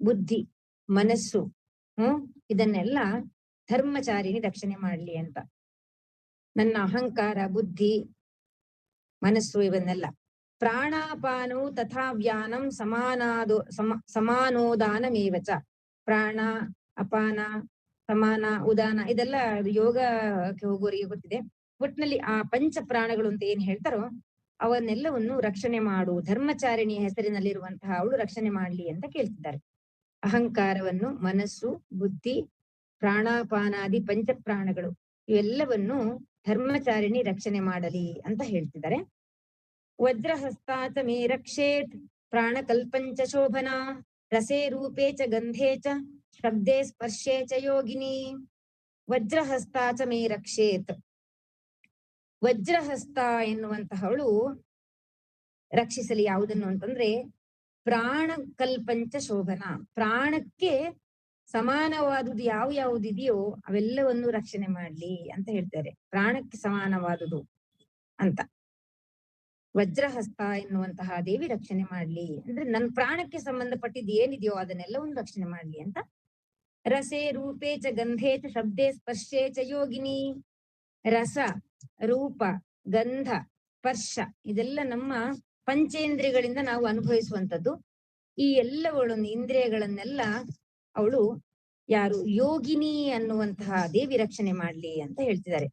ಬುದ್ಧಿ, ಮನಸ್ಸು, ಇದನ್ನೆಲ್ಲ ಧರ್ಮಚಾರಿಣಿ ರಕ್ಷಣೆ ಮಾಡ್ಲಿ ಅಂತ. ನನ್ನ ಅಹಂಕಾರ, ಬುದ್ಧಿ, ಮನಸ್ಸು ಇವನ್ನೆಲ್ಲ. ಪ್ರಾಣಾಪಾನವು ತಥಾ ವ್ಯಾನಂ ಸಮಾನೋದಾನಮೇವ ಚ. ಪ್ರಾಣ, ಅಪಾನ, ಸಮಾನ, ಉದಾನ ಇದೆಲ್ಲ ಯೋಗಕ್ಕೆ ಹೋಗೋರಿಗೆ ಗೊತ್ತಿದೆ. ಒಟ್ಟಿನಲ್ಲಿ ಆ ಪಂಚ ಪ್ರಾಣಗಳು ಅಂತ ಏನ್ ಹೇಳ್ತಾರೋ ಅವನ್ನೆಲ್ಲವನ್ನು ರಕ್ಷಣೆ ಮಾಡು, ಧರ್ಮಚಾರಿಣಿಯ ಹೆಸರಿನಲ್ಲಿರುವಂತಹ ಅವಳು ರಕ್ಷಣೆ ಮಾಡ್ಲಿ ಅಂತ ಕೇಳ್ತಿದ್ದಾರೆ. ಅಹಂಕಾರವನ್ನು, ಮನಸ್ಸು, ಬುದ್ಧಿ, ಪ್ರಾಣಾಪಾನಾದಿ ಪಂಚ ಪ್ರಾಣಗಳು ಇವೆಲ್ಲವನ್ನು ಧರ್ಮಚಾರಿಣಿ ರಕ್ಷಣೆ ಮಾಡಲಿ ಅಂತ ಹೇಳ್ತಿದ್ದಾರೆ. ವಜ್ರಹಸ್ತಾಚ ಮೇ ರಕ್ಷೇತ್ ಪ್ರಾಣಕಲ್ಪಂಚ ಶೋಭನಾ ರಸೇ ರೂಪೇ ಚ ಗಂಧೇ ಚ ಶಬ್ದೇ ಸ್ಪರ್ಶೇ ಚ ಯೋಗಿನಿ. ವಜ್ರಹಸ್ತಾಚ ಮೇ ರಕ್ಷೇತ್. ವಜ್ರಹಸ್ತ ಎನ್ನುವಂತಹವಳು ರಕ್ಷಿಸಲಿ ಯಾವುದನ್ನು ಅಂತಂದ್ರೆ ಪ್ರಾಣಕಲ್ಪಂಚ ಶೋಭನಾ, ಪ್ರಾಣಕ್ಕೆ ಸಮಾನವಾದುದು ಯಾವುದಿದೆಯೋ ಅವೆಲ್ಲವನ್ನು ರಕ್ಷಣೆ ಮಾಡ್ಲಿ ಅಂತ ಹೇಳ್ತಾರೆ. ಪ್ರಾಣಕ್ಕೆ ಸಮಾನವಾದುದು ಅಂತ ವಜ್ರಹಸ್ತ ಎನ್ನುವಂತಹ ದೇವಿ ರಕ್ಷಣೆ ಮಾಡ್ಲಿ ಅಂದ್ರೆ ನನ್ನ ಪ್ರಾಣಕ್ಕೆ ಸಂಬಂಧಪಟ್ಟಿದ್ದು ಏನಿದೆಯೋ ಅದನ್ನೆಲ್ಲವನ್ನು ರಕ್ಷಣೆ ಮಾಡ್ಲಿ ಅಂತ. ರಸೇ ರೂಪೇ ಚ ಗಂಧೇ ಚ ಶಬ್ದೇ ಸ್ಪರ್ಶೇ ಚ ಯೋಗಿನಿ. ರಸ, ರೂಪ, ಗಂಧ, ಸ್ಪರ್ಶ ಇದೆಲ್ಲ ನಮ್ಮ ಪಂಚೇಂದ್ರಿಯಗಳಿಂದ ನಾವು ಅನುಭವಿಸುವಂಥದ್ದು. ಈ ಎಲ್ಲಗಳನ್ನು ಇಂದ್ರಿಯಗಳನ್ನೆಲ್ಲ ಅವಳು ಯಾರು ಯೋಗಿನಿ ಅನ್ನುವಂತಹ ದೇವಿ ರಕ್ಷಣೆ ಮಾಡ್ಲಿ ಅಂತ ಹೇಳ್ತಿದ್ದಾರೆ.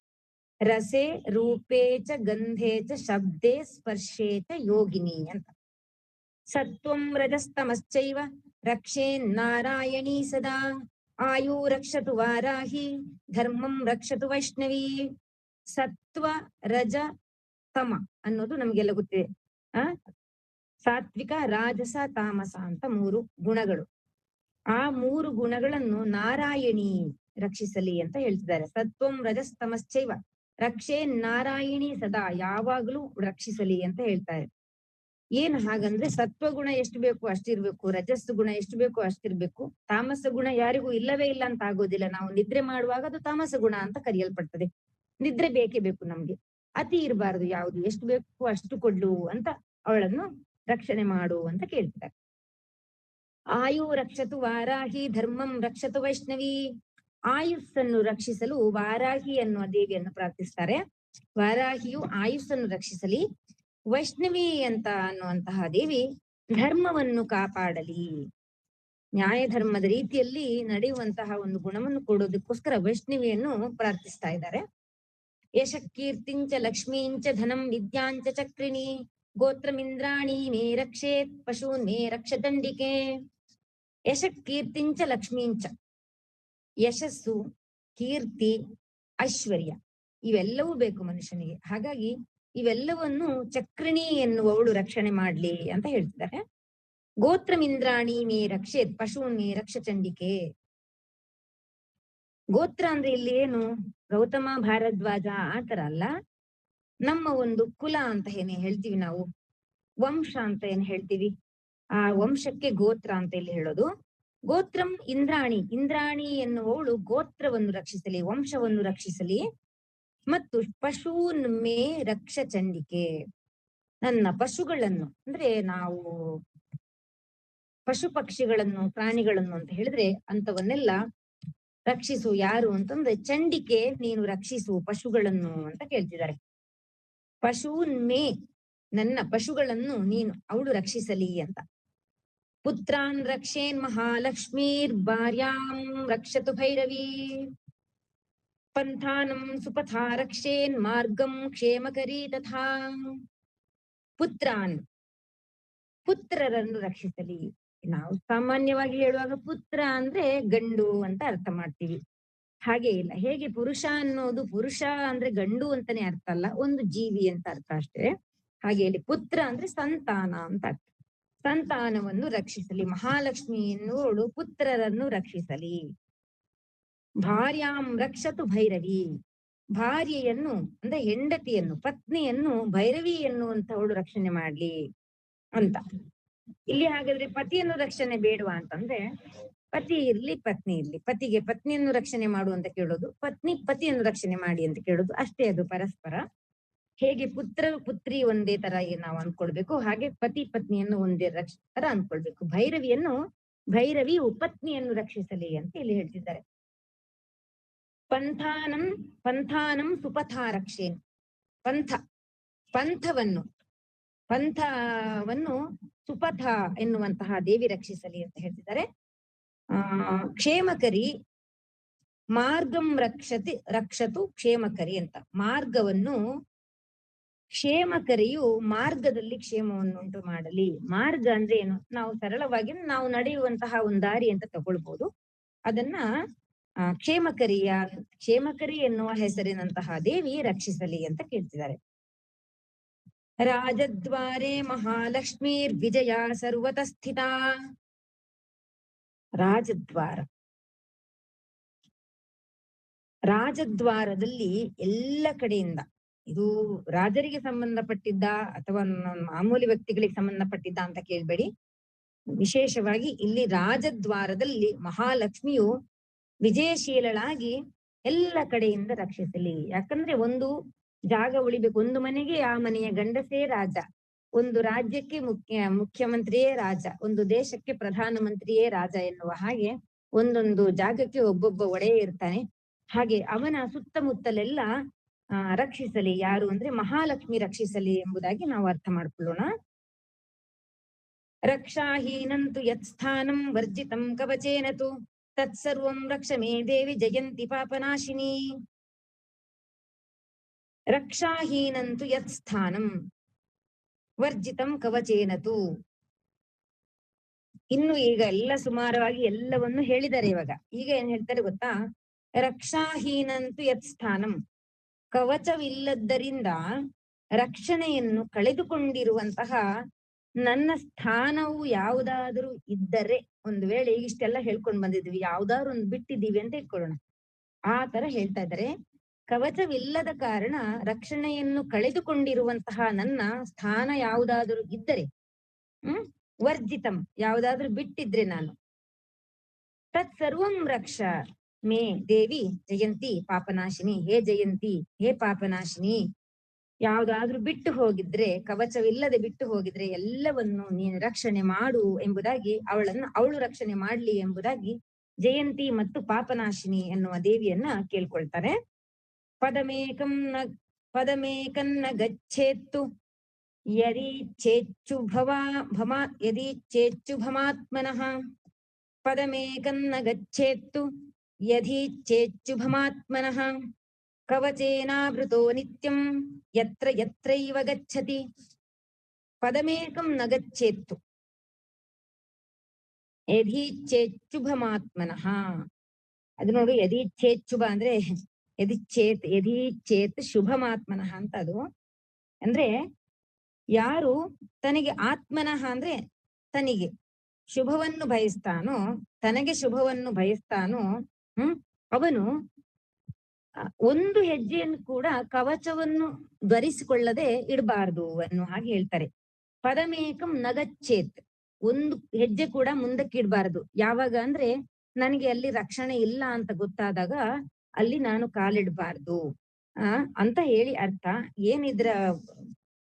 ರಸೆ ರೂಪೇ ಚ ಗಂಧೇ ಚ ಶಬ್ದೇ ಸ್ಪರ್ಶೇ ಚ ಯೋಗಿನಿ ಅಂತ. ಸತ್ವಂ ರಜಸ್ತಮಶ್ಚೈವ ರಕ್ಷೇ ನಾರಾಯಣೀ ಸದಾ ಆಯು ರಕ್ಷತು ವಾರಾಹಿ, ಧರ್ಮಂ ರಕ್ಷತು ವೈಷ್ಣವಿ. ಸತ್ವ, ರಜ, ತಮ ಅನ್ನೋದು ನಮ್ಗೆಲ್ಲ ಗೊತ್ತಿದೆ. ಆ ಸಾತ್ವಿಕ, ರಾಜಸ, ತಾಮಸ ಅಂತ 3 ಗುಣಗಳು. ಆ 3 ಗುಣಗಳನ್ನು ನಾರಾಯಣಿ ರಕ್ಷಿಸಲಿ ಅಂತ ಹೇಳ್ತಿದ್ದಾರೆ. ಸತ್ವಂ ರಜಸ್ತಮಶ್ಚೈವ ರಕ್ಷೆ ನಾರಾಯಣಿ ಸದಾ, ಯಾವಾಗ್ಲೂ ರಕ್ಷಿಸಲಿ ಅಂತ ಹೇಳ್ತಾರೆ. ಏನ್ ಹಾಗಂದ್ರೆ ಸತ್ವಗುಣ ಎಷ್ಟು ಬೇಕು ಅಷ್ಟಿರ್ಬೇಕು, ರಜಸ್ಸು ಗುಣ ಎಷ್ಟು ಬೇಕು ಅಷ್ಟಿರ್ಬೇಕು, ತಾಮಸ ಗುಣ ಯಾರಿಗೂ ಇಲ್ಲವೇ ಇಲ್ಲ ಅಂತ ಆಗೋದಿಲ್ಲ. ನಾವು ನಿದ್ರೆ ಮಾಡುವಾಗ ಅದು ತಾಮಸ ಗುಣ ಅಂತ ಕರೆಯಲ್ಪಡ್ತದೆ. ನಿದ್ರೆ ಬೇಕೇ ಬೇಕು ನಮ್ಗೆ, ಅತಿ ಇರಬಾರದು, ಯಾವುದು ಎಷ್ಟು ಬೇಕು ಅಷ್ಟು ಕೊಡ್ಲು ಅಂತ ಅವಳನ್ನು ರಕ್ಷಣೆ ಮಾಡು ಅಂತ ಕೇಳ್ತಾರೆ. ಆಯು ರಕ್ಷತು ವಾರಾಹಿ, ಧರ್ಮಂ ರಕ್ಷತು ವೈಷ್ಣವಿ. ಆಯುಸ್ಸನ್ನು ರಕ್ಷಿಸಲು ವಾರಾಹಿ ಅನ್ನುವ ದೇವಿಯನ್ನು ಪ್ರಾರ್ಥಿಸ್ತಾರೆ. ವಾರಾಹಿಯು ಆಯುಸ್ಸನ್ನು ರಕ್ಷಿಸಲಿ. ವೈಷ್ಣವಿ ಅಂತ ಅನ್ನುವಂತಹ ದೇವಿ ಧರ್ಮವನ್ನು ಕಾಪಾಡಲಿ. ನ್ಯಾಯ ಧರ್ಮದ ರೀತಿಯಲ್ಲಿ ನಡೆಯುವಂತಹ ಒಂದು ಗುಣವನ್ನು ಕೊಡೋದಕ್ಕೋಸ್ಕರ ವೈಷ್ಣವಿಯನ್ನು ಪ್ರಾರ್ಥಿಸ್ತಾ ಇದ್ದಾರೆ. ಯಶ ಕೀರ್ತಿಂಚ ಲಕ್ಷ್ಮೀಂಚ ಧನಂ ವಿದ್ಯಾಂಚ ಚಕ್ರಿಣಿ, ಗೋತ್ರಮಿಂದ್ರಾಣಿ ಮೇ ರಕ್ಷೇತ್ ಪಶೂನ್ ಮೇ ರಕ್ಷ ದಂಡಿಕೆ. ಯಶ ಕೀರ್ತಿಂಚ ಲಕ್ಷ್ಮೀಂಚ, ಯಶಸ್ಸು, ಕೀರ್ತಿ, ಐಶ್ವರ್ಯ ಇವೆಲ್ಲವೂ ಬೇಕು ಮನುಷ್ಯನಿಗೆ. ಹಾಗಾಗಿ ಇವೆಲ್ಲವನ್ನು ಚಕ್ರಿಣಿ ಎನ್ನುವವಳು ರಕ್ಷಣೆ ಮಾಡ್ಲಿ ಅಂತ ಹೇಳ್ತಿದ್ದಾರೆ. ಗೋತ್ರಮಿಂದ್ರಾಣಿ ಮೇ ರಕ್ಷೇತ್ ಪಶೂನ್ ಮೇ ರಕ್ಷ ಚಂಡಿಕೆ. ಗೋತ್ರ ಅಂದ್ರೆ ಇಲ್ಲಿ ಏನು ಗೌತಮ ಭಾರದ್ವಾಜ ಆತರ ಅಲ್ಲ, ನಮ್ಮ ಒಂದು ಕುಲ ಅಂತ ಏನೇ ಹೇಳ್ತೀವಿ ನಾವು, ವಂಶ ಅಂತ ಏನ್ ಹೇಳ್ತೀವಿ, ಆ ವಂಶಕ್ಕೆ ಗೋತ್ರ ಅಂತ ಇಲ್ಲಿ ಹೇಳೋದು. ಗೋತ್ರಂ ಇಂದ್ರಾಣಿ, ಇಂದ್ರಾಣಿ ಎನ್ನುವವಳು ಗೋತ್ರವನ್ನು ರಕ್ಷಿಸಲಿ, ವಂಶವನ್ನು ರಕ್ಷಿಸಲಿ. ಮತ್ತು ಪಶೂನ್ ಮೇ ರಕ್ಷ ಚಂಡಿಕೆ, ನನ್ನ ಪಶುಗಳನ್ನು ಅಂದ್ರೆ ನಾವು ಪಶು ಪಕ್ಷಿಗಳನ್ನು ಪ್ರಾಣಿಗಳನ್ನು ಅಂತ ಹೇಳಿದ್ರೆ ಅಂತವನ್ನೆಲ್ಲ ರಕ್ಷಿಸು. ಯಾರು ಅಂತಂದ್ರೆ ಚಂಡಿಕೆ, ನೀನು ರಕ್ಷಿಸು ಪಶುಗಳನ್ನು ಅಂತ ಕೇಳ್ತಿದ್ದಾರೆ. ಪಶೂನ್ ಮೇ, ನನ್ನ ಪಶುಗಳನ್ನು ನೀನು ಅವಳು ರಕ್ಷಿಸಲಿ ಅಂತ. ಪುತ್ರಾನ್ ರಕ್ಷೇನ್ ಮಹಾಲಕ್ಷ್ಮೀರ್ ಭಾರ್ಯಾಂ ರಕ್ಷತು ಭೈರವಿ, ಪಂಥಾನಂ ಸುಪಥಾ ರಕ್ಷೇನ್ ಮಾರ್ಗಂ ಕ್ಷೇಮಕರಿ ತಥಾ. ಪುತ್ರಾನ್, ಪುತ್ರರನ್ನು ರಕ್ಷಿಸಲಿ. ನಾವು ಸಾಮಾನ್ಯವಾಗಿ ಹೇಳುವಾಗ ಪುತ್ರ ಅಂದ್ರೆ ಗಂಡು ಅಂತ ಅರ್ಥ ಮಾಡ್ತೀವಿ. ಹಾಗೆ ಇಲ್ಲ, ಹೇಗೆ ಪುರುಷ ಅನ್ನೋದು ಪುರುಷ ಅಂದ್ರೆ ಗಂಡು ಅಂತಾನೆ ಅರ್ಥ ಅಲ್ಲ, ಒಂದು ಜೀವಿ ಅಂತ ಅರ್ಥ ಅಷ್ಟೇ. ಹಾಗೆ ಇಲ್ಲಿ ಪುತ್ರ ಅಂದ್ರೆ ಸಂತಾನ ಅಂತ ಅರ್ಥ. ಸಂತಾನವನ್ನು ರಕ್ಷಿಸಲಿ, ಮಹಾಲಕ್ಷ್ಮಿ ಎನ್ನುವಳು ಪುತ್ರರನ್ನು ರಕ್ಷಿಸಲಿ. ಭಾರ್ಯಾಂ ರಕ್ಷತು ಭೈರವಿ, ಭಾರ್ಯೆಯನ್ನು ಅಂದ್ರೆ ಹೆಂಡತಿಯನ್ನು, ಪತ್ನಿಯನ್ನು ಭೈರವಿ ಎನ್ನುವಂತವಳು ರಕ್ಷಣೆ ಮಾಡ್ಲಿ ಅಂತ. ಇಲ್ಲಿ ಹಾಗಾದ್ರೆ ಪತಿಯನ್ನು ರಕ್ಷಣೆ ಬೇಡವಾ ಅಂತಂದ್ರೆ, ಪತಿ ಇರ್ಲಿ ಪತ್ನಿ ಇರ್ಲಿ, ಪತಿಗೆ ಪತ್ನಿಯನ್ನು ರಕ್ಷಣೆ ಮಾಡು ಅಂತ ಕೇಳೋದು, ಪತ್ನಿ ಪತಿಯನ್ನು ರಕ್ಷಣೆ ಮಾಡಿ ಅಂತ ಕೇಳೋದು ಅಷ್ಟೇ, ಅದು ಪರಸ್ಪರ. ಹೇಗೆ ಪುತ್ರ ಪುತ್ರಿ ಒಂದೇ ತರ ನಾವು ಅನ್ಕೊಳ್ಬೇಕು, ಹಾಗೆ ಪತಿ ಪತ್ನಿಯನ್ನು ಒಂದೇ ತರ ಅನ್ಕೊಳ್ಬೇಕು. ಭೈರವಿಯು ಪತ್ನಿಯನ್ನು ರಕ್ಷಿಸಲಿ ಅಂತ ಇಲ್ಲಿ ಹೇಳ್ತಿದ್ದಾರೆ. ಪಂಥಾನಂ ಸುಪಥಾ ರಕ್ಷೇನ್, ಪಂಥವನ್ನು ಸುಪಥ ಎನ್ನುವಂತಹ ದೇವಿ ರಕ್ಷಿಸಲಿ ಅಂತ ಹೇಳ್ತಿದ್ದಾರೆ. ಕ್ಷೇಮಕರಿ ಮಾರ್ಗಂ ರಕ್ಷತು ಕ್ಷೇಮಕರಿ ಅಂತ. ಮಾರ್ಗವನ್ನು, ಕ್ಷೇಮಕರಿಯು ಮಾರ್ಗದಲ್ಲಿ ಕ್ಷೇಮವನ್ನು ಉಂಟು ಮಾಡಲಿ. ಮಾರ್ಗ ಅಂದ್ರೆ ಏನು, ನಾವು ಸರಳವಾಗಿ ನಾವು ನಡೆಯುವಂತಹ ಒಂದು ದಾರಿ ಅಂತ ತಗೊಳ್ಬಹುದು. ಅದನ್ನ ಕ್ಷೇಮಕರಿ ಎನ್ನುವ ಹೆಸರಿನಂತಹ ದೇವಿ ರಕ್ಷಿಸಲಿ ಅಂತ ಕೇಳ್ತಿದ್ದಾರೆ. ರಾಜದ್ವಾರೆ ಮಹಾಲಕ್ಷ್ಮೀರ್ ವಿಜಯ ಸರ್ವತ ಸ್ಥಿತ. ರಾಜದ್ವಾರದಲ್ಲಿ ಎಲ್ಲ ಕಡೆಯಿಂದ, ಇದು ರಾಜರಿಗೆ ಸಂಬಂಧಪಟ್ಟಿದ್ದ ಅಥವಾ ಮಾಮೂಲಿ ವ್ಯಕ್ತಿಗಳಿಗೆ ಸಂಬಂಧಪಟ್ಟಿದ್ದ ಅಂತ ಕೇಳ್ಬೇಡಿ. ವಿಶೇಷವಾಗಿ ಇಲ್ಲಿ ರಾಜದ್ವಾರದಲ್ಲಿ ಮಹಾಲಕ್ಷ್ಮಿಯು ವಿಜಯಶೀಲಳಾಗಿ ಎಲ್ಲ ಕಡೆಯಿಂದ ರಕ್ಷಿಸಲಿ. ಯಾಕಂದ್ರೆ ಒಂದು ಜಾಗ ಉಳಿಬೇಕು, ಒಂದು ಮನೆಗೆ ಆ ಮನೆಯ ಗಂಡಸೇ ರಾಜ, ಒಂದು ರಾಜ್ಯಕ್ಕೆ ಮುಖ್ಯಮಂತ್ರಿಯೇ ರಾಜ, ಒಂದು ದೇಶಕ್ಕೆ ಪ್ರಧಾನಮಂತ್ರಿಯೇ ರಾಜ ಎನ್ನುವ ಹಾಗೆ ಒಂದೊಂದು ಜಾಗಕ್ಕೆ ಒಬ್ಬೊಬ್ಬ ಒಡೆಯ ಇರ್ತಾನೆ. ಹಾಗೆ ಅವನ ಸುತ್ತಮುತ್ತಲೆಲ್ಲ ರಕ್ಷಿಸಲಿ. ಯಾರು ಅಂದ್ರೆ ಮಹಾಲಕ್ಷ್ಮಿ ರಕ್ಷಿಸಲಿ ಎಂಬುದಾಗಿ ನಾವು ಅರ್ಥ ಮಾಡ್ಕೊಳ್ಳೋಣ. ರಕ್ಷಾಹೀನಂತು ಯತ್ ಸ್ಥಾನಂ ವರ್ಜಿತಂ ಕವಚೇನತು ತತ್ಸರ್ವಂ ರಕ್ಷ ಮೇ ದೇವಿ ಜಯಂತಿ ಪಾಪನಾಶಿನಿ. ರಕ್ಷಾಹೀನಂತು ಯತ್ ಸ್ಥಾನಂ ವರ್ಜಿತಂ ಕವಚೇನತು. ಇನ್ನು ಈಗ ಎಲ್ಲ ಸುಮಾರವಾಗಿ ಎಲ್ಲವನ್ನು ಹೇಳಿದ್ದಾರೆ. ಇವಾಗ ಈಗ ಏನ್ ಹೇಳ್ತಾರೆ ಗೊತ್ತಾ? ರಕ್ಷಾಹೀನಂತು ಯತ್ ಸ್ಥಾನಂ, ಕವಚವಿಲ್ಲದ್ದರಿಂದ ರಕ್ಷಣೆಯನ್ನು ಕಳೆದುಕೊಂಡಿರುವಂತಹ ನನ್ನ ಸ್ಥಾನವು ಯಾವುದಾದ್ರೂ ಇದ್ದರೆ, ಒಂದು ವೇಳೆ ಇಷ್ಟೆಲ್ಲ ಹೇಳ್ಕೊಂಡ್ ಬಂದಿದ್ವಿ, ಯಾವ್ದಾದ್ರು ಒಂದು ಬಿಟ್ಟಿದ್ದೀವಿ ಅಂತ ಇಟ್ಕೊಳ್ಳೋಣ. ಆ ತರ ಹೇಳ್ತಾ ಇದ್ದಾರೆ, ಕವಚವಿಲ್ಲದ ಕಾರಣ ರಕ್ಷಣೆಯನ್ನು ಕಳೆದುಕೊಂಡಿರುವಂತಹ ನನ್ನ ಸ್ಥಾನ ಯಾವುದಾದರೂ ಇದ್ದರೆ, ವರ್ಜಿತಂ, ಯಾವುದಾದ್ರೂ ಬಿಟ್ಟಿದ್ರೆ ನಾನು, ತತ್ ಸರ್ವಂ ರಕ್ಷ ಮೇ ದೇವಿ ಜಯಂತಿ ಪಾಪನಾಶಿನಿ, ಹೇ ಜಯಂತಿ, ಹೇ ಪಾಪನಾಶಿನಿ, ಯಾವ್ದಾದ್ರೂ ಬಿಟ್ಟು ಹೋಗಿದ್ರೆ, ಕವಚವಿಲ್ಲದೆ ಬಿಟ್ಟು ಹೋಗಿದ್ರೆ ಎಲ್ಲವನ್ನು ನೀನು ರಕ್ಷಣೆ ಮಾಡು ಎಂಬುದಾಗಿ, ಅವಳು ರಕ್ಷಣೆ ಮಾಡ್ಲಿ ಎಂಬುದಾಗಿ ಜಯಂತಿ ಮತ್ತು ಪಾಪನಾಶಿನಿ ಎನ್ನುವ ದೇವಿಯನ್ನ ಕೇಳ್ಕೊಳ್ತಾರೆ. ಪದಮೇಕನ್ನ ಗಚ್ಚೇತ್ತು ಯದಿ ಚೇಚ್ಚು ಭಮಾತ್ಮನಃ, ಪದಮೇಕನ್ನ ಗಚ್ಚೇತ್ತು ಯದಿ ಚೇಚ್ಚು ಭಮಾತ್ಮನಃ, ಕವಚೇನಾವೃತೋ ನಿತ್ಯಂ ಯತ್ರ ಯತ್ರೈವ ಗಚ್ಚತಿ. ಪದಮೇಕಂ ನ ಗಚ್ಚೇತ್ತು ಯದೀಚ್ಛೇಚ್ಛುಭಮಾತ್ಮನಃ. ಅದು ನೋಡು, ಯದೀಚ್ಛೇಚ್ಛುಭ ಅಂದ್ರೆ ಯದೀಚ್ಛೇತ್ ಶುಭಮಾತ್ಮನಃ ಅಂತ. ಅದು ಅಂದ್ರೆ ಯಾರು ತನಗೆ ಆತ್ಮನಃ ಅಂದ್ರೆ ತನಗೆ ಶುಭವನ್ನು ಬಯಸ್ತಾನೋ, ತನಗೆ ಶುಭವನ್ನು ಬಯಸ್ತಾನೋ, ಅವನು ಒಂದು ಹೆಜ್ಜೆಯನ್ನು ಕೂಡ ಕವಚವನ್ನು ಧರಿಸಿಕೊಳ್ಳದೆ ಇಡಬಾರ್ದು ಅನ್ನೋ ಹಾಗೆ ಹೇಳ್ತಾರೆ. ಪದಮೇಕಂ ನಗಚ್ಚೇತ್, ಒಂದು ಹೆಜ್ಜೆ ಕೂಡ ಮುಂದಕ್ಕೆ ಇಡಬಾರದು. ಯಾವಾಗ ಅಂದ್ರೆ ನನಗೆ ಅಲ್ಲಿ ರಕ್ಷಣೆ ಇಲ್ಲ ಅಂತ ಗೊತ್ತಾದಾಗ ಅಲ್ಲಿ ನಾನು ಕಾಲಿಡಬಾರ್ದು ಅಂತ ಹೇಳಿ ಅರ್ಥ. ಏನಿದ್ರ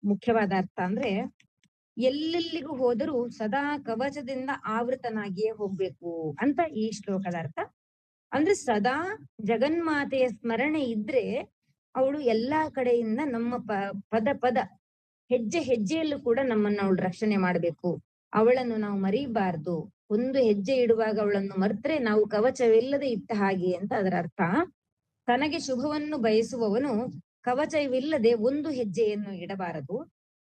ಮುಖ್ಯವಾದ ಅರ್ಥ ಅಂದ್ರೆ, ಎಲ್ಲೆಲ್ಲಿಗೂ ಹೋದರೂ ಸದಾ ಕವಚದಿಂದ ಆವೃತನಾಗಿಯೇ ಹೋಗ್ಬೇಕು ಅಂತ ಈ ಶ್ಲೋಕದ ಅರ್ಥ. ಅಂದ್ರೆ ಸದಾ ಜಗನ್ಮಾತೆಯ ಸ್ಮರಣೆ ಇದ್ರೆ ಅವಳು ಎಲ್ಲಾ ಕಡೆಯಿಂದ ನಮ್ಮ ಪದ ಹೆಜ್ಜೆ ಹೆಜ್ಜೆಯಲ್ಲೂ ಕೂಡ ನಮ್ಮನ್ನ ಅವಳು ರಕ್ಷಣೆ ಮಾಡ್ಬೇಕು. ಅವಳನ್ನು ನಾವು ಮರಿಬಾರ್ದು. ಒಂದು ಹೆಜ್ಜೆ ಇಡುವಾಗ ಅವಳನ್ನು ಮರೆತ್ರೆ ನಾವು ಕವಚವಿಲ್ಲದೆ ಇಟ್ಟ ಹಾಗೆ ಅಂತ ಅದರ ಅರ್ಥ. ತನಗೆ ಶುಭವನ್ನು ಬಯಸುವವನು ಕವಚವಿಲ್ಲದೆ ಒಂದು ಹೆಜ್ಜೆಯನ್ನು ಇಡಬಾರದು.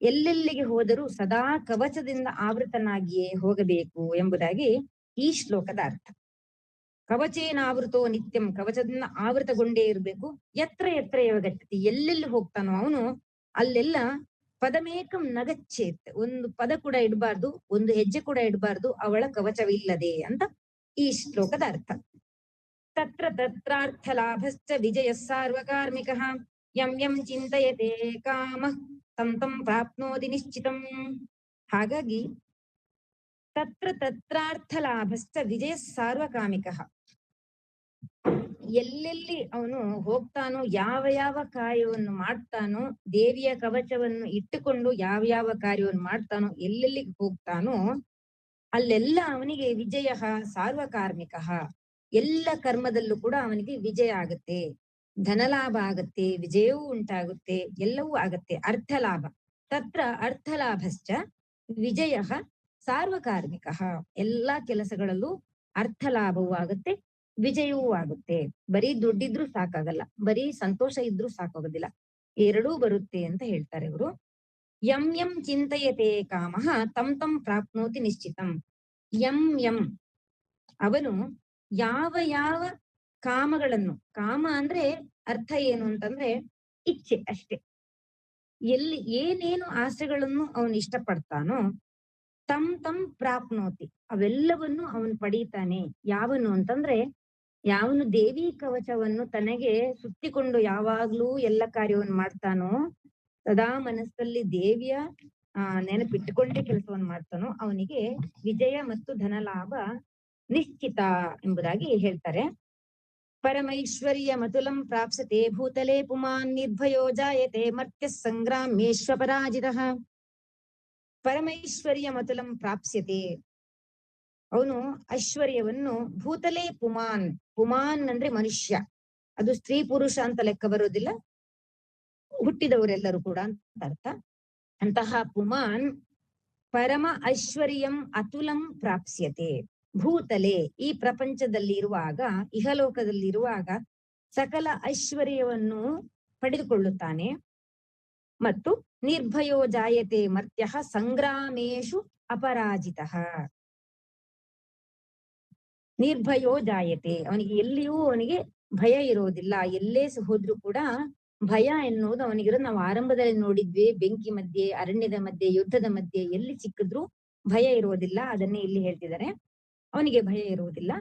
ಎಲ್ಲೆಲ್ಲಿಗೆ ಹೋದರೂ ಸದಾ ಕವಚದಿಂದ ಆವೃತನಾಗಿಯೇ ಹೋಗಬೇಕು ಎಂಬುದಾಗಿ ಈ ಶ್ಲೋಕದ ಅರ್ಥ. ಕವಚೇನಾವೃತೋ ನಿತ್ಯಂ, ಕವಚದಿಂದ ಆವೃತಗೊಂಡೇ ಇರಬೇಕು. ಯತ್ರ ಯತ್ರ ಗಚ್ಚತಿ, ಎಲ್ಲೆಲ್ಲಿ ಹೋಗ್ತಾನೋ ಅವನು ಅಲ್ಲೆಲ್ಲ ಪದಮೇಕಂ ನಗಚ್ಚೇತ್, ಒಂದು ಪದ ಕೂಡ ಇಡಬಾರ್ದು, ಒಂದು ಹೆಜ್ಜೆ ಕೂಡ ಇಡಬಾರ್ದು ಅವಳ ಕವಚವಿಲ್ಲದೆ ಅಂತ ಈ ಶ್ಲೋಕದ ಅರ್ಥ. ತತ್ರ ತತ್ರಾರ್ಥ ಲಾಭಶ್ಚ ವಿಜಯ ಸಾರ್ವಕಾರ್ಮಿಕಃ, ಯಂ ಯಂ ಚಿಂತಯತೆ ಕಾಮಃ ತಂ ತಂ ಪ್ರಾಪ್ನೋತಿ ನಿಶ್ಚಿತಂ. ಹಾಗಾಗಿ ತತ್ರ ತತ್ರಾರ್ಥ ಲಾಭಶ್ಚ ವಿಜಯ ಸಾರ್ವಕಾಮಿಕಃ, ಎಲ್ಲೆಲ್ಲಿ ಅವನು ಹೋಗ್ತಾನೋ, ಯಾವ ಯಾವ ಕಾರ್ಯವನ್ನು ಮಾಡ್ತಾನೋ, ದೇವಿಯ ಕವಚವನ್ನು ಇಟ್ಟುಕೊಂಡು ಯಾವ ಯಾವ ಕಾರ್ಯವನ್ನು ಮಾಡ್ತಾನೋ, ಎಲ್ಲೆಲ್ಲಿ ಹೋಗ್ತಾನೋ ಅಲ್ಲೆಲ್ಲ ಅವನಿಗೆ ವಿಜಯ ಸಾರ್ವಕಾರ್ಮಿಕಃ, ಎಲ್ಲ ಕರ್ಮದಲ್ಲೂ ಕೂಡ ಅವನಿಗೆ ವಿಜಯ ಆಗುತ್ತೆ, ಧನಲಾಭ ಆಗತ್ತೆ, ವಿಜಯವೂ ಉಂಟಾಗುತ್ತೆ, ಎಲ್ಲವೂ ಆಗತ್ತೆ. ಅರ್ಥಲಾಭ, ತತ್ರ ಅರ್ಥಲಾಭಶ್ಚ ವಿಜಯ ಸಾರ್ವಕಾರ್ಮಿಕಃ, ಎಲ್ಲಾ ಕೆಲಸಗಳಲ್ಲೂ ಅರ್ಥಲಾಭವೂ ಆಗುತ್ತೆ, ವಿಜಯವೂ ಆಗುತ್ತೆ. ಬರೀ ದುಡ್ಡಿದ್ರು ಸಾಕಾಗಲ್ಲ, ಬರೀ ಸಂತೋಷ ಇದ್ರೂ ಸಾಕಾಗೋದಿಲ್ಲ, ಎರಡೂ ಬರುತ್ತೆ ಅಂತ ಹೇಳ್ತಾರೆ ಇವರು. ಯಂ ಯಂ ಚಿಂತಯತೆ ಕಾಮಃ ತಂ ತಂ ಪ್ರಾಪ್ನೋತಿ ನಿಶ್ಚಿತಂ. ಯಂ ಯಂ, ಅವನು ಯಾವ ಯಾವ ಕಾಮಗಳನ್ನು, ಕಾಮ ಅಂದ್ರೆ ಅರ್ಥ ಏನು ಅಂತಂದ್ರೆ ಇಚ್ಛೆ ಅಷ್ಟೇ, ಎಲ್ಲಿ ಏನೇನು ಆಸೆಗಳನ್ನು ಅವನು ಇಷ್ಟಪಡ್ತಾನೋ, ತಂ ತಂ ಪ್ರಾಪ್ನೋತಿ, ಅವೆಲ್ಲವನ್ನು ಅವನು ಪಡೀತಾನೆ. ಯಾವನು ಅಂತಂದ್ರೆ, ಯಾವನು ದೇವಿ ಕವಚವನ್ನು ತನಗೆ ಸುತ್ತಿಕೊಂಡು ಯಾವಾಗ್ಲೂ ಎಲ್ಲ ಕಾರ್ಯವನ್ನು ಮಾಡ್ತಾನೋ, ಸದಾ ಮನಸ್ಸಲ್ಲಿ ದೇವಿಯ ನೆನಪಿಟ್ಟುಕೊಂಡೇ ಕೆಲಸವನ್ನು ಮಾಡ್ತಾನೋ, ಅವನಿಗೆ ವಿಜಯ ಮತ್ತು ಧನಲಾಭ ನಿಶ್ಚಿತ ಎಂಬುದಾಗಿ ಹೇಳ್ತಾರೆ. ಪರಮೈಶ್ವರ್ಯ ಮತುಲಂ ಪ್ರಾಪ್ಸತೆ ಭೂತಲೆ ಪುಮಾನ್ ನಿರ್ಭಯೋ ಜಾಯತೆ ಮರ್ತ್ಯ ಸಂಗ್ರಾಮೇಶ್ವಪರಾಜಿತಃ. ಪರಮೈಶ್ವರ್ಯ ಮತುಲಂ ಪ್ರಾಪ್ಸ್ಯತೆ, ಅವನು ಐಶ್ವರ್ಯವನ್ನು ಭೂತಲೆ ಪುಮಾನ್, ಪುಮಾನ್ ಅಂದ್ರೆ ಮನುಷ್ಯ, ಅದು ಸ್ತ್ರೀ ಪುರುಷ ಅಂತ ಲೆಕ್ಕ ಬರೋದಿಲ್ಲ, ಹುಟ್ಟಿದವರೆಲ್ಲರೂ ಕೂಡ ಅಂತ ಅರ್ಥ. ಅಂತಹ ಪುಮಾನ್ ಪರಮ ಐಶ್ವರ್ಯಂ ಅತುಲಂ ಪ್ರಾಪ್ಸ್ಯತೆ. ಭೂತಲೆ, ಈ ಪ್ರಪಂಚದಲ್ಲಿ ಇರುವಾಗ, ಇಹಲೋಕದಲ್ಲಿ ಇರುವಾಗ ಸಕಲ ಐಶ್ವರ್ಯವನ್ನು ಪಡೆದುಕೊಳ್ಳುತ್ತಾನೆ. ಮತ್ತು ನಿರ್ಭಯೋ ಜಾಯತೆ ಮರ್ತ್ಯ ಸಂಗ್ರಾಮೇಶು ಅಪರಾಜಿತಃ, ನಿರ್ಭಯೋ ಜಾಯತೆ, ಅವನಿಗೆ ಎಲ್ಲಿಯೂ ಅವನಿಗೆ ಭಯ ಇರೋದಿಲ್ಲ. ಎಲ್ಲೇ ಹೋದ್ರೂ ಕೂಡ ಭಯ ಎನ್ನುವುದು ಅವನಿಗಿರೋದು. ನಾವು ಆರಂಭದಲ್ಲಿ ನೋಡಿದ್ವಿ, ಬೆಂಕಿ ಮಧ್ಯೆ, ಅರಣ್ಯದ ಮಧ್ಯೆ, ಯುದ್ಧದ ಮಧ್ಯೆ ಎಲ್ಲಿ ಸಿಕ್ಕಿದ್ರು ಭಯ ಇರುವುದಿಲ್ಲ. ಅದನ್ನೇ ಇಲ್ಲಿ ಹೇಳ್ತಿದ್ದಾರೆ, ಅವನಿಗೆ ಭಯ ಇರುವುದಿಲ್ಲ.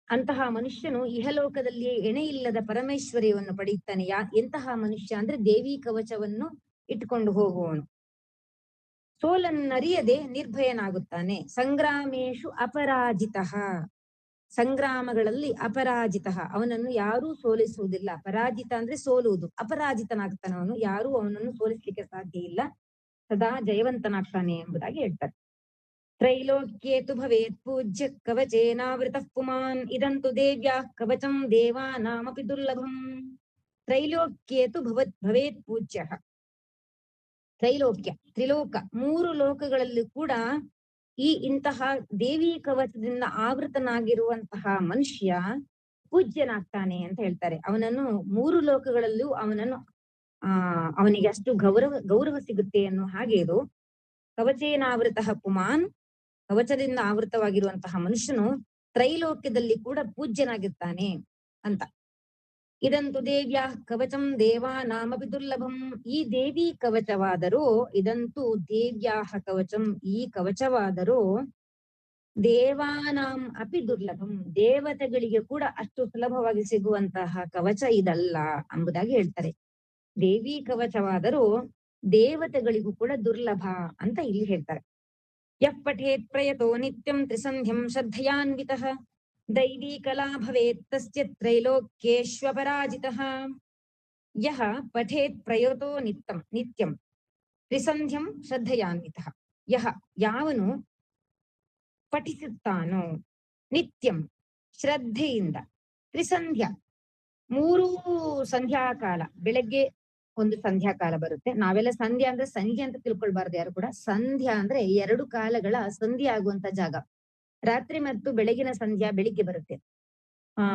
ಅಂತಹ ಮನುಷ್ಯನು ಇಹಲೋಕದಲ್ಲಿ ಎಣೆ ಇಲ್ಲದ ಪರಮೇಶ್ವರಿಯನ್ನು ಪಡೆಯುತ್ತಾನೆ. ಎಂತಹ ಮನುಷ್ಯ ಅಂದ್ರೆ ದೇವಿ ಕವಚವನ್ನು ಇಟ್ಕೊಂಡು ಹೋಗುವವನು. ಸೋಲನ್ನರಿಯದೆ ನಿರ್ಭಯನಾಗುತ್ತಾನೆ. ಸಂಗ್ರಾಮೇಶು ಅಪರಾಜಿತ, ಸಂಗ್ರಾಮಗಳಲ್ಲಿ ಅಪರಾಜಿತ, ಅವನನ್ನು ಯಾರೂ ಸೋಲಿಸುವುದಿಲ್ಲ. ಪರಾಜಿತ ಅಂದ್ರೆ ಸೋಲುವುದು, ಅಪರಾಜಿತನಾಗ್ತಾನೆ ಅವನು, ಯಾರೂ ಅವನನ್ನು ಸೋಲಿಸ್ಲಿಕ್ಕೆ ಸಾಧ್ಯ ಇಲ್ಲ, ಸದಾ ಜಯವಂತನಾಗ್ತಾನೆ ಎಂಬುದಾಗಿ ಹೇಳ್ತಾರೆ. ತ್ರೈಲೋಕ್ಯೇತು ಭವೇತ್ ಪೂಜ್ಯ ಕವಚೇನಾವೃತಃ ಪುಮಾನ್ ಇದಂತು ದೇವ್ಯಾಃ ಕವಚಂ ದೇವಾನಾಮಪಿ ದುರ್ಲಭಂ. ತ್ರೈಲೋಕ್ಯೇತು ಭವೇತ್ ಪೂಜ್ಯಃ. ತ್ರೈಲೋಕ್ಯ, ತ್ರಿಲೋಕ, ಮೂರು ಲೋಕಗಳಲ್ಲಿ ಕೂಡ ಇಂತಹ ದೇವಿ ಕವಚದಿಂದ ಆವೃತನಾಗಿರುವಂತಹ ಮನುಷ್ಯ ಪೂಜ್ಯನಾಗ್ತಾನೆ ಅಂತ ಹೇಳ್ತಾರೆ. ಅವನನ್ನು ಮೂರು ಲೋಕಗಳಲ್ಲೂ ಅವನಿಗೆ ಅಷ್ಟು ಗೌರವ ಸಿಗುತ್ತೆ ಅನ್ನೋ ಹಾಗೆ ಇದು. ಕವಚೇನಾವೃತ ಪುಮಾನ್, ಕವಚದಿಂದ ಆವೃತವಾಗಿರುವಂತಹ ಮನುಷ್ಯನು ತ್ರೈಲೋಕ್ಯದಲ್ಲಿ ಕೂಡ ಪೂಜ್ಯನಾಗಿರ್ತಾನೆ ಅಂತ. ಇದಂತು ದೇವ್ಯಾ ಕವಚಂ ದೇವಾನಾಮಪಿ ದುರ್ಲಭಂ. ಈ ದೇವಿ ಕವಚವಾದರೂ, ಇದಂತೂ ದೇವ್ಯಾಹ ಕವಚಂ, ಈ ಕವಚವಾದರೂ ದೇವಾನಾಂ ಅಪಿ ದುರ್ಲಭಂ, ದೇವತೆಗಳಿಗೆ ಕೂಡ ಅಷ್ಟು ಸುಲಭವಾಗಿ ಸಿಗುವಂತಹ ಕವಚ ಇದಲ್ಲ ಎಂಬುದಾಗಿ ಹೇಳ್ತಾರೆ. ದೇವಿ ಕವಚವಾದರೂ ದೇವತೆಗಳಿಗೂ ಕೂಡ ದುರ್ಲಭ ಅಂತ ಇಲ್ಲಿ ಹೇಳ್ತಾರೆ. ಯಃ ಪಠೇತ್ ಪ್ರಯತೋ ನಿತ್ಯಂ ತ್ರಿಸಂಧ್ಯಂ ಶ್ರದ್ಧಯಾನ್ವಿತಃ ದೈವೀ ಕಲಾ ಭವೇತ್ ತಸ್ಯ ತ್ರೈಲೋಕ್ಯೇಷ್ವಪರಾಜಿತಃ. ಯಃ ಪಠೇತ್ ಪ್ರಯತೋ ನಿತ್ಯಂ ತ್ರಿಸಂಧ್ಯಂ ಶ್ರದ್ಧಯಾನ್ವಿತಃ. ಯಃ, ಯಾವನು ಪಠಿಸುತ್ತಾನೋ ನಿತ್ಯಂ ಶ್ರದ್ಧೆಯಿಂದ, ತ್ರಿಸಂಧ್ಯಾ, ಮೂರು ಸಂಧ್ಯಾಕಾಲ, ಬೆಳಗ್ಗೆ ಒಂದು ಸಂಧ್ಯಾಕಾಲ ಬರುತ್ತೆ. ನಾವೆಲ್ಲ ಸಂಧ್ಯಾ ಅಂದ್ರೆ ಸಂಧ್ಯೆ ಅಂತ ತಿಳ್ಕೊಳ್ಬಾರ್ದು ಯಾರು ಕೂಡ. ಸಂಧ್ಯಾ ಅಂದ್ರೆ ಎರಡು ಕಾಲಗಳ ಸಂಧ್ಯೆ ಆಗುವಂತ ಜಾಗ. ರಾತ್ರಿ ಮತ್ತು ಬೆಳಗಿನ ಸಂಧ್ಯಾ ಬೆಳಿಗ್ಗೆ ಬರುತ್ತೆ,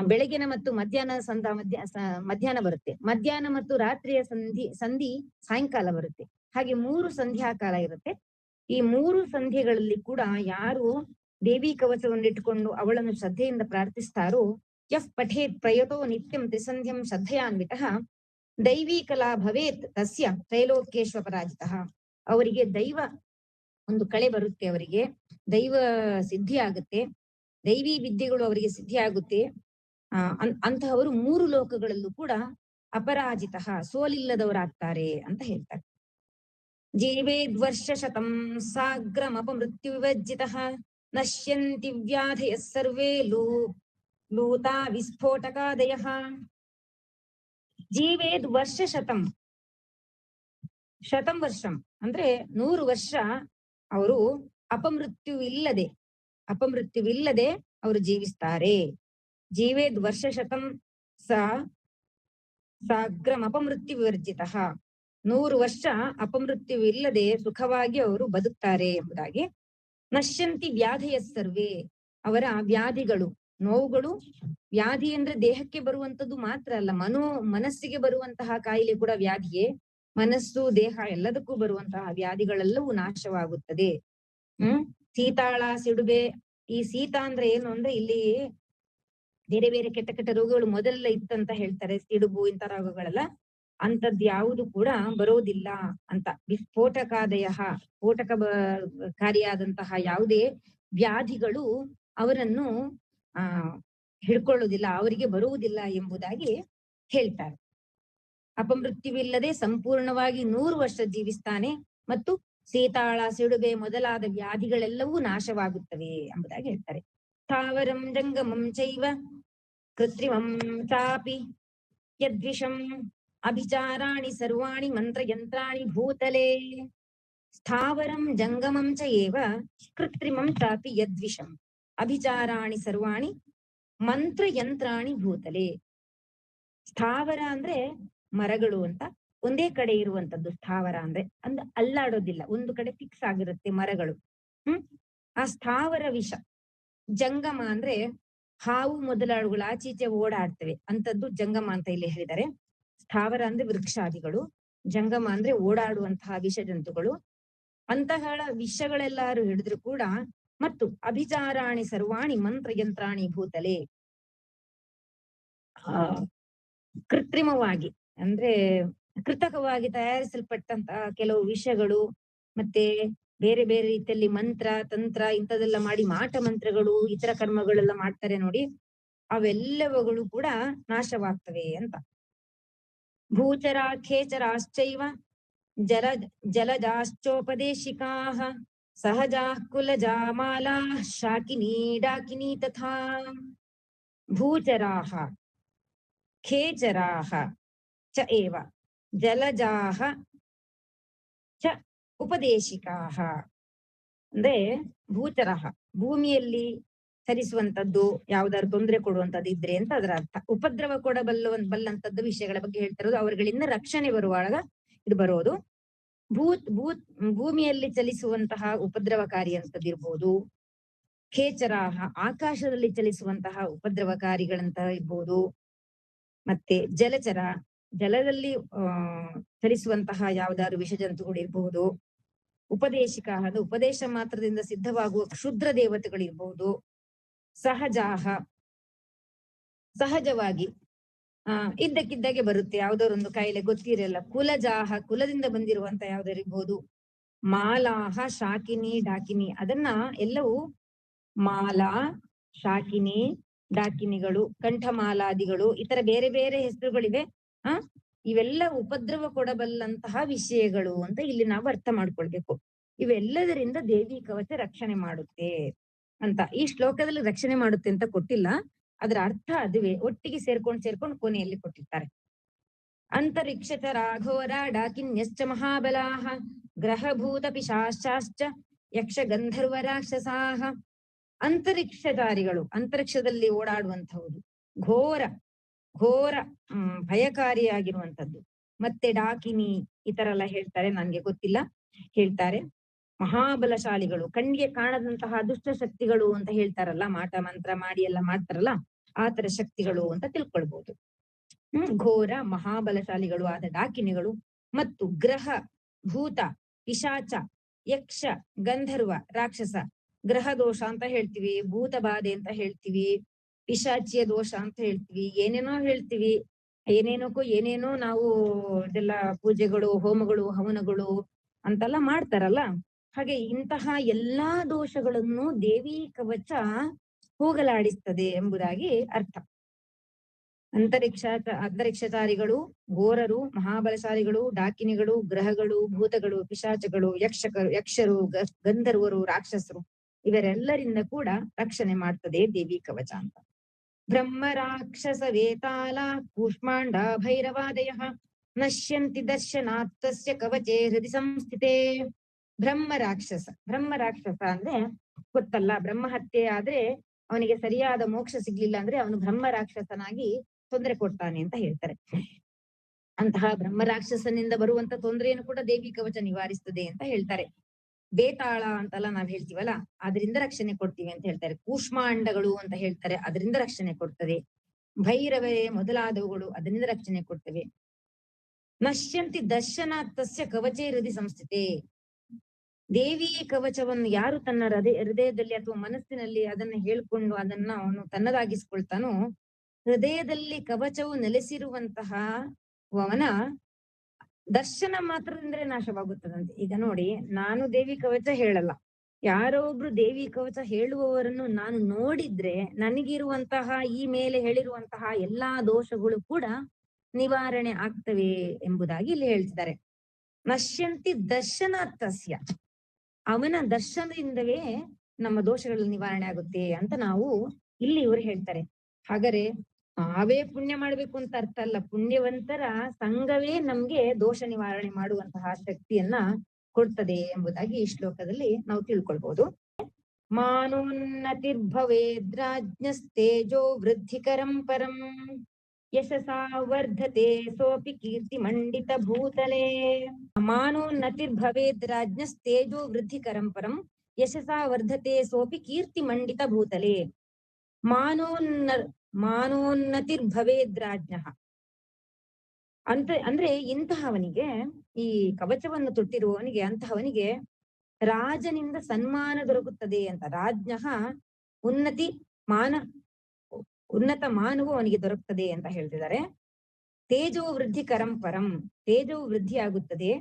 ಬೆಳಗಿನ ಮತ್ತು ಮಧ್ಯಾಹ್ನ ಬರುತ್ತೆ, ಮಧ್ಯಾಹ್ನ ಮತ್ತು ರಾತ್ರಿಯ ಸಂಧಿ ಸಾಯಂಕಾಲ ಬರುತ್ತೆ. ಹಾಗೆ ಮೂರು ಸಂಧ್ಯಾಕಾಲ ಇರುತ್ತೆ. ಈ ಮೂರು ಸಂಧ್ಯೆಗಳಲ್ಲಿ ಕೂಡ ಯಾರು ದೇವಿ ಕವಚವನ್ನು ಇಟ್ಟುಕೊಂಡು ಅವಳನ್ನು ಶ್ರದ್ಧೆಯಿಂದ ಪ್ರಾರ್ಥಿಸ್ತಾರೋ, ಯಃ ಪಠೇತ್ ಪ್ರಯತೋ ನಿತ್ಯಂ ತ್ರಿಸಂಧ್ಯಂ ಶ್ರದ್ಧಯಾನ್ವಿತಃ ದೈವೀ ಕಲಾ ಭವೇತ್ ತಸ್ಯ ತ್ರೈಲೋಕ್ಯೇಶ್ವಪರಾಜಿತಃ. ಅವರಿಗೆ ದೈವ ಒಂದು ಕಳೆ ಬರುತ್ತೆ, ಅವರಿಗೆ ದೈವ ಸಿದ್ಧಿ ಆಗುತ್ತೆ, ದೈವಿ ವಿದ್ಯೆಗಳು ಅವರಿಗೆ ಸಿದ್ಧಿ ಆಗುತ್ತೆ. ಅಂತಹವರು ಮೂರು ಲೋಕಗಳಲ್ಲೂ ಕೂಡ ಅಪರಾಜಿತ, ಸೋಲಿಲ್ಲದವರಾಗ್ತಾರೆ ಅಂತ ಹೇಳ್ತಾರೆ. ಜೀವೇದ್ವರ್ಷ ಶತಂ ಸಾಗ್ರಮಪಮೃತ್ಯು ವಿವರ್ಜಿತಃ ನಶ್ಯಂತಿ ವ್ಯಾಧಯಃ ಸರ್ವೇ ಲೂತಾ ವಿಸ್ಫೋಟಕಾದಯಃ. ಜೀವೇದ್ ವರ್ಷ ಶತಂ ವರ್ಷಂ ಅಂದ್ರೆ 100 ವರ್ಷ ಅವರು ಅಪಮೃತ್ಯುವಿಲ್ಲದೆ ಅವರು ಜೀವಿಸ್ತಾರೆ. ಜೀವೇದ್ ವರ್ಷ ಶತಂ ಸಾಗ್ರಂ ಅಪಮೃತ್ಯು ವಿವರ್ಜಿತಃ, 100 ವರ್ಷ ಅಪಮೃತ್ಯುವಿಲ್ಲದೆ ಸುಖವಾಗಿ ಅವರು ಬದುಕ್ತಾರೆ ಎಂಬುದಾಗಿ. ನಶ್ಯಂತಿ ವ್ಯಾಧಯ ಸರ್ವೇ, ಅವರ ವ್ಯಾಧಿಗಳು, ನೋವುಗಳು, ವ್ಯಾಧಿ ಅಂದ್ರೆ ದೇಹಕ್ಕೆ ಬರುವಂತದ್ದು ಮಾತ್ರ ಅಲ್ಲ, ಮನಸ್ಸಿಗೆ ಬರುವಂತಹ ಕಾಯಿಲೆ ಕೂಡ ವ್ಯಾಧಿಯೇ. ಮನಸ್ಸು ದೇಹ ಎಲ್ಲದಕ್ಕೂ ಬರುವಂತಹ ವ್ಯಾಧಿಗಳೆಲ್ಲವೂ ನಾಶವಾಗುತ್ತದೆ. ಸೀತಾಳ ಸಿಡುಬೆ, ಈ ಶೀತ ಅಂದ್ರೆ ಏನು ಅಂದ್ರೆ ಇಲ್ಲಿ ಬೇರೆ ಬೇರೆ ಕೆಟ್ಟ ಕೆಟ್ಟ ರೋಗಗಳು ಮೊದಲೆಲ್ಲ ಇತ್ತಂತ ಹೇಳ್ತಾರೆ, ಸಿಡುಬು ಇಂಥ ರೋಗಗಳೆಲ್ಲ, ಅಂತದ್ ಯಾವುದು ಕೂಡ ಬರೋದಿಲ್ಲ ಅಂತ. ವಿಸ್ಫೋಟಕಾದಯ, ಸ್ಫೋಟಕಾರಿಯಾದಂತಹ ಯಾವುದೇ ವ್ಯಾಧಿಗಳು ಅವರನ್ನು ಹಿಡ್ಕೊಳ್ಳುವುದಿಲ್ಲ, ಅವರಿಗೆ ಬರುವುದಿಲ್ಲ ಎಂಬುದಾಗಿ ಹೇಳ್ತಾರೆ. ಅಪಮೃತ್ಯುವಿಲ್ಲದೆ ಸಂಪೂರ್ಣವಾಗಿ 100 ವರ್ಷ ಜೀವಿಸ್ತಾನೆ ಮತ್ತು ಸೀತಾಳ ಸಿಡುಬೆ ಮೊದಲಾದ ವ್ಯಾಧಿಗಳೆಲ್ಲವೂ ನಾಶವಾಗುತ್ತವೆ ಎಂಬುದಾಗಿ ಹೇಳ್ತಾರೆ. ಸ್ಥಾವರಂ ಜಂಗಮಂ ಚೈವ ಕೃತ್ರಿಮಂ ಚಾಪಿ ಯದ್ವಿಷಂ ಅಭಿಚಾರಾಣಿ ಸರ್ವಾಣಿ ಮಂತ್ರಯಂತ್ರಾಣಿ ಭೂತಲೆ. ಸ್ಥಾವರಂ ಜಂಗಮಂ ಚ ಏವ ಕೃತ್ರಿಮಂ ಚಾಪಿ ಯದ್ವಿಷಂ ಅಭಿಚಾರಾಣಿ ಸರ್ವಾಣಿ ಮಂತ್ರಯಂತ್ರಾಣಿ ಭೂತಲೆ. ಸ್ಥಾವರ ಅಂದ್ರೆ ಮರಗಳು ಅಂತ, ಒಂದೇ ಕಡೆ ಇರುವಂತದ್ದು ಸ್ಥಾವರ ಅಂದ್ರೆ ಅಲ್ಲಾಡೋದಿಲ್ಲ, ಒಂದು ಕಡೆ ಫಿಕ್ಸ್ ಆಗಿರುತ್ತೆ ಮರಗಳು. ಆ ಸ್ಥಾವರ ವಿಷ. ಜಂಗಮ ಅಂದ್ರೆ ಹಾವು ಮೊದಲಾಳುಗಳು ಆಚೀಚೆ ಓಡಾಡ್ತವೆ ಅಂತದ್ದು ಜಂಗಮ ಅಂತ ಇಲ್ಲಿ ಹೇಳಿದ್ದಾರೆ. ಸ್ಥಾವರ ಅಂದ್ರೆ ವೃಕ್ಷಾದಿಗಳು, ಜಂಗಮ ಅಂದ್ರೆ ಓಡಾಡುವಂತಹ ವಿಷ ಜಂತುಗಳು. ಅಂತಹ ವಿಷಗಳೆಲ್ಲಾರು ಹಿಡಿದ್ರು ಕೂಡ ಮತ್ತು ಅಭಿಚಾರಾಣಿ ಸರ್ವಾಣಿ ಮಂತ್ರಯಂತ್ರಾಣಿ ಭೂತಲೆ. ಆ ಕೃತ್ರಿಮವಾಗಿ ಅಂದ್ರೆ ಕೃತಕವಾಗಿ ತಯಾರಿಸಲ್ಪಟ್ಟಂತಹ ಕೆಲವು ವಿಷಯಗಳು, ಮತ್ತೆ ಬೇರೆ ಬೇರೆ ರೀತಿಯಲ್ಲಿ ಮಂತ್ರ ತಂತ್ರ ಇಂಥದೆಲ್ಲ ಮಾಡಿ ಮಾಟ ಮಂತ್ರಗಳು ಇತರ ಕರ್ಮಗಳೆಲ್ಲ ಮಾಡ್ತಾರೆ ನೋಡಿ, ಅವೆಲ್ಲವುಗಳು ಕೂಡ ನಾಶವಾಗ್ತವೆ ಅಂತ. ಭೂಚರ ಖೇಚರಾಶ್ಚೈವ ಜಲ ಜಲಜಾಶ್ಚೋಪದೇಶಿಕಾಃ ಸಹಜಾಃ ಕುಲಜಾ ಮಾಲಾಃ ಶಾಕಿನಿ ಡಾಕಿನಿ ತಥಾ. ಭೂಚರಾಃ ಖೇಚರಾಃ ಚ ಏವ ಜಲಜಾಃ ಚ ಉಪದೇಶಿಕಾಃ. ಅಂದ್ರೆ ಭೂಚರಃ ಭೂಮಿಯಲ್ಲಿ ಸರಿಸುವಂತದ್ದು, ಯಾವ್ದಾದ್ರು ತೊಂದರೆ ಕೊಡುವಂತದ್ದು ಇದ್ರೆ ಅಂತ ಅದರ ಅರ್ಥ. ಉಪದ್ರವ ಬಲ್ಲಂತದ್ದು ವಿಷಯಗಳ ಬಗ್ಗೆ ಹೇಳ್ತಿರೋದು, ಅವರುಗಳಿಂದ ರಕ್ಷಣೆ ಬರುವಾಗ ಇದು ಬರೋದು. ಭೂಮಿಯಲ್ಲಿ ಚಲಿಸುವಂತಹ ಉಪದ್ರವಕಾರಿ ಅಂತದಿರ್ಬೋದು. ಖೇಚರಾಹ ಆಕಾಶದಲ್ಲಿ ಚಲಿಸುವಂತಹ ಉಪದ್ರವಕಾರಿಗಳಂತ ಇರ್ಬೋದು. ಮತ್ತೆ ಜಲಚರ ಜಲದಲ್ಲಿ ಚಲಿಸುವಂತಹ ಯಾವ್ದಾದ್ರು ವಿಷಜಂತುಗಳು ಇರ್ಬಹುದು. ಉಪದೇಶಿಕ ಅದು ಉಪದೇಶ ಮಾತ್ರದಿಂದ ಸಿದ್ಧವಾಗುವ ಕ್ಷುದ್ರ ದೇವತೆಗಳಿರ್ಬಹುದು. ಸಹಜಾಹ ಸಹಜವಾಗಿ ಇದ್ದಕ್ಕಿದ್ದಾಗೆ ಬರುತ್ತೆ, ಯಾವ್ದಾರೊಂದು ಕಾಯಿಲೆ ಗೊತ್ತಿರಲ್ಲ. ಕುಲಜಾಹ ಕುಲದಿಂದ ಬಂದಿರುವಂತ ಯಾವ್ದಾರಿರ್ಬೋದು. ಮಾಲಾಹ ಶಾಕಿನಿ ಡಾಕಿನಿ, ಅದನ್ನ ಎಲ್ಲವೂ ಮಾಲಾ ಶಾಕಿನಿ ಡಾಕಿನಿಗಳು ಕಂಠಮಾಲಾದಿಗಳು ಇತರ ಬೇರೆ ಬೇರೆ ಹೆಸರುಗಳಿವೆ. ಇವೆಲ್ಲ ಉಪದ್ರವ ಕೊಡಬಲ್ಲಂತಹ ವಿಷಯಗಳು ಅಂತ ಇಲ್ಲಿ ನಾವು ಅರ್ಥ ಮಾಡ್ಕೊಳ್ಬೇಕು. ಇವೆಲ್ಲದರಿಂದ ದೇವಿ ಕವಚ ರಕ್ಷಣೆ ಮಾಡುತ್ತೆ ಅಂತ. ಈ ಶ್ಲೋಕದಲ್ಲಿ ರಕ್ಷಣೆ ಮಾಡುತ್ತೆ ಅಂತ ಕೊಟ್ಟಿಲ್ಲ, ಅದರ ಅರ್ಥ ಅದುವೇ ಒಟ್ಟಿಗೆ ಸೇರ್ಕೊಂಡು ಕೊನೆಯಲ್ಲಿ ಕೊಟ್ಟಿರ್ತಾರೆ. ಅಂತರಿಕ್ಷತ ರಾಘೋರ ಡಾಕಿನ್ಯಶ್ಚ ಮಹಾಬಲಾಹ ಗ್ರಹಭೂತ ಪಿಶಾಶ್ಚಾಶ್ಚ ಯಕ್ಷ ಗಂಧರ್ವ ರಾಕ್ಷಸಾಹ. ಅಂತರಿಕ್ಷಚಾರಿಗಳು ಅಂತರಿಕ್ಷದಲ್ಲಿ ಓಡಾಡುವಂತಹದ್ದು, ಘೋರ ಘೋರ ಭಯಕಾರಿಯಾಗಿರುವಂತದ್ದು. ಮತ್ತೆ ಡಾಕಿನಿ ಈ ತರ ಎಲ್ಲ ಹೇಳ್ತಾರೆ, ನನ್ಗೆ ಗೊತ್ತಿಲ್ಲ, ಹೇಳ್ತಾರೆ. ಮಹಾಬಲಶಾಲಿಗಳು, ಕಣ್ಣಿಗೆ ಕಾಣದಂತಹ ದುಷ್ಟ ಶಕ್ತಿಗಳು ಅಂತ ಹೇಳ್ತಾರಲ್ಲ, ಮಾಟ ಮಂತ್ರ ಮಾಡಿ ಎಲ್ಲ ಮಾಡ್ತಾರಲ್ಲ, ಆತರ ಶಕ್ತಿಗಳು ಅಂತ ತಿಳ್ಕೊಳ್ಬಹುದು. ಘೋರ ಮಹಾಬಲಶಾಲಿಗಳು ಆದ ಡಾಕಿನಿಗಳು ಮತ್ತು ಗ್ರಹ ಭೂತ ಪಿಶಾಚ ಯಕ್ಷ ಗಂಧರ್ವ ರಾಕ್ಷಸ. ಗ್ರಹ ದೋಷ ಅಂತ ಹೇಳ್ತೀವಿ, ಭೂತ ಬಾಧೆ ಅಂತ ಹೇಳ್ತೀವಿ, ಪಿಶಾಚಿಯ ದೋಷ ಅಂತ ಹೇಳ್ತೀವಿ, ಏನೇನೋ ಹೇಳ್ತೀವಿ. ಏನೇನೋ ನಾವು ಇದೆಲ್ಲ ಪೂಜೆಗಳು ಹೋಮಗಳು ಹವನಗಳು ಅಂತೆಲ್ಲ ಮಾಡ್ತಾರಲ್ಲ, ಹಾಗೆ ಇಂತಹ ಎಲ್ಲಾ ದೋಷಗಳನ್ನು ದೇವಿ ಕವಚ ಹೋಗಲಾಡಿಸ್ತದೆ ಎಂಬುದಾಗಿ ಅರ್ಥ. ಅಂತರಿಕ್ಷಚಾರಿಗಳು, ಘೋರರು, ಮಹಾಬಲಶಾಲಿಗಳು, ಡಾಕಿನಿಗಳು, ಗ್ರಹಗಳು, ಭೂತಗಳು, ಪಿಶಾಚಗಳು, ಯಕ್ಷರು, ಗಂಧರ್ವರು, ರಾಕ್ಷಸರು ಇವರೆಲ್ಲರಿಂದ ಕೂಡ ರಕ್ಷಣೆ ಮಾಡ್ತದೆ ದೇವಿ ಕವಚ ಅಂತ. ಬ್ರಹ್ಮ ರಾಕ್ಷಸ ವೇತಾಲ ಕೂಷ್ಮಾಂಡ ಭೈರವಾದಯ ನಶ್ಯಂತಿ ದರ್ಶನಾತ್ತಸ್ಯ ಕವಚೆ ಹೃದಯ ಸಂಸ್ಥಿತೆ. ಬ್ರಹ್ಮ ರಾಕ್ಷಸ ಅಂದ್ರೆ ಗೊತ್ತಲ್ಲ, ಬ್ರಹ್ಮ ಹತ್ಯೆ ಆದ್ರೆ ಅವನಿಗೆ ಸರಿಯಾದ ಮೋಕ್ಷ ಸಿಗ್ಲಿಲ್ಲ ಅಂದ್ರೆ ಅವನು ಬ್ರಹ್ಮ ರಾಕ್ಷಸನಾಗಿ ತೊಂದರೆ ಕೊಡ್ತಾನೆ ಅಂತ ಹೇಳ್ತಾರೆ. ಅಂತಹ ಬ್ರಹ್ಮ ರಾಕ್ಷಸನಿಂದ ಬರುವಂತ ತೊಂದರೆಯನ್ನು ಕೂಡ ದೇವಿ ಕವಚ ನಿವಾರಿಸ್ತದೆ ಅಂತ ಹೇಳ್ತಾರೆ. ಬೇತಾಳ ಅಂತೆಲ್ಲ ನಾವ್ ಹೇಳ್ತೀವಲ್ಲ, ಅದರಿಂದ ರಕ್ಷಣೆ ಕೊಡ್ತೀವಿ ಅಂತ ಹೇಳ್ತಾರೆ. ಕೂಷ್ಮಾಂಡಗಳು ಅಂತ ಹೇಳ್ತಾರೆ, ಅದರಿಂದ ರಕ್ಷಣೆ ಕೊಡ್ತದೆ. ಭೈರವೇ ಮೊದಲಾದವುಗಳು ಅದರಿಂದ ರಕ್ಷಣೆ ಕೊಡ್ತವೆ. ನಶ್ಯಂತಿ ದರ್ಶನಾತ್ತಸ್ಯ ಕವಚೇ ಹೃದಯ ಸಂಸ್ಥಿತೆ. ದೇವಿ ಕವಚವನ್ನು ಯಾರು ತನ್ನ ಹೃದಯದಲ್ಲಿ ಅಥವಾ ಮನಸ್ಸಿನಲ್ಲಿ ಅದನ್ನ ಹೇಳ್ಕೊಂಡು ಅದನ್ನ ಅವನು ತನ್ನದಾಗಿಸ್ಕೊಳ್ತಾನೋ, ಹೃದಯದಲ್ಲಿ ಕವಚವು ನೆಲೆಸಿರುವಂತಹ ಅವನ ದರ್ಶನ ಮಾತ್ರದಿಂದಲೇ ನಾಶವಾಗುತ್ತದಂತೆ. ಈಗ ನೋಡಿ, ನಾನು ದೇವಿ ಕವಚ ಹೇಳಲ್ಲ, ಯಾರೋ ಒಬ್ರು ದೇವಿ ಕವಚ ಹೇಳುವವರನ್ನು ನಾನು ನೋಡಿದ್ರೆ ನನಗಿರುವಂತಹ ಈ ಮೇಲೆ ಹೇಳಿರುವಂತಹ ಎಲ್ಲಾ ದೋಷಗಳು ಕೂಡ ನಿವಾರಣೆ ಆಗ್ತವೆ ಎಂಬುದಾಗಿ ಇಲ್ಲಿ ಹೇಳ್ತಿದ್ದಾರೆ. ನಶ್ಯಂತಿ ದರ್ಶನಾರ್ಥಸ್ಯ, ಅವನ ದರ್ಶನದಿಂದವೇ ನಮ್ಮ ದೋಷಗಳ ನಿವಾರಣೆ ಆಗುತ್ತೆ ಅಂತ ನಾವು ಇಲ್ಲಿ ಇವರು ಹೇಳ್ತಾರೆ. ಹಾಗಾದ್ರೆ ನಾವೇ ಪುಣ್ಯ ಮಾಡ್ಬೇಕು ಅಂತ ಅರ್ಥ ಅಲ್ಲ, ಪುಣ್ಯವಂತರ ಸಂಘವೇ ನಮ್ಗೆ ದೋಷ ನಿವಾರಣೆ ಮಾಡುವಂತಹ ಶಕ್ತಿಯನ್ನ ಕೊಡ್ತದೆ ಎಂಬುದಾಗಿ ಈ ಶ್ಲೋಕದಲ್ಲಿ ನಾವು ತಿಳ್ಕೊಳ್ಬಹುದು. ಮಾನೋನ್ನತಿರ್ಭವೇದ್ರಾಜ್ಞಸ್ತೇಜೋ ವೃದ್ಧಿಕರಂ ಪರಂ ಯಶಸಾ ವರ್ಧತೆ ಸೋಪಿ ಕೀರ್ತಿ ಮಂಡಿತ ಭೂತಲೆ. ಮಾನೋನ್ನತಿರ್ಭವೇದ್ರಾಜ್ಞಸ್ತೇಜೋ ವೃದ್ಧಿಕರಂ ಪರಂ ಯಶಸಾ ವರ್ಧತೆ ಸೋಪಿ ಕೀರ್ತಿ ಮಂಡಿತ ಭೂತಲೆ. ಮಾನೋನ್ನತಿರ್ಭವೇದ್ರಾಜ್ಞ ಅಂದ್ರೆ ಇಂತಹವನಿಗೆ, ಈ ಕವಚವನ್ನು ತೊಟ್ಟಿರುವವನಿಗೆ, ಅಂತಹವನಿಗೆ ರಾಜನಿಂದ ಸನ್ಮಾನ ದೊರಕುತ್ತದೆ ಅಂತ. ರಾಜ್ಞಃ ಉನ್ನತಿ ಮಾನ ಉನ್ನತ ಮಾನವು ಅವನಿಗೆ ದೊರಕುತ್ತದೆ ಅಂತ ಹೇಳ್ತಿದ್ದಾರೆ. ತೇಜೋ ವೃದ್ಧಿ ಕರಂ ಪರಂ, ತೇಜವು ವೃದ್ಧಿ ಆಗುತ್ತದೆ.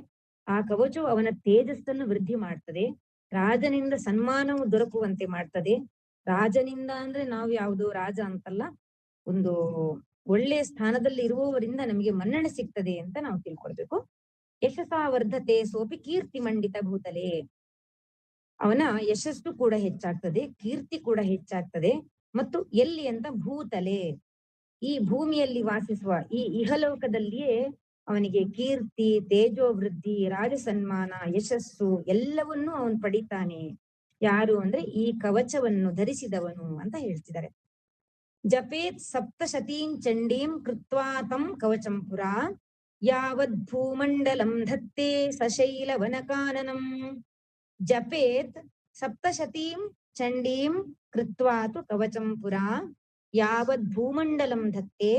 ಆ ಕವಚವು ಅವನ ತೇಜಸ್ಸನ್ನು ವೃದ್ಧಿ ಮಾಡ್ತದೆ. ರಾಜನಿಂದ ಸನ್ಮಾನವು ದೊರಕುವಂತೆ ಮಾಡ್ತದೆ. ರಾಜನಿಂದ ಅಂದ್ರೆ ನಾವು ಯಾವುದು ರಾಜ ಅಂತಲ್ಲ, ಒಂದು ಒಳ್ಳೆಯ ಸ್ಥಾನದಲ್ಲಿ ಇರುವವರಿಂದ ನಮಗೆ ಮನ್ನಣೆ ಸಿಗ್ತದೆ ಅಂತ ನಾವು ತಿಳ್ಕೊಳ್ಬೇಕು. ಯಶಸ್ಸಾ ವರ್ಧತೆ ಸೋಪಿ ಕೀರ್ತಿ ಮಂಡಿತ ಭೂತಲೆ, ಅವನ ಯಶಸ್ಸು ಕೂಡ ಹೆಚ್ಚಾಗ್ತದೆ, ಕೀರ್ತಿ ಕೂಡ ಹೆಚ್ಚಾಗ್ತದೆ. ಮತ್ತು ಎಲ್ಲಿ ಅಂತ ಭೂತಲೆ, ಈ ಭೂಮಿಯಲ್ಲಿ ವಾಸಿಸುವ ಈ ಇಹಲೋಕದಲ್ಲಿಯೇ ಅವನಿಗೆ ಕೀರ್ತಿ, ತೇಜೋ ವೃದ್ಧಿ, ರಾಜ ಸನ್ಮಾನ, ಯಶಸ್ಸು ಎಲ್ಲವನ್ನೂ ಅವನು ಪಡಿತಾನೆ. ಯಾರು ಅಂದ್ರೆ ಈ ಕವಚವನ್ನು ಧರಿಸಿದವನು ಅಂತ ಹೇಳ್ತಿದ್ದಾರೆ. ಜಪೇತ್ ಸಪ್ತಶತೀಂ ಚಂಡೀಂ ಕೃತ್ವಾ ತಂ ಕವಚಂ ಪುರಾ, ಯಾವದ್ ಭೂಮಂಡಲಂ ಧತ್ತೆ ಸಶೈಲ ವನಕಾನನಂ. ಜಪೇತ್ ಸಪ್ತಶತೀಂ ಚಂಡೀಂ ಕೃತ್ವಾ ತು ಕವಚಂ ಪುರಾ, ಯಾವದ್ ಭೂಮಂಡಲಂ ಧತ್ತೆ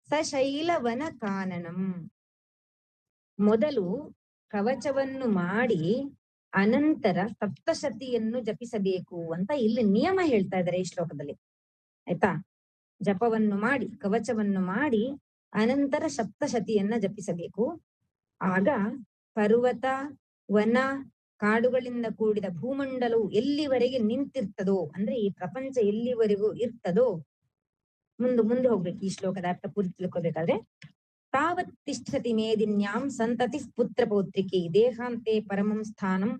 ಸಶೈಲ ವನಕಾನನಂ. ಮೊದಲು ಕವಚವನ್ನು ಮಾಡಿ ಅನಂತರ ಸಪ್ತಶತಿಯನ್ನು ಜಪಿಸಬೇಕು ಅಂತ ಇಲ್ಲಿ ನಿಯಮ ಹೇಳ್ತಾ ಇದ್ದಾರೆ ಈ ಶ್ಲೋಕದಲ್ಲಿ. ಆಯ್ತಾ? ಜಪವನ್ನು ಮಾಡಿ, ಕವಚವನ್ನು ಮಾಡಿ ಅನಂತರ ಸಪ್ತಶತಿಯನ್ನ ಜಪಿಸಬೇಕು. ಆಗ ಪರ್ವತ, ವನ, ಕಾಡುಗಳಿಂದ ಕೂಡಿದ ಭೂಮಂಡಲವು ಎಲ್ಲಿವರೆಗೆ ನಿಂತಿರ್ತದೋ, ಅಂದ್ರೆ ಈ ಪ್ರಪಂಚ ಎಲ್ಲಿವರೆಗೂ ಇರ್ತದೋ, ಮುಂದೆ ಹೋಗ್ಬೇಕು. ಈ ಶ್ಲೋಕದ ಅರ್ಥ ಪೂರ್ತಿ ತಿಳ್ಕೊಬೇಕಾದ್ರೆ, ತಾವತ್ ತಿಷ್ಠತಿ ಮೇದಿನ್ಯಾಂ ಸಂತತಿ ಪುತ್ರ ಪೌತ್ರಿಕಿ ದೇಹಾಂತೆ ಪರಮಂ ಸ್ಥಾನಂ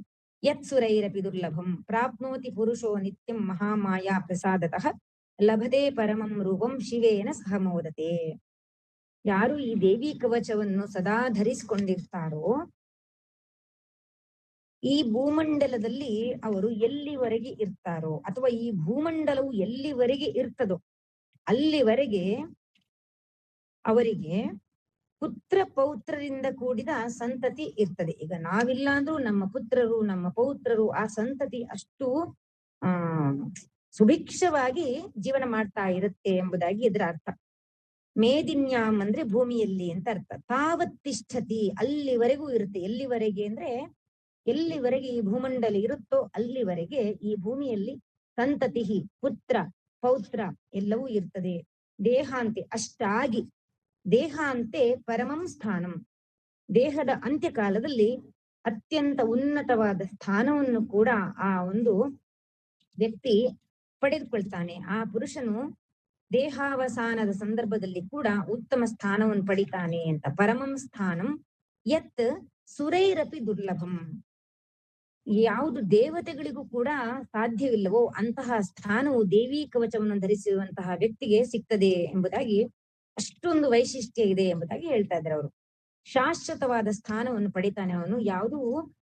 ಯತ್ ಸುರೈರಪಿ ದುರ್ಲಭಂ ಪ್ರಾಪ್ನೋತಿ ಪುರುಷೋ ನಿತ್ಯಂ ಮಹಾಮಾಯಾ ಪ್ರಸಾದತಃ ಲಭತೆ ಪರಮಂ ರೂಪಂ ಶಿವೇನ ಸಹ ಮೋದತೆ. ಯಾರು ಈ ದೇವಿ ಕವಚವನ್ನು ಸದಾ ಧರಿಸಿಕೊಂಡಿರ್ತಾರೋ, ಈ ಭೂಮಂಡಲದಲ್ಲಿ ಅವರು ಎಲ್ಲಿವರೆಗೆ ಇರ್ತಾರೋ, ಅಥವಾ ಈ ಭೂಮಂಡಲವು ಎಲ್ಲಿವರೆಗೆ ಇರ್ತದೋ ಅಲ್ಲಿವರೆಗೆ ಅವರಿಗೆ ಪುತ್ರ ಪೌತ್ರರಿಂದ ಕೂಡಿದ ಸಂತತಿ ಇರ್ತದೆ. ಈಗ ನಾವಿಲ್ಲ ಅಂದ್ರೂ ನಮ್ಮ ಪುತ್ರರು, ನಮ್ಮ ಪೌತ್ರರು, ಆ ಸಂತತಿ ಅಷ್ಟು ಸುಭಿಕ್ಷವಾಗಿ ಜೀವನ ಮಾಡ್ತಾ ಇರುತ್ತೆ ಎಂಬುದಾಗಿ ಇದರ ಅರ್ಥ. ಮೇದಿನ್ಯಾಮ್ ಅಂದ್ರೆ ಭೂಮಿಯಲ್ಲಿ ಅಂತ ಅರ್ಥ. ತಾವತ್ ತಿಷ್ಠತಿ, ಅಲ್ಲಿವರೆಗೂ ಇರುತ್ತೆ. ಎಲ್ಲಿವರೆಗೆ ಅಂದ್ರೆ ಎಲ್ಲಿವರೆಗೆ ಈ ಭೂಮಂಡಲ ಇರುತ್ತೋ ಅಲ್ಲಿವರೆಗೆ ಈ ಭೂಮಿಯಲ್ಲಿ ಸಂತತಿ, ಪುತ್ರ ಪೌತ್ರ ಎಲ್ಲವೂ ಇರ್ತದೆ. ದೇಹಾಂತೆ ಅಷ್ಟಾಗಿ, ದೇಹಾಂತೆ ಪರಮಂ ಸ್ಥಾನಂ, ದೇಹದ ಅಂತ್ಯಕಾಲದಲ್ಲಿ ಅತ್ಯಂತ ಉನ್ನತವಾದ ಸ್ಥಾನವನ್ನು ಕೂಡ ಆ ಒಂದು ವ್ಯಕ್ತಿ ಪಡೆದುಕೊಳ್ತಾನೆ. ಆ ಪುರುಷನು ದೇಹಾವಸಾನದ ಸಂದರ್ಭದಲ್ಲಿ ಕೂಡ ಉತ್ತಮ ಸ್ಥಾನವನ್ನು ಪಡಿತಾನೆ ಅಂತ. ಪರಮಂ ಸ್ಥಾನಂ ಯತ್ ಸುರೈರಪಿ ದುರ್ಲಭಂ, ಯಾವುದು ದೇವತೆಗಳಿಗೂ ಕೂಡ ಸಾಧ್ಯವಿಲ್ಲವೋ ಅಂತಹ ಸ್ಥಾನವು ದೇವಿ ಕವಚವನ್ನು ಧರಿಸಿರುವಂತಹ ವ್ಯಕ್ತಿಗೆ ಸಿಗ್ತದೆ ಎಂಬುದಾಗಿ, ಅಷ್ಟೊಂದು ವೈಶಿಷ್ಟ್ಯ ಇದೆ ಎಂಬುದಾಗಿ ಹೇಳ್ತಾ ಇದ್ದಾರೆ ಅವರು. ಶಾಶ್ವತವಾದ ಸ್ಥಾನವನ್ನು ಪಡಿತಾನೆ ಅವನು, ಯಾವುದು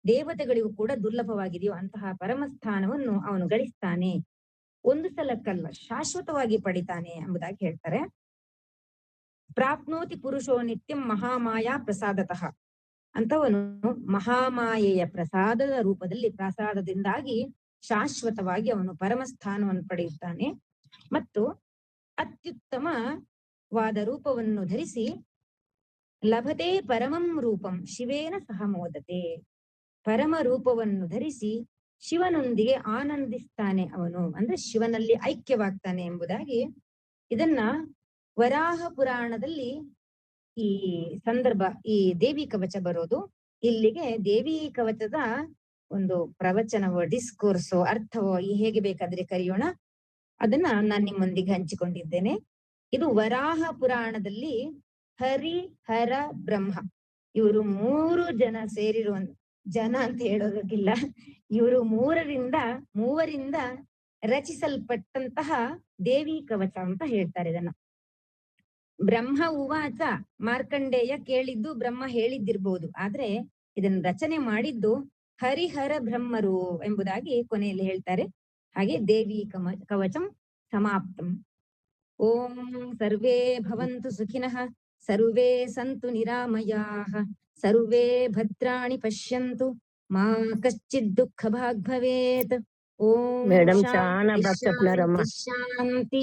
ದೇವತೆಗಳಿಗೂ ಕೂಡ ದುರ್ಲಭವಾಗಿದೆಯೋ ಅಂತಹ ಪರಮ ಸ್ಥಾನವನ್ನು ಅವನು ಗಳಿಸ್ತಾನೆ. ಒಂದು ಸಲಕ್ಕಲ್ಲ, ಶಾಶ್ವತವಾಗಿ ಪಡಿತಾನೆ ಎಂಬುದಾಗಿ ಹೇಳ್ತಾರೆ. ಪ್ರಾಪ್ನೋತಿ ಪುರುಷೋ ನಿತ್ಯಂ ಮಹಾಮಾಯಾ ಪ್ರಸಾದತಃ, ಅಂತವನು ಮಹಾಮಾಯೆಯ ಪ್ರಸಾದದ ರೂಪದಲ್ಲಿ, ಪ್ರಸಾದದಿಂದಾಗಿ ಶಾಶ್ವತವಾಗಿ ಅವನು ಪರಮ ಸ್ಥಾನವನ್ನು ಪಡೆಯುತ್ತಾನೆ. ಮತ್ತು ಅತ್ಯುತ್ತಮವಾದ ರೂಪವನ್ನು ಧರಿಸಿ ಲಭತೆ ಪರಮಂ ರೂಪಂ ಶಿವೇನ ಸಹ ಮೋದತೆ, ಪರಮ ರೂಪವನ್ನು ಧರಿಸಿ ಶಿವನೊಂದಿಗೆ ಆನಂದಿಸ್ತಾನೆ ಅವನು, ಅಂದ್ರೆ ಶಿವನಲ್ಲಿ ಐಕ್ಯವಾಗ್ತಾನೆ ಎಂಬುದಾಗಿ. ಇದನ್ನ ವರಾಹ ಪುರಾಣದಲ್ಲಿ ಈ ಸಂದರ್ಭ, ಈ ದೇವಿ ಕವಚ ಬರೋದು. ಇಲ್ಲಿಗೆ ದೇವಿ ಕವಚದ ಒಂದು ಪ್ರವಚನವೋ, ಡಿಸ್ಕೋರ್ಸೋ, ಅರ್ಥವೋ ಹೇಗೆ ಬೇಕಾದ್ರೆ ಕರೆಯೋಣ, ಅದನ್ನ ನಾನು ನಿಮ್ಮೊಂದಿಗೆ ಹಂಚಿಕೊಂಡಿದ್ದೇನೆ. ಇದು ವರಾಹ ಪುರಾಣದಲ್ಲಿ ಹರಿ, ಹರ, ಬ್ರಹ್ಮ ಇವರು ಮೂರು ಜನ ಸೇರಿರುವ, ಜನ ಅಂತ ಹೇಳೋದಕ್ಕಿಲ್ಲ, ಇವರು ಮೂವರಿಂದ ರಚಿಸಲ್ಪಟ್ಟಂತಹ ದೇವಿ ಕವಚ ಅಂತ ಹೇಳ್ತಾರೆ ಇದನ್ನ. ಬ್ರಹ್ಮ ಉವಾಚ, ಮಾರ್ಕಂಡೇಯ ಕೇಳಿದ್ದು ಬ್ರಹ್ಮ ಹೇಳಿದ್ದಿರ್ಬೋದು, ಆದ್ರೆ ಇದನ್ನ ರಚನೆ ಮಾಡಿದ್ದು ಹರಿಹರ ಬ್ರಹ್ಮರು ಎಂಬುದಾಗಿ ಕೊನೆಯಲ್ಲಿ ಹೇಳ್ತಾರೆ. ಹಾಗೆ ದೇವಿ ಕವಚಂ ಸಮಾಪ್ತಂ. ಓಂ ಸರ್ವೇ ಭವಂತು ಸುಖಿನಃ, ಸರ್ವೇ ಸಂತು ನಿರಾಮಯಾಃ, ಸರ್ವೇ ಭದ್ರಾಣಿ ಪಶ್ಯಂತು, ಮಾ ಕಶ್ಚಿತ್ ದುಃಖ ಭಾಗ್ ಭವೇತ್. ಓಂ ಮೇಡಮ್ ಶಾಂತಿ ಶಾನ ಶಾಂತಿ ಶಾಂತಿ.